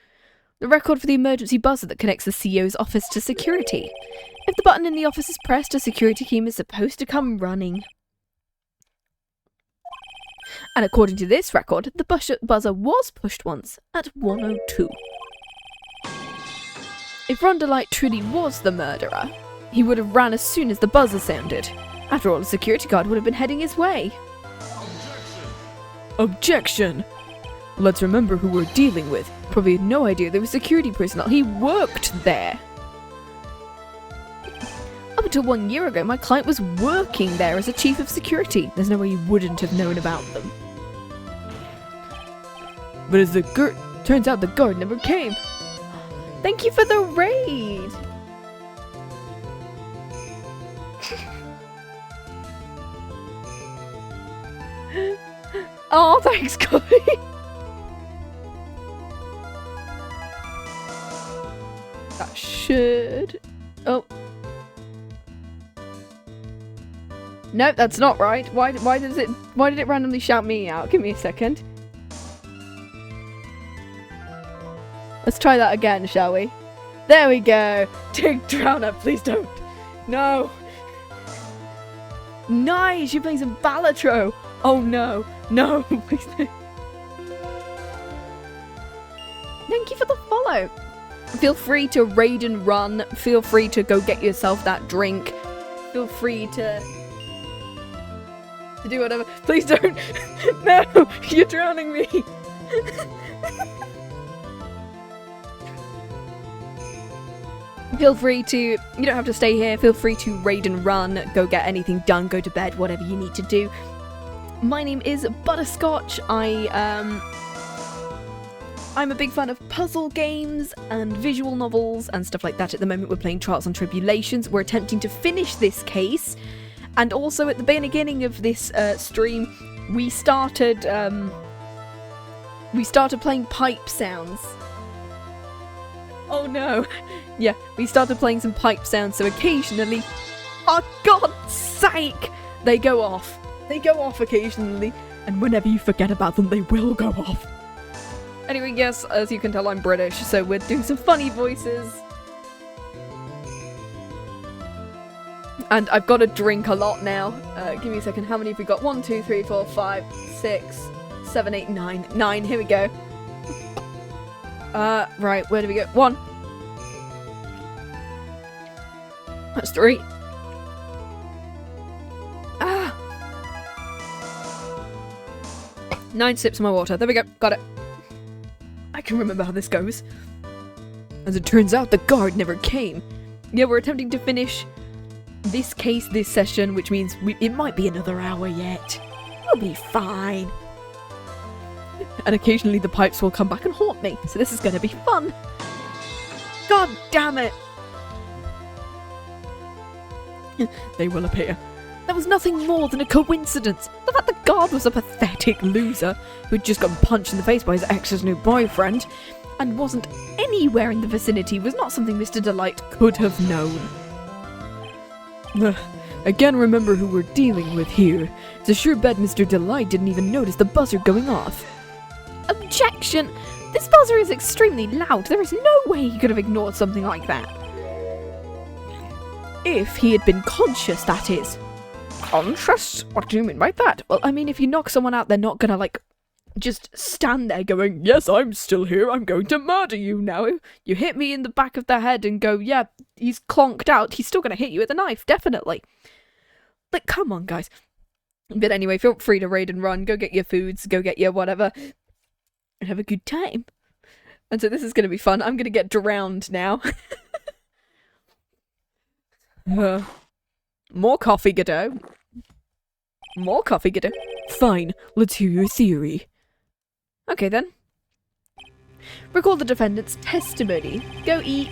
The record for the emergency buzzer that connects the CEO's office to security. If the button in the office is pressed, a security team is supposed to come running. And according to this record, the buzzer was pushed once at 102. If Ron Delite truly was the murderer, he would have ran as soon as the buzzer sounded. After all, a security guard would have been heading his way. Objection! Let's remember who we're dealing with. Probably had no idea there was security personnel. He worked there. Up until 1 year ago, my client was working there as a chief of security. There's no way he wouldn't have known about them. But is the Turns out the guard never came. Thank you for the raid! Oh, thanks, Chloe! That should... Oh. Nope, that's not right. Why did it randomly shout me out? Give me a second. Let's try that again, shall we? There we go! Dig Drowner, please don't! No! Nice! You're playing some Balatro! Oh no! No! Please don't! Thank you for the follow! Feel free to raid and run. Feel free to go get yourself that drink. Feel free to do whatever. Please don't! No! You're drowning me! Feel free to, you don't have to stay here, feel free to raid and run, go get anything done, go to bed, whatever you need to do. My name is Butterscotch. I'm a big fan of puzzle games and visual novels and stuff like that. At the moment we're playing Trials and Tribulations. We're attempting to finish this case. And also at the beginning of this stream, we started playing pipe sounds. Oh no! Yeah, we started playing some pipe sounds, so occasionally, for God's sake, they go off. They go off occasionally, and whenever you forget about them, they will go off. Anyway, yes, as you can tell, I'm British, so we're doing some funny voices. And I've got to drink a lot now. Give me a second, how many have we got? 1, 2, 3, 4, 5, 6, 7, 8, 9. 9, here we go. Right, where do we go? 1. That's 3. Ah! 9 sips of my water. There we go. Got it. I can remember how this goes. As it turns out, the guard never came. Yeah, we're attempting to finish this case this session, which means it might be another hour yet. We'll be fine. And occasionally the pipes will come back and haunt me, so this is going to be fun. God damn it! They will appear. That was nothing more than a coincidence. The fact the guard was a pathetic loser who'd just gotten punched in the face by his ex's new boyfriend and wasn't anywhere in the vicinity was not something Mr. Delite could have known. Again, remember who we're dealing with here. It's a sure bet Mr. Delite didn't even notice the buzzer going off. Objection! This buzzer is extremely loud. There is no way he could have ignored something like that. If he had been conscious, that is. Conscious? What do you mean by that? Well, I mean, if you knock someone out, they're not gonna, like, just stand there going, yes, I'm still here, I'm going to murder you now. You hit me in the back of the head and go, yeah, he's clonked out, he's still gonna hit you with a knife, definitely. Like, come on, guys. But anyway, feel free to raid and run, go get your foods, go get your whatever, and have a good time. And so this is gonna be fun. I'm gonna get drowned now. More coffee, Godot. More coffee, Godot. Fine, let's hear your theory. Okay then. Recall the defendant's testimony. Go eep.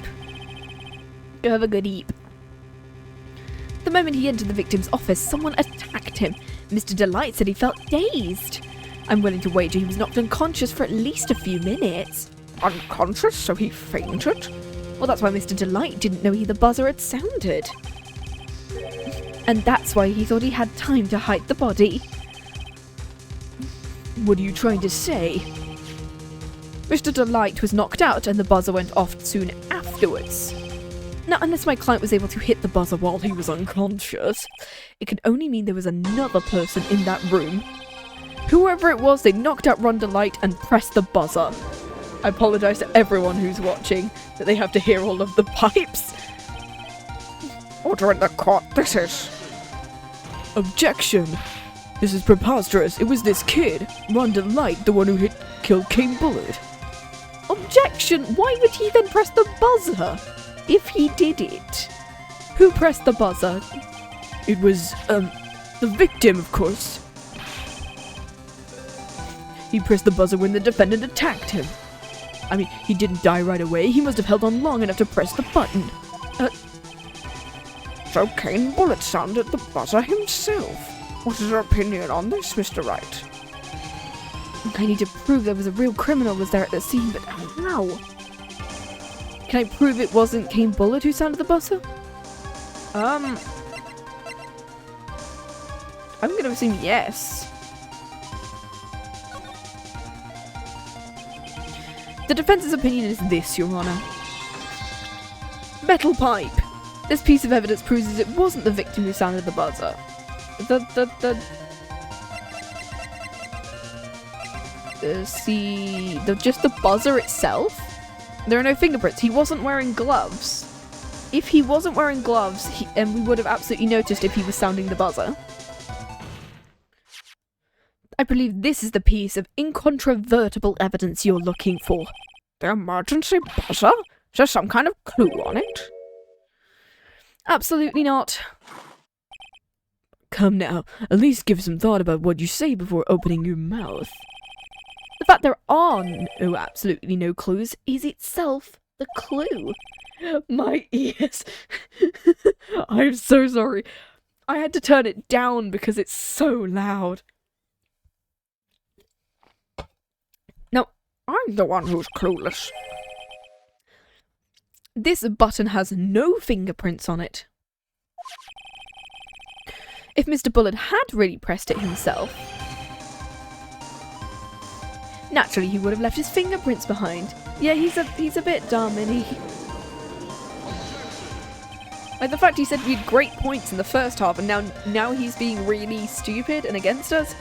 Go have a good eep. The moment he entered the victim's office, someone attacked him. Mr. Delite said he felt dazed. I'm willing to wager he was knocked unconscious for at least a few minutes. Unconscious? So he fainted? Well, that's why Mr. Delite didn't know the buzzer had sounded. And that's why he thought he had time to hide the body. What are you trying to say? Mr. Delite was knocked out and the buzzer went off soon afterwards. Now, unless my client was able to hit the buzzer while he was unconscious, it could only mean there was another person in that room. Whoever it was, they knocked out Ron Delite and pressed the buzzer. I apologise to everyone who's watching that they have to hear all of the pipes. Order in the court, this is... Objection! This is preposterous. It was this kid, Ron Delite, the one who killed King Bullet. Objection! Why would he then press the buzzer? If he did it. Who pressed the buzzer? It was, the victim, of course. He pressed the buzzer when the defendant attacked him. I mean, he didn't die right away. He must have held on long enough to press the button. So Kane Bullet sounded the buzzer himself. What is your opinion on this, Mr. Wright? I need to prove there was a real criminal was there at the scene, but how? Can I prove it wasn't Kane Bullet who sounded the buzzer? I'm gonna assume yes. The defense's opinion is this, Your Honor. Metal pipe. This piece of evidence proves it wasn't the victim who sounded the buzzer. Just the buzzer itself? There are no fingerprints. He wasn't wearing gloves. If he wasn't wearing gloves, and we would have absolutely noticed if he was sounding the buzzer. I believe this is the piece of incontrovertible evidence you're looking for. The emergency buzzer? Is there some kind of clue on it? Absolutely not. Come now, at least give some thought about what you say before opening your mouth. The fact there are absolutely no clues is itself the clue. My ears. I'm so sorry. I had to turn it down because it's so loud. No, I'm the one who's clueless. This button has no fingerprints on it. If Mr. Bullet had really pressed it himself, naturally he would have left his fingerprints behind. Yeah, he's a bit dumb, and he... Like, the fact he said we had great points in the first half, and now he's being really stupid and against us.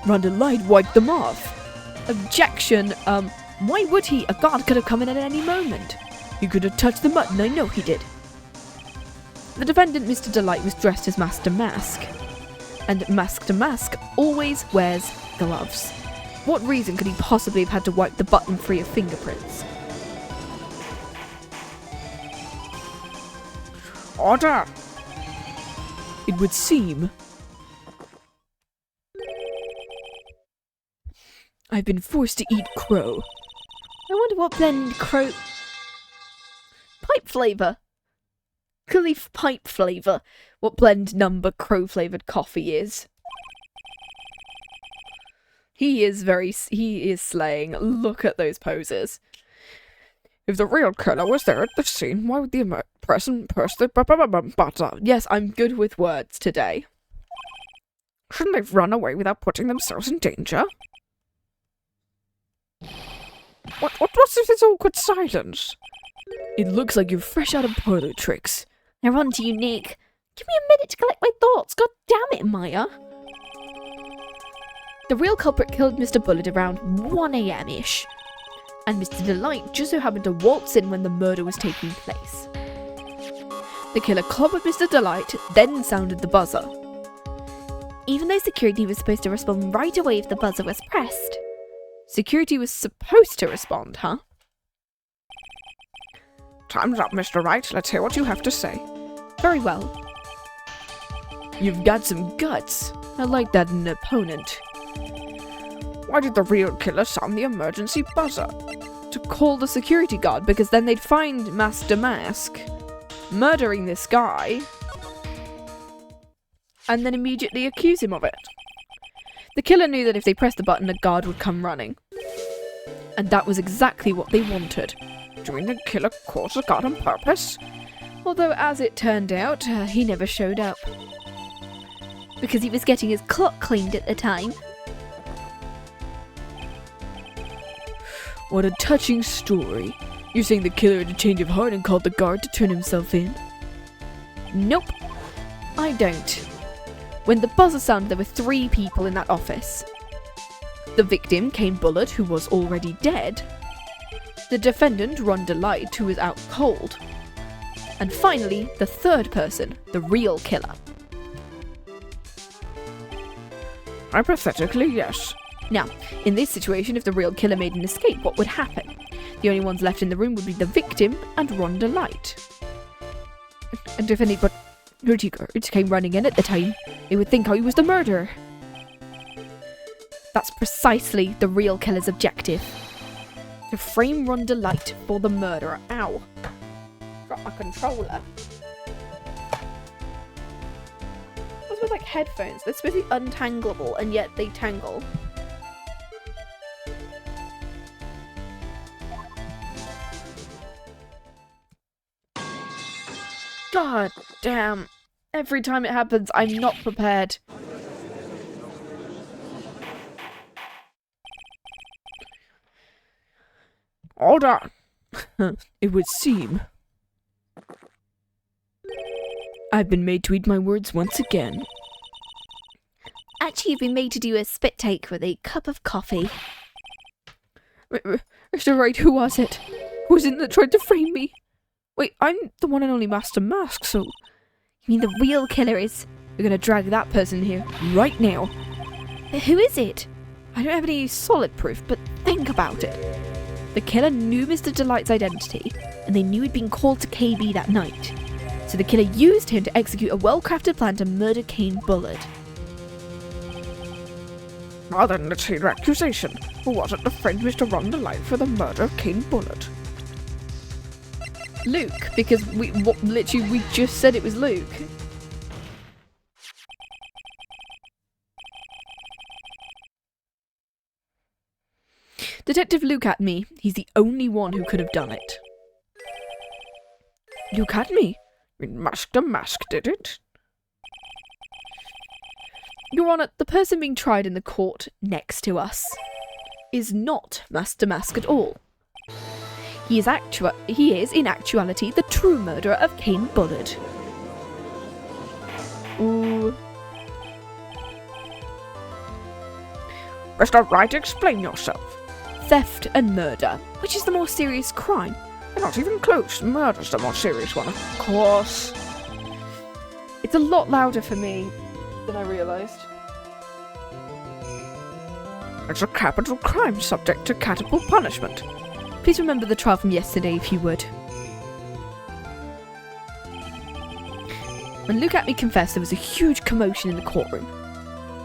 Delite wiped them off. Objection, why would he? A guard could have come in at any moment. He could have touched the button, I know he did. The defendant, Mr. Delite, was dressed as Masque de Masque. And Masque de Masque always wears gloves. What reason could he possibly have had to wipe the button free of fingerprints? Order! It would seem I've been forced to eat crow. I wonder what blend crow... Pipe flavour. Leaf pipe flavour. What blend number crow flavoured coffee is. He is slaying. Look at those poses. If the real killer was there at the scene, why would the person press the button? Yes, I'm good with words today. Shouldn't they have run away without putting themselves in danger? What was this awkward silence? It looks like you're fresh out of parlor tricks. Now on to you, Nick. Give me a minute to collect my thoughts. God damn it, Maya. The real culprit killed Mr. Bullet around 1 AM-ish. And Mr. Delite just so happened to waltz in when the murder was taking place. The killer clobbered Mr. Delite, then sounded the buzzer. Even though security was supposed to respond right away if the buzzer was pressed. Security was supposed to respond, huh? Time's up, Mr. Wright. Let's hear what you have to say. Very well. You've got some guts. I like that in an opponent. Why did the real killer sound the emergency buzzer? To call the security guard, because then they'd find Masque de Masque murdering this guy and then immediately accuse him of it. The killer knew that if they pressed the button, a guard would come running. And that was exactly what they wanted. Do you mean the killer caused the guard on purpose? Although, as it turned out, he never showed up. Because he was getting his clock cleaned at the time. What a touching story. You're saying the killer had a change of heart and called the guard to turn himself in? Nope. I don't. When the buzzer sounded, there were 3 people in that office. The victim, Kane Bullet, who was already dead. The defendant, Delite, who was out cold. And finally, the 3rd person, the real killer. Hypothetically, yes. Now, in this situation, if the real killer made an escape, what would happen? The only ones left in the room would be the victim and Delite. And if any but security guards came running in at the time, they would think I was the murderer. That's precisely the real killer's objective. To frame run Delite for the murderer. Ow. Drop my controller. What's with like headphones? They're supposed to be untangleable and yet they tangle. God damn. Every time it happens, I'm not prepared. Hold on. It would seem I've been made to eat my words once again. Actually, you've been made to do a spit take with a cup of coffee. Mr. Wright, who was it? Who was it that tried to frame me? Wait, I'm the one and only Masque de Masque, so... You mean the real killer is... We're gonna drag that person here, right now. Who is it? I don't have any solid proof, but think about it. The killer knew Mr. Delite's identity, and they knew he'd been called to KB that night. So the killer used him to execute a well-crafted plan to murder Kane Bullard. Well then, let's hear your accusation. Who was it to frame Mr. Ron Delite for the murder of Kane Bullard? Luke, because literally we just said it was Luke. Detective Luke at me. He's the only one who could have done it. Luke at me? Masque de Masque did it? Your Honour, the person being tried in the court next to us is not Masque de Masque at all. He is, in actuality, the true murderer of Kane Bullard. Ooh. Mr. Wright, explain yourself. Theft and murder. Which is the more serious crime? You're not even close. Murder's the more serious one, of course. It's a lot louder for me than I realised. It's a capital crime subject to capital punishment. Please remember the trial from yesterday, if you would. When Luke at me confessed, there was a huge commotion in the courtroom.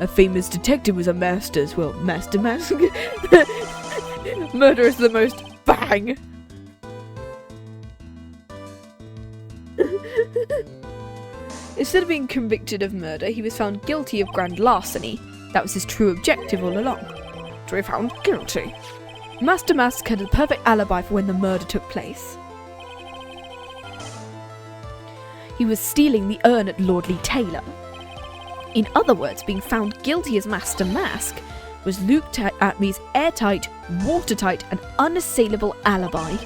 A famous detective was unmasked as well. Masque de Masque. Murder is the most bang. Instead of being convicted of murder, he was found guilty of grand larceny. That was his true objective all along. To be found guilty. Masque de Masque had a perfect alibi for when the murder took place. He was stealing the urn at Lordly Taylor. In other words, being found guilty as Masque de Masque was Luke Atme's airtight, watertight, and unassailable alibi.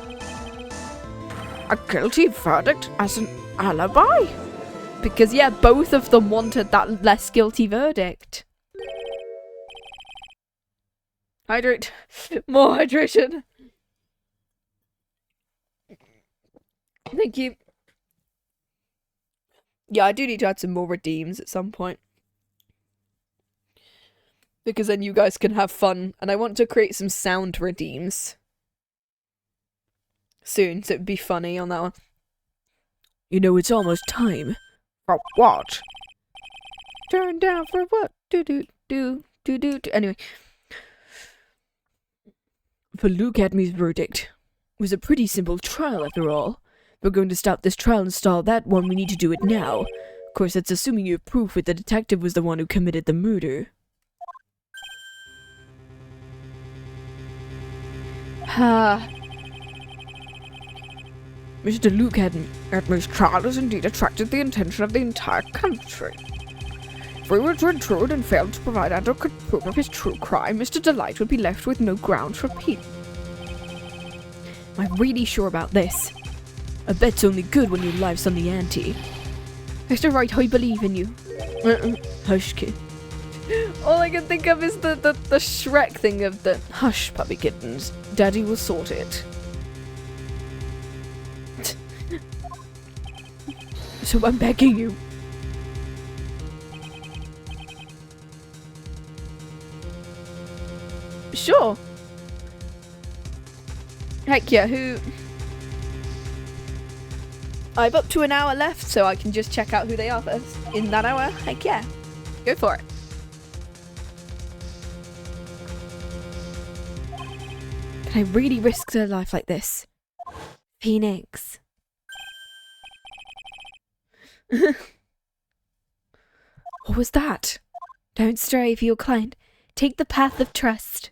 A guilty verdict as an alibi? Because, yeah, both of them wanted that less guilty verdict. Hydrate. More hydration. Thank you. Yeah, I do need to add some more redeems at some point. Because then you guys can have fun. And I want to create some sound redeems. Soon, so it'd be funny on that one. You know, it's almost time. For what? Turn down for what? Do. Anyway. For Luke Atme's verdict. It was a pretty simple trial after all. We're going to stop this trial and stall that one. We need to do it now. Of course, that's assuming you have proof that the detective was the one who committed the murder. Mr. Luke Atme's trial has indeed attracted the attention of the entire country. If we were to intrude and fail to provide adequate proof of his true crime, Mr. Delite would be left with no grounds for appeal. Am I really sure about this? A bet's only good when your life's on the ante. Mr. Wright, I believe in you. Hush, kid. All I can think of is the Shrek thing of the hush, puppy kittens. Daddy will sort it. So I'm begging you. Sure. Heck yeah, who... I've up to an hour left, so I can just check out who they are first. In that hour, heck yeah. Go for it. Can I really risk their life like this? Phoenix. What was that? Don't stray for your client. Take the path of trust.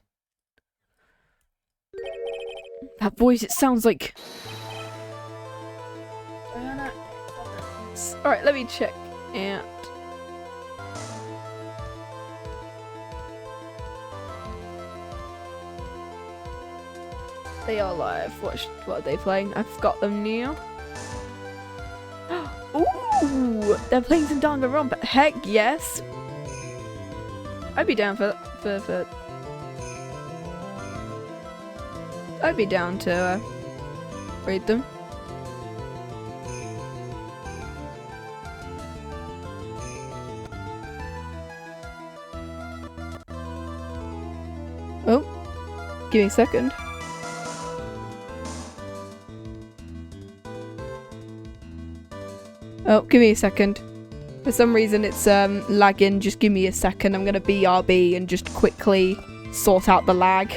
That voice, it sounds like... Alright, let me check. And they are live. What are they playing? I've got them now. Ooh, they're playing some Danganronpa. Heck yes. I'd be down for I'd be down to read them. Oh, give me a second. Oh, give me a second. For some reason it's lagging. Just give me a second. I'm gonna BRB and just quickly sort out the lag.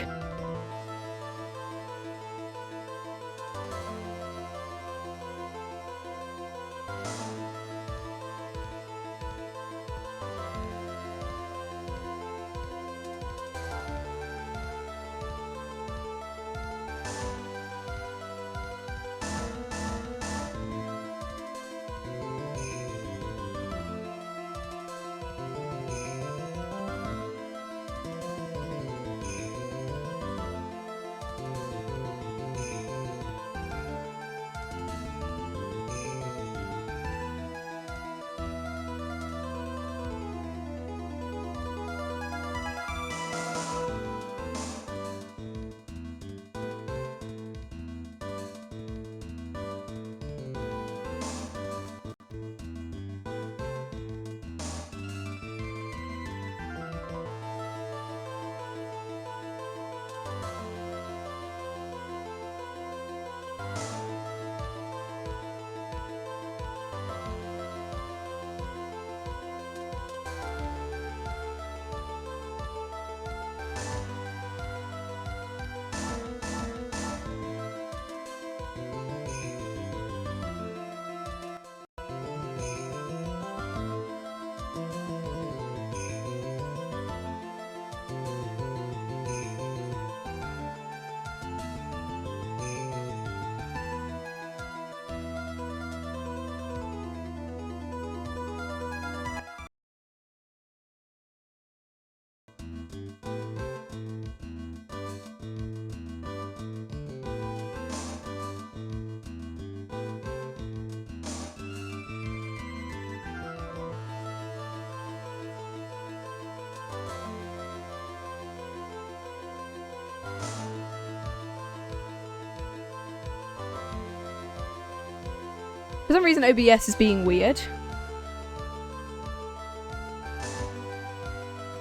For some reason OBS is being weird.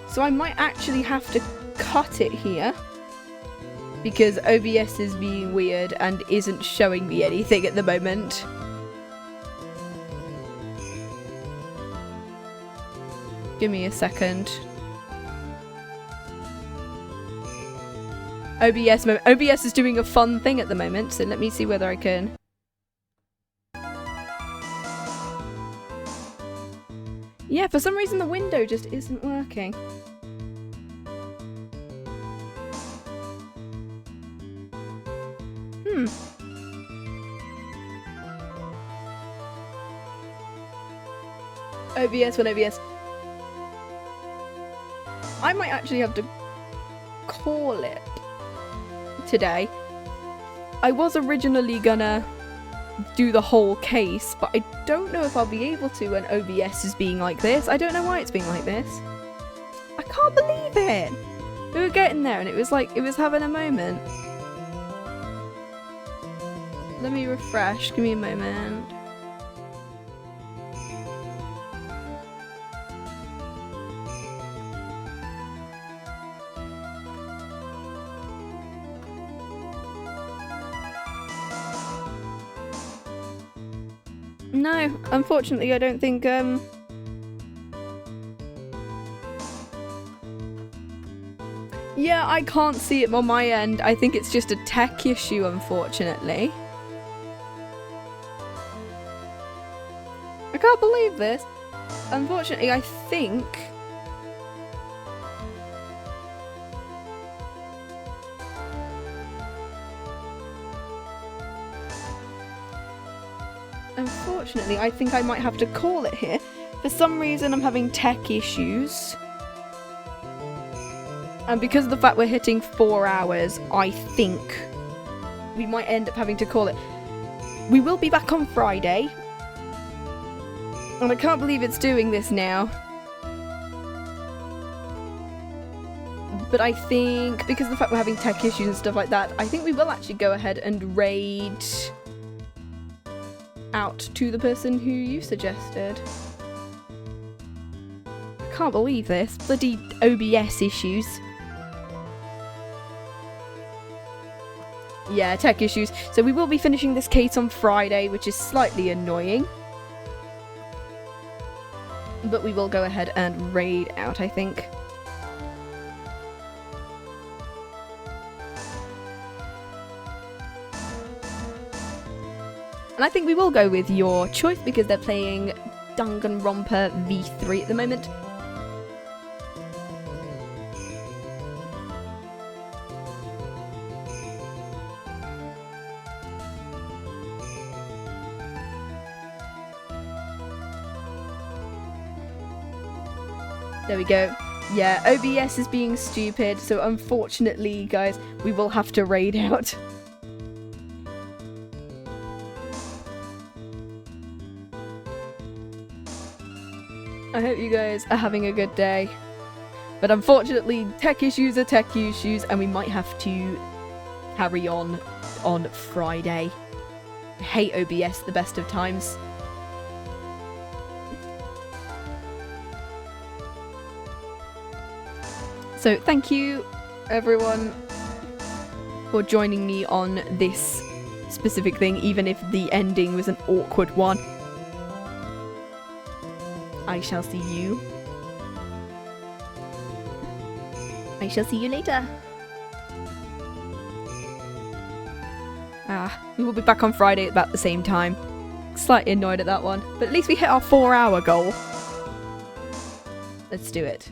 So I might actually have to cut it here. Because OBS is being weird and isn't showing me anything at the moment. Give me a second. OBS is doing a fun thing at the moment, so let me see whether I can. Yeah, for some reason the window just isn't working. OBS when OBS. I might actually have to call it today. I was originally gonna do the whole case, but I don't know if I'll be able to when OBS is being like this. I don't know why it's being like this. I can't believe it! We were getting there and it was like, it was having a moment. Let me refresh, give me a moment. No, unfortunately I don't think, Yeah, I can't see it on my end. I think it's just a tech issue, unfortunately. I can't believe this. Unfortunately, I think... Unfortunately, I think I might have to call it here. For some reason, I'm having tech issues. And because of the fact we're hitting 4 hours, I think we might end up having to call it. We will be back on Friday. And I can't believe it's doing this now. But I think, because of the fact we're having tech issues and stuff like that, I think we will actually go ahead and raid out to the person who you suggested. I can't believe this. Bloody OBS issues. Yeah, tech issues. So we will be finishing this case on Friday, which is slightly annoying. But we will go ahead and raid out, I think. And I think we will go with your choice because they're playing Danganronpa V3 at the moment. There we go. Yeah, OBS is being stupid, so unfortunately, guys, we will have to raid out. I hope you guys are having a good day. But unfortunately, tech issues are tech issues, and we might have to carry on Friday. I hate OBS the best of times. So thank you, everyone, for joining me on this specific thing, even if the ending was an awkward one. I shall see you. I shall see you later. We will be back on Friday at about the same time. Slightly annoyed at that one, but at least we hit our 4-hour goal. Let's do it.